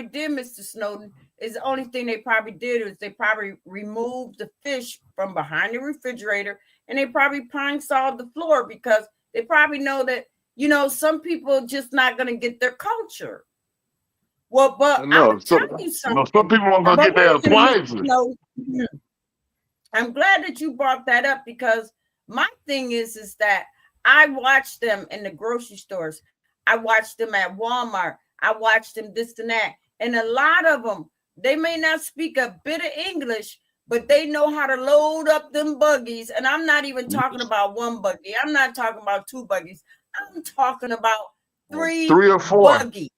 did, Mr. Snowden, is the only thing they probably did is they probably removed the fish from behind the refrigerator and they probably pine-sawed the floor because they probably know that, some people just not going to get their culture. Well, but I'm telling you something. Some people won't go get their appliances. I'm glad that you brought that up because my thing is that I watch them in the grocery stores. I watch them at Walmart. I watch them this and that. And a lot of them, they may not speak a bit of English, but they know how to load up them buggies. And I'm not even talking about one buggy. I'm not talking about two buggies. I'm talking about three or four buggies.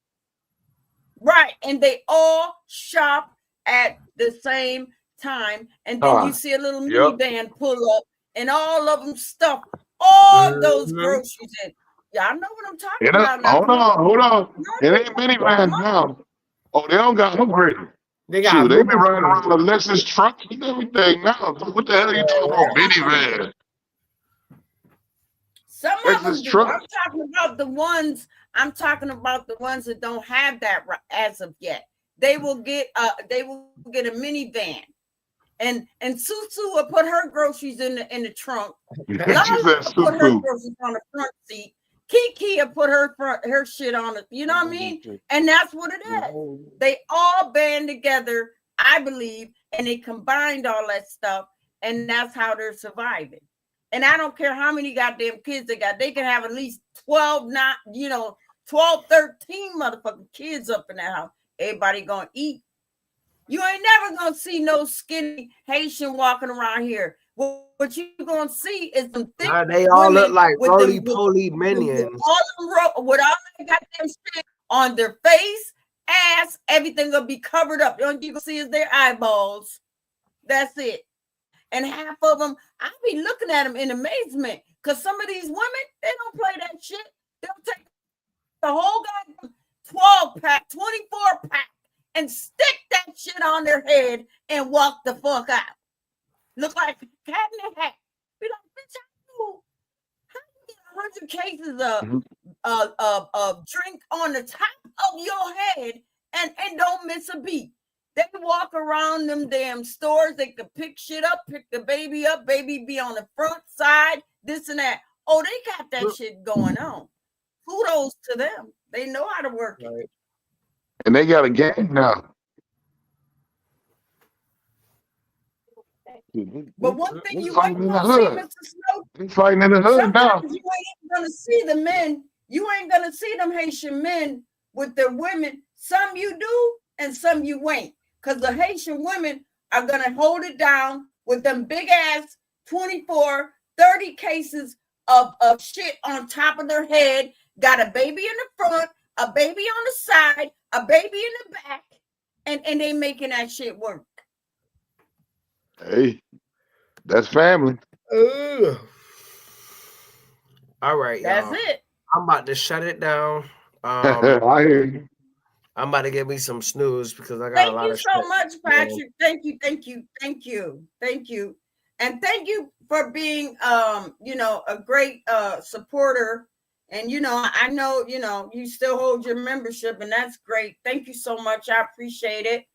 Right. And they all shop at the same time. And then you see a little minivan pull up and all of them stuff all those groceries in. Y'all know what I'm talking about now. Hold on. It ain't minivans now. Oh, they don't got upgraded. They be running around with Lexus trucks and everything now. What the hell are you talking about, minivan? Some of them do. I'm talking about the ones that don't have that as of yet. They will get a minivan. And Susu will put her groceries in the trunk. Lala will put her groceries on the front seat. Kiki will put her shit on it. You know what I mean? And that's what it is. They all band together, I believe, and they combined all that stuff, and that's how they're surviving. And I don't care how many goddamn kids they got. They can have at least 12, 13 motherfucking kids up in that house. Everybody gonna eat. You ain't never gonna see no skinny Haitian walking around here. What you gonna see is some thick. They all look like roly-poly minions. With all that goddamn shit on their face, ass, everything gonna be covered up. The only thing you gonna see is their eyeballs. That's it. And half of them, I be looking at them in amazement because some of these women, they don't play that shit. They'll take the whole goddamn 12-pack, 24-pack, and stick that shit on their head and walk the fuck out. Look like a cat in a hat. Be like, bitch, how you get 100 cases of drink on the top of your head and don't miss a beat? They walk around them damn stores. They could pick shit up, pick the baby up, baby be on the front side, this and that. Oh, they got that shit going on. Kudos to them. They know how to work it. And they got a gang now. But one thing you ain't gonna see, Mr. Snow, they fighting in the hood now. sometimes you ain't gonna see the men. You ain't gonna see them Haitian men with their women. Some you do, and some you ain't. Because the Haitian women are gonna hold it down with them big ass 24, 30 cases of shit on top of their head. Got a baby in the front, a baby on the side, a baby in the back, and they making that shit work. Hey, that's family. All right, That's y'all. it. I'm about to shut it down. I hear you. I'm about to give me some snooze because I got a lot of shit. Thank you so much, Patrick. Thank you. And thank you for being a great supporter. And I know you still hold your membership, and that's great. Thank you so much. I appreciate it.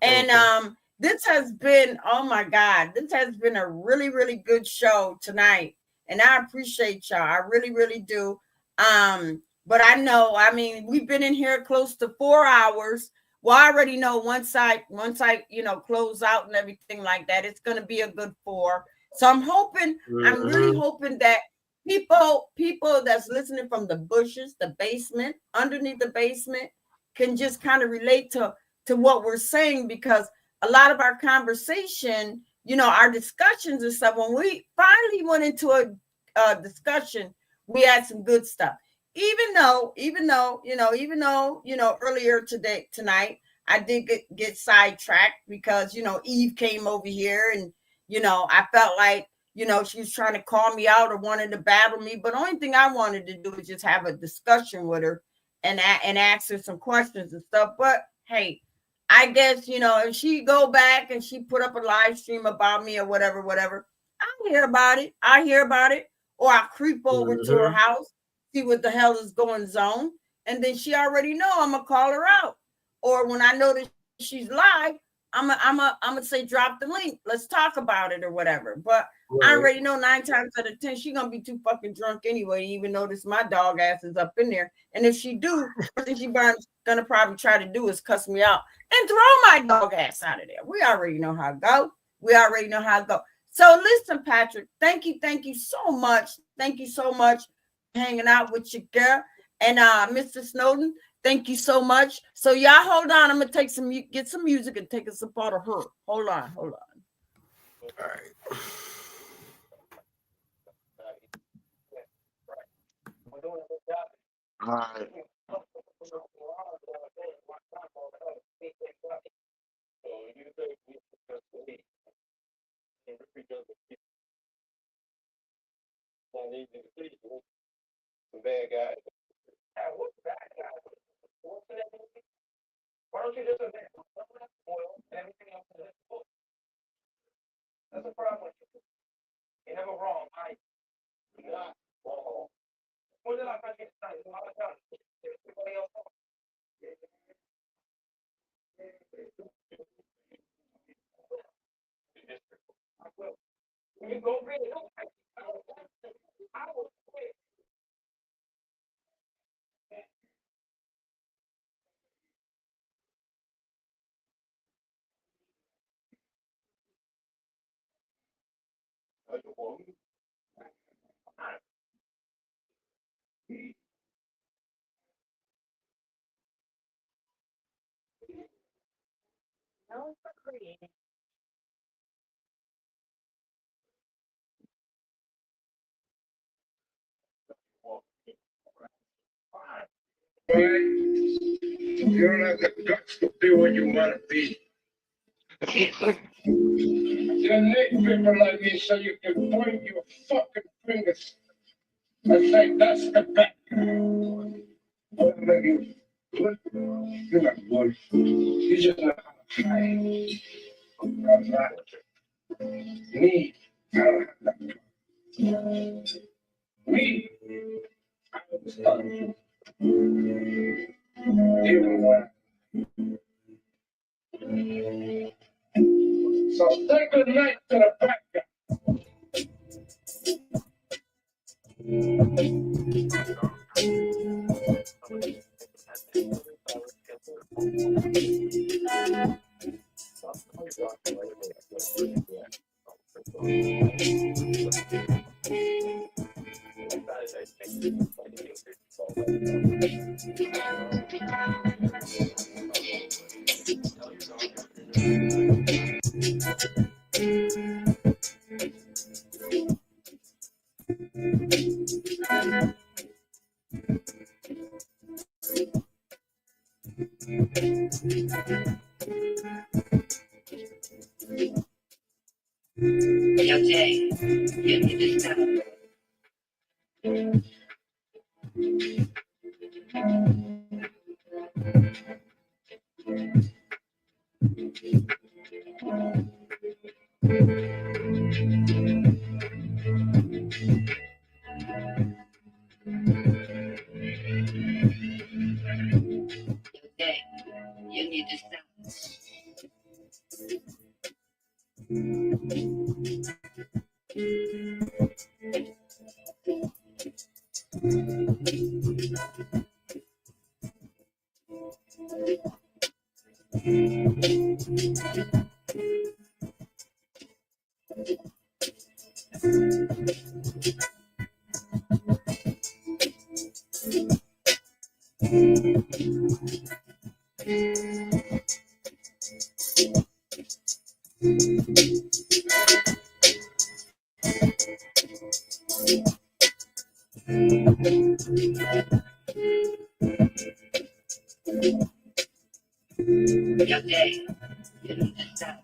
And this has been, oh my God, this has been a really, really good show tonight. And I appreciate y'all. I really, really do. But I mean, we've been in here close to 4 hours. Well, I already know once I close out and everything like that, it's going to be a good 4. So I'm hoping, I'm really hoping that people that's listening from the bushes, the basement, underneath the basement, can just kind of relate to what we're saying, because a lot of our conversation, our discussions and stuff, when we finally went into a discussion, we had some good stuff. Even though, earlier tonight, I did get sidetracked because, Eve came over here and, I felt like, she was trying to call me out or wanted to battle me. But the only thing I wanted to do was just have a discussion with her and ask her some questions and stuff. But hey, I guess, if she go back and she put up a live stream about me or whatever, I hear about it. Or I creep over to her house, see what the hell is going on. And then she already know I'm going to call her out. Or when I know that she's live, I'm gonna say, drop the link. Let's talk about it or whatever. But I already know 9 times out of 10, she's going to be too fucking drunk anyway, even notice my dog ass is up in there. And if she do, what she's going to probably try to do is cuss me out and throw my dog ass out of there. We already know how it go. So listen, Patrick, thank you so much. Thank you so much for hanging out with your girl. And Mr. Snowden, thank you so much. So y'all hold on. I'm gonna get some music and take a support of her. Hold on. All right. All right. Bad guy. What's bad guy? Why don't you just admit oil and everything else is book? That's a problem. You're never wrong. You're not wrong. What did I find it? Everybody else. You go read it. I will quit. No, for creating. You don't have the guts to be what you want to be. You need people like me so you can point your fucking fingers and say, that's the back. Whatever you put, you're not good. You just know how to hide. Me, I don't have that. Me, I understand. Even when. So say good night to the back guy. Okay, you need to stop. Okay, you need to stop. Okay, you need to stop.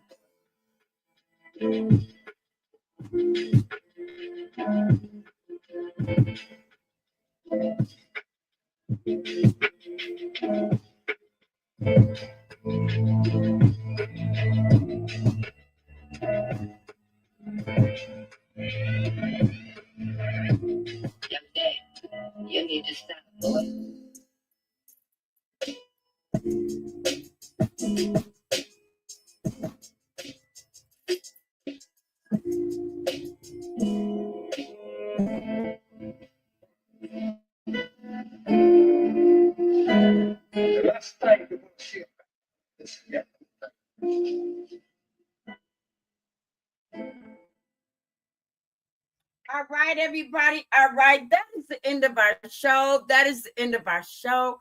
Okay, you need to stop, boy. Let's take the bullshit. Yeah. All right, everybody. All right, that is the end of our show. That is the end of our show.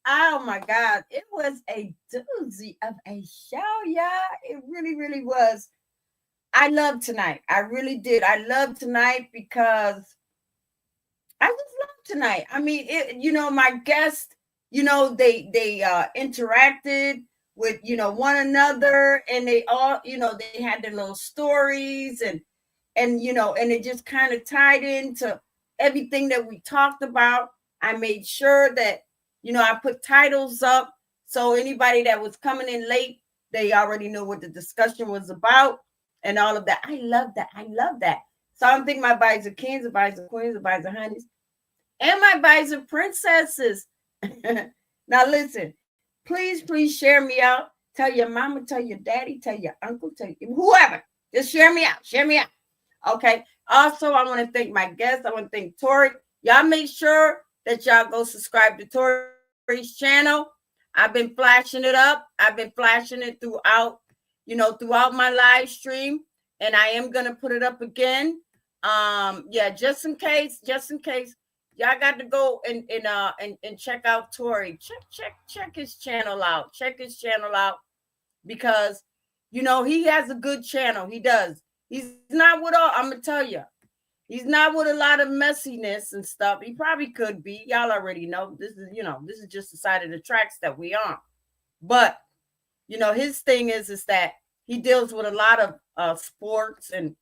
Oh my God, it was a doozy of a show, y'all. It really, really was. I loved tonight. I really did. I loved tonight because I just loved tonight. I mean, my guests, they interacted with one another, and they all, they had their little stories, and it just kind of tied into everything that we talked about. I made sure that I put titles up, so anybody that was coming in late, they already know what the discussion was about and all of that. I love that. I love that. So I'm thinking my buys are kings, my buys are queens, my buys are honeys, and my buys are princesses. Now listen, please share me out. Tell your mama, tell your daddy, tell your uncle, tell whoever. Just share me out. Share me out. Okay. Also, I want to thank my guests. I want to thank Tori. Y'all make sure that y'all go subscribe to Tori's channel. I've been flashing it up. I've been flashing it throughout my live stream, and I am gonna put it up again. Just in case, y'all got to go and check out Tori. Check his channel out. Check his channel out because he has a good channel. He does. He's not with all, I'm gonna tell you, he's not with a lot of messiness and stuff. He probably could be. Y'all already know. This is just the side of the tracks that we on. But his thing is that he deals with a lot of sports and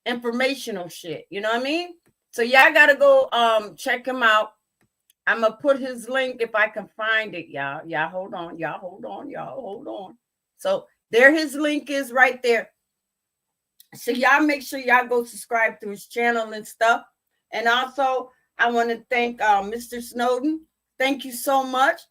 informational shit. You know what I mean? So y'all gotta go check him out. I'm gonna put his link if I can find it, y'all. Y'all hold on, hold on. So there his link is right there. So y'all make sure y'all go subscribe to his channel and stuff. And also, I want to thank Mr. Snowden. Thank you so much.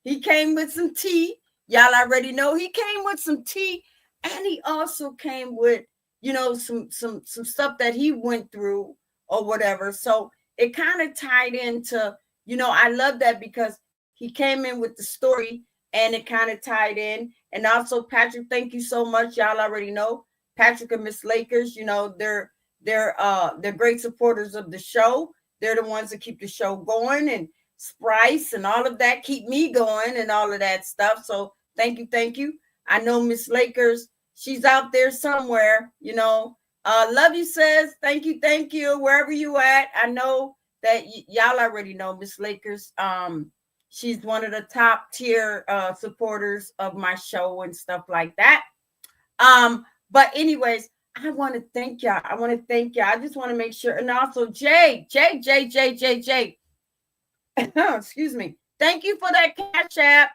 He came with some tea. Y'all already know he came with some tea, and he also came with, you know, some stuff that he went through or whatever. So it kind of tied into, you know, I love that because he came in with the story and it kind of tied in. And also, Patrick, thank you so much. Y'all already know Patrick and Miss Lakers, you know, they're great supporters of the show. They're the ones that keep the show going, and Sprice and all of that keep me going and all of that stuff. So thank you, thank you. I know Miss Lakers, she's out there somewhere, you know. Love you, says. Thank you, wherever you at. I know that y'all already know Miss Lakers. She's one of the top tier supporters of my show and stuff like that. But anyways, I want to thank y'all. I just want to make sure. And also Jay. Excuse me. Thank you for that Cash App.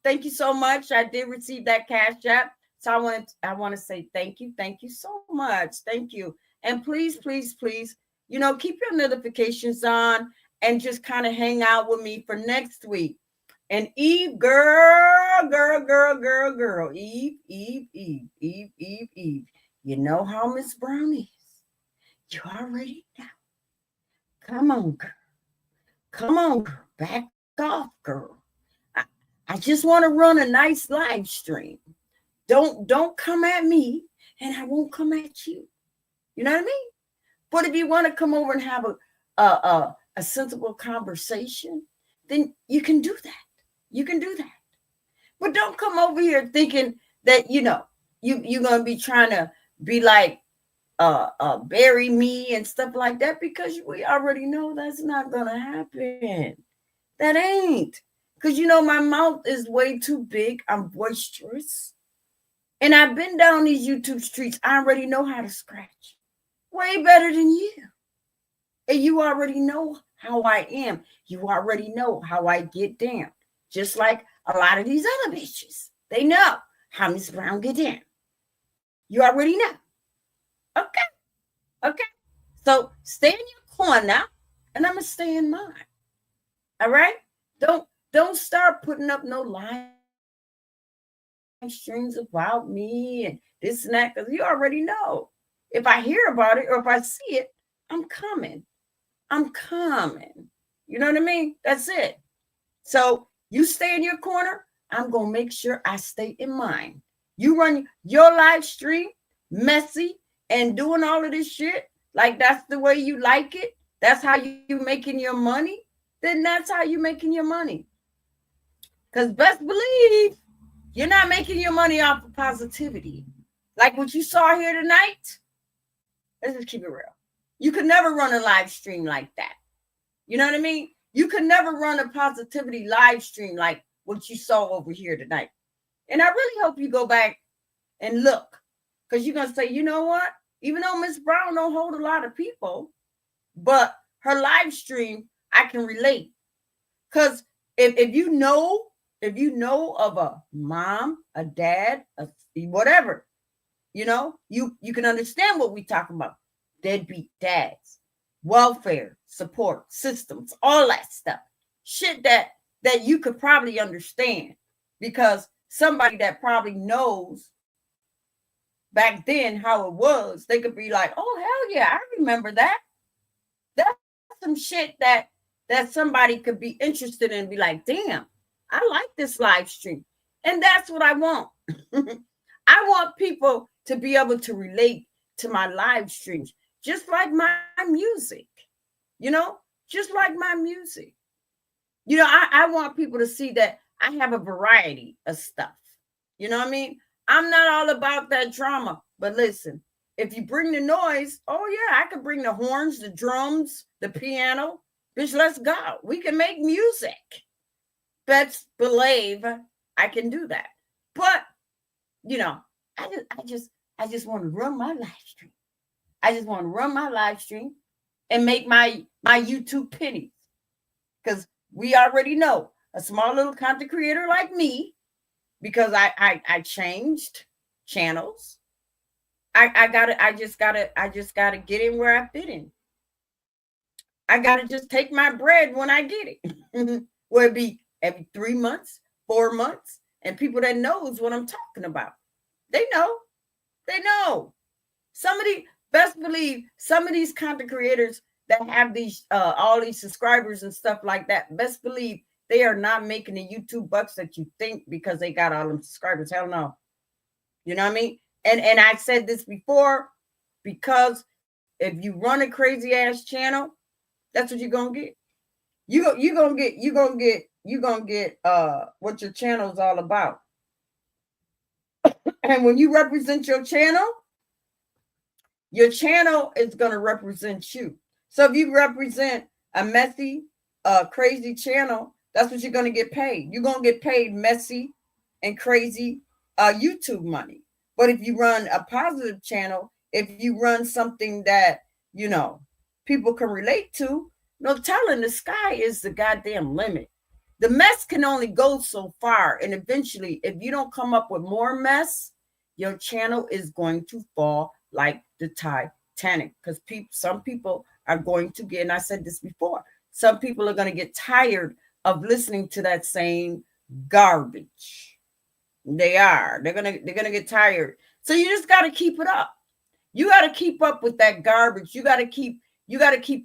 Thank you so much. I did receive that Cash App. So I want to say thank you so much. Thank you. And please, you know, keep your notifications on and just kind of hang out with me for next week. And Eve, girl, Eve. You know how Miss Brown is. You already know. Come on, girl. Back off, girl. I just want to run a nice live stream. Don't come at me, and I won't come at you. You know what I mean? But if you want to come over and have a sensible conversation, then you can do that. But don't come over here thinking that, you know, you're gonna be trying to be like bury me and stuff like that, because we already know that's not gonna happen. That ain't. Because, you know, my mouth is way too big. I'm boisterous. And I've been down these YouTube streets. I already know how to scratch. Way better than you. And you already know how I am. You already know how I get down. Just like a lot of these other bitches. They know how Miss Brown get down. You already know. Okay. So stay in your corner, and I'm going to stay in mine. All right? Don't start putting up no live streams about me and this and that, because you already know. If I hear about it or if I see it, I'm coming. You know what I mean? That's it. So you stay in your corner. I'm going to make sure I stay in mine. You run your live stream messy and doing all of this shit like that's the way you like it. That's how you making your money. Then that's how you making your money. Because best believe you're not making your money off of positivity. Like what you saw here tonight. Let's just keep it real. You could never run a live stream like that. You know what I mean? You could never run a positivity live stream like what you saw over here tonight. And I really hope you go back and look. Because you're going to say, you know what? Even though Miss Brown don't hold a lot of people, but her live stream, I can relate. Because if you know of a mom, a dad, whatever, you know, you can understand what we talking about. Deadbeat dads, welfare, support, systems, all that stuff. Shit that you could probably understand, because somebody that probably knows back then how it was, they could be like, oh, hell yeah, I remember that. That's some shit that somebody could be interested in and be like, damn, I like this live stream. And that's what I want. I want people to be able to relate to my live streams, just like my music, you know, just like my music. You know, I want people to see that I have a variety of stuff. You know what I mean? I'm not all about that drama, but listen, if you bring the noise, oh yeah, I could bring the horns, the drums, the piano. Bitch, let's go. We can make music. Best believe I can do that. But, you know, I just want to run my live stream. I just want to run my live stream and make my YouTube pennies. because we already know a small little content creator like me, because I changed channels. I just gotta get in where I fit in. I gotta just take my bread when I get it. Will it be every 3 months, 4 months? And people that knows what I'm talking about, they know. They know. Best believe some of these content creators that have these all these subscribers and stuff like that, best believe they are not making the YouTube bucks that you think because they got all them subscribers. Hell no. You know what I mean? And I said this before, because if you run a crazy ass channel, that's what you're gonna get. You're gonna get what your channel is all about. And when you represent your channel is gonna represent you. So if you represent a messy, crazy channel, that's what you're gonna get paid. You're gonna get paid messy and crazy YouTube money. But if you run a positive channel, if you run something that, you know, people can relate to, no telling, the sky is the goddamn limit. The mess can only go so far. And eventually, if you don't come up with more mess, your channel is going to fall like the Titanic. Because some people are going to get, and I said this before, some people are going to get tired of listening to that same garbage. They're gonna get tired. So you just got to keep it up. You got to keep up with that garbage. You got to keep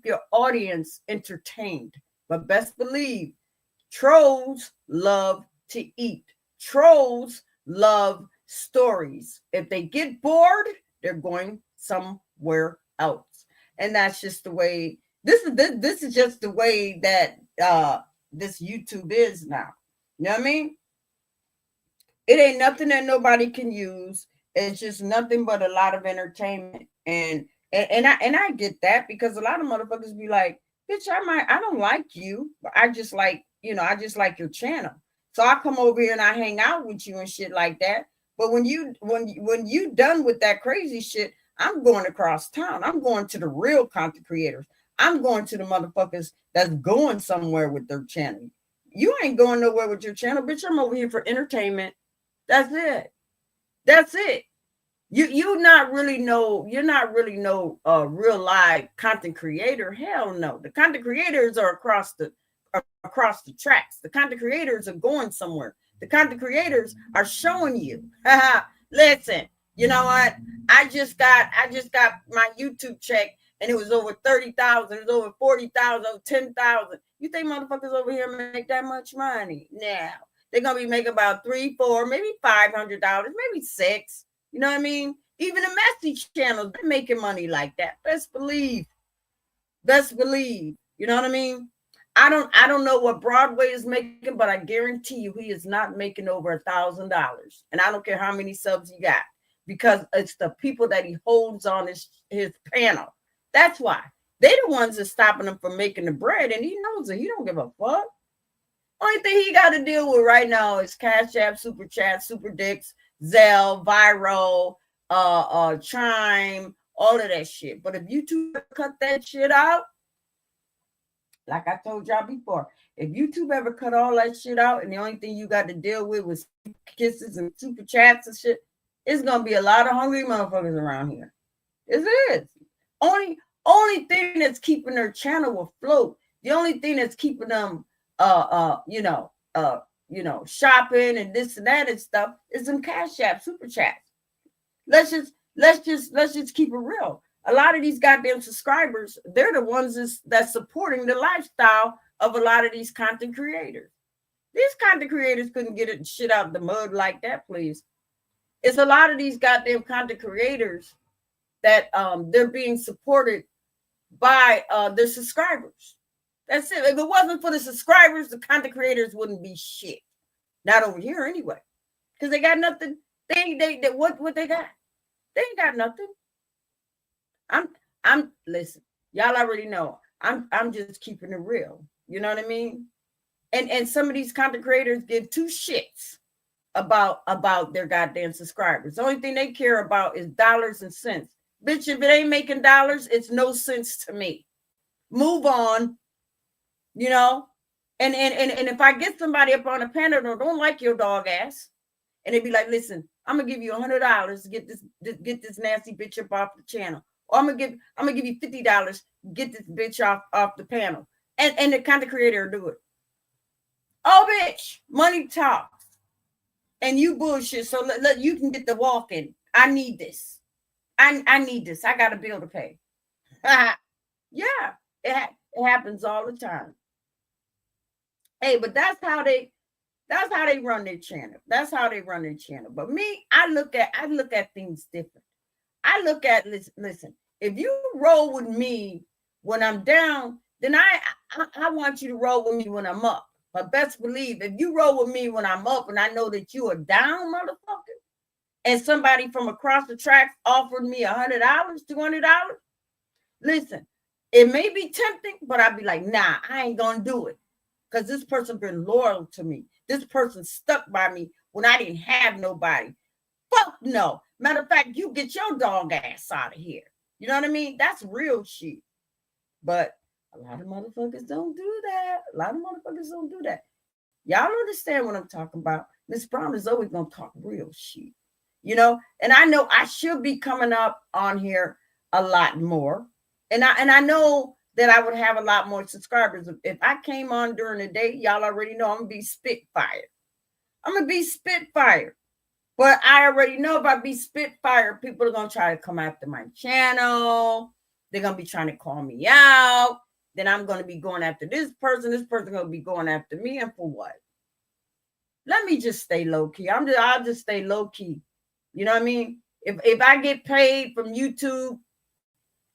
your audience entertained. But best believe, trolls love to eat. Trolls love stories. If they get bored, they're going somewhere else. And that's just the way, this is just the way that this YouTube is now. You know what I mean? It ain't nothing that nobody can use. It's just nothing but a lot of entertainment. And I get that, because a lot of motherfuckers be like, bitch, I don't like you, but I just like your channel. So I come over here and I hang out with you and shit like that. But when you done with that crazy shit, I'm going across town. I'm going to the real content creators. I'm going to the motherfuckers that's going somewhere with their channel. You ain't going nowhere with your channel, bitch. I'm over here for entertainment. That's it. That's it. You're not really no real live content creator. Hell no. The content creators are across the tracks. The content creators are going somewhere. The content creators are showing you. Listen, you know what? I just got my YouTube check, and it was over 30,000. It was over 40,000, over 10,000. You think motherfuckers over here make that much money? Now they're gonna be making about $300, $400, maybe $500, maybe $600. You know what I mean? Even the messy channels, they're making money like that. Best believe. You know what I mean? I don't know what Broadway is making, but I guarantee you he is not making over $1,000. And I don't care how many subs he got, because it's the people that he holds on his panel. That's why. They're the ones that's stopping him from making the bread, and he knows it. He don't give a fuck. Only thing he got to deal with right now is Cash App, Super Chat, Super Dicks, Zelle, Viral, Chime, all of that shit. But if YouTube cut that shit out, like I told y'all before, if YouTube ever cut all that shit out and the only thing you got to deal with was kisses and super chats and shit, it's gonna be a lot of hungry motherfuckers around here. It is. Only thing that's keeping their channel afloat, the only thing that's keeping them shopping and this and that and stuff is some Cash App, Super Chats. Let's just keep it real. A lot of these goddamn subscribers, they're the ones that's supporting the lifestyle of a lot of these content creators. These content creators couldn't get it shit out of the mud like that, please. It's a lot of these goddamn content creators that they're being supported by their subscribers. That's it. If it wasn't for the subscribers, the content creators wouldn't be shit. Not over here anyway. Because they got nothing. What they got? They ain't got nothing. Listen, y'all already know. I'm just keeping it real. You know what I mean? And some of these content creators give two shits about their goddamn subscribers. The only thing they care about is dollars and cents. Bitch, if it ain't making dollars, it's no sense to me. Move on. You know, And if I get somebody up on the panel that don't like your dog ass, and they be like, listen, I'm gonna give you $100 to get this nasty bitch up off the channel, or I'm gonna give you $50 to get this bitch off the panel, and the content creator will do it. Oh, bitch, money talks, and you bullshit. So let you can get the walk in. I need this. I need this. I got a bill to pay. Yeah, it happens all the time. Hey, but that's how they run their channel. That's how they run their channel. But me, I look at things different. I look at, listen, if you roll with me when I'm down, then I want you to roll with me when I'm up. But best believe, if you roll with me when I'm up and I know that you are down, motherfucker, and somebody from across the tracks offered me $100, $200, listen, it may be tempting, but I'd be like, nah, I ain't gonna do it. Because this person been loyal to me. This person stuck by me when I didn't have nobody. Fuck no. Matter of fact, you get your dog ass out of here. You know what I mean? That's real shit. But a lot of motherfuckers don't do that. Y'all understand what I'm talking about. Miss Brown is always going to talk real shit. You know? And I know I should be coming up on here a lot more. And I know that I would have a lot more subscribers. If I came on during the day, y'all already know I'm going to be spitfire. I'm going to be spitfire. But I already know if I be spitfire, people are going to try to come after my channel. They're going to be trying to call me out. Then I'm going to be going after this person. This person going to be going after me. And for what? Let me just stay low key. I'll just stay low key. You know what I mean? If I get paid from YouTube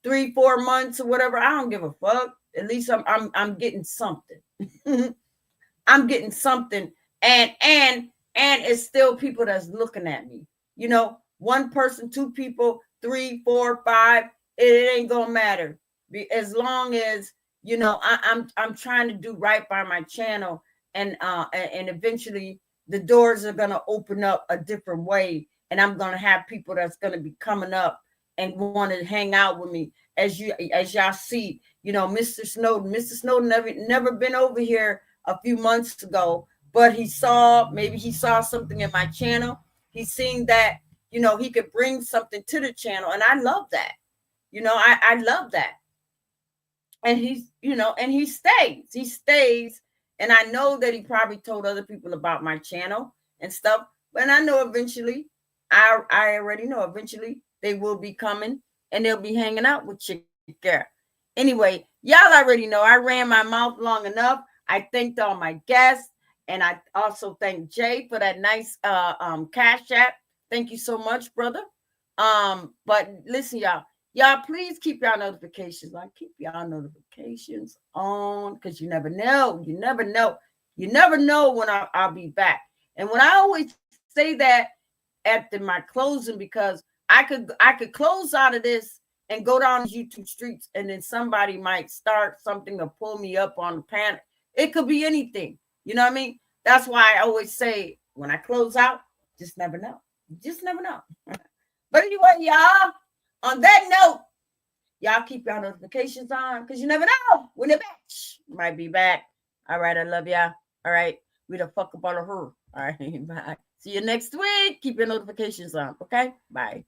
3-4 months or whatever, I don't give a fuck. At least I'm getting something. I'm getting something, and it's still people that's looking at me. You know, 1 person, 2 people, 3, 4, 5. It ain't gonna matter as long as you know I'm trying to do right by my channel, and eventually the doors are gonna open up a different way, and I'm gonna have people that's gonna be coming up and want to hang out with me. As y'all see, you know, Mr. Snowden never been over here a few months ago, but maybe he saw something in my channel. He's seeing that, you know, he could bring something to the channel. And I love that. You know, I love that. And he's, you know, and he stays. And I know that he probably told other people about my channel and stuff. But I know eventually, I already know eventually they will be coming and they'll be hanging out with Chick Care. Anyway, y'all already know I ran my mouth long enough. I thanked all my guests, and I also thank Jay for that nice Cash App. Thank you so much, brother. But listen, y'all please keep y'all notifications on. Keep y'all notifications on, because you never know. You never know when I'll be back. And when I always say that at my closing, because I could close out of this and go down the YouTube streets, and then somebody might start something or pull me up on the panel. It could be anything. You know what I mean? That's why I always say when I close out, just never know. Just never know. But anyway, y'all, on that note, y'all keep y'all notifications on, because you never know when the bitch might be back. All right, I love y'all. All right, we the fuck about her. All right, bye. See you next week. Keep your notifications on. Okay, bye.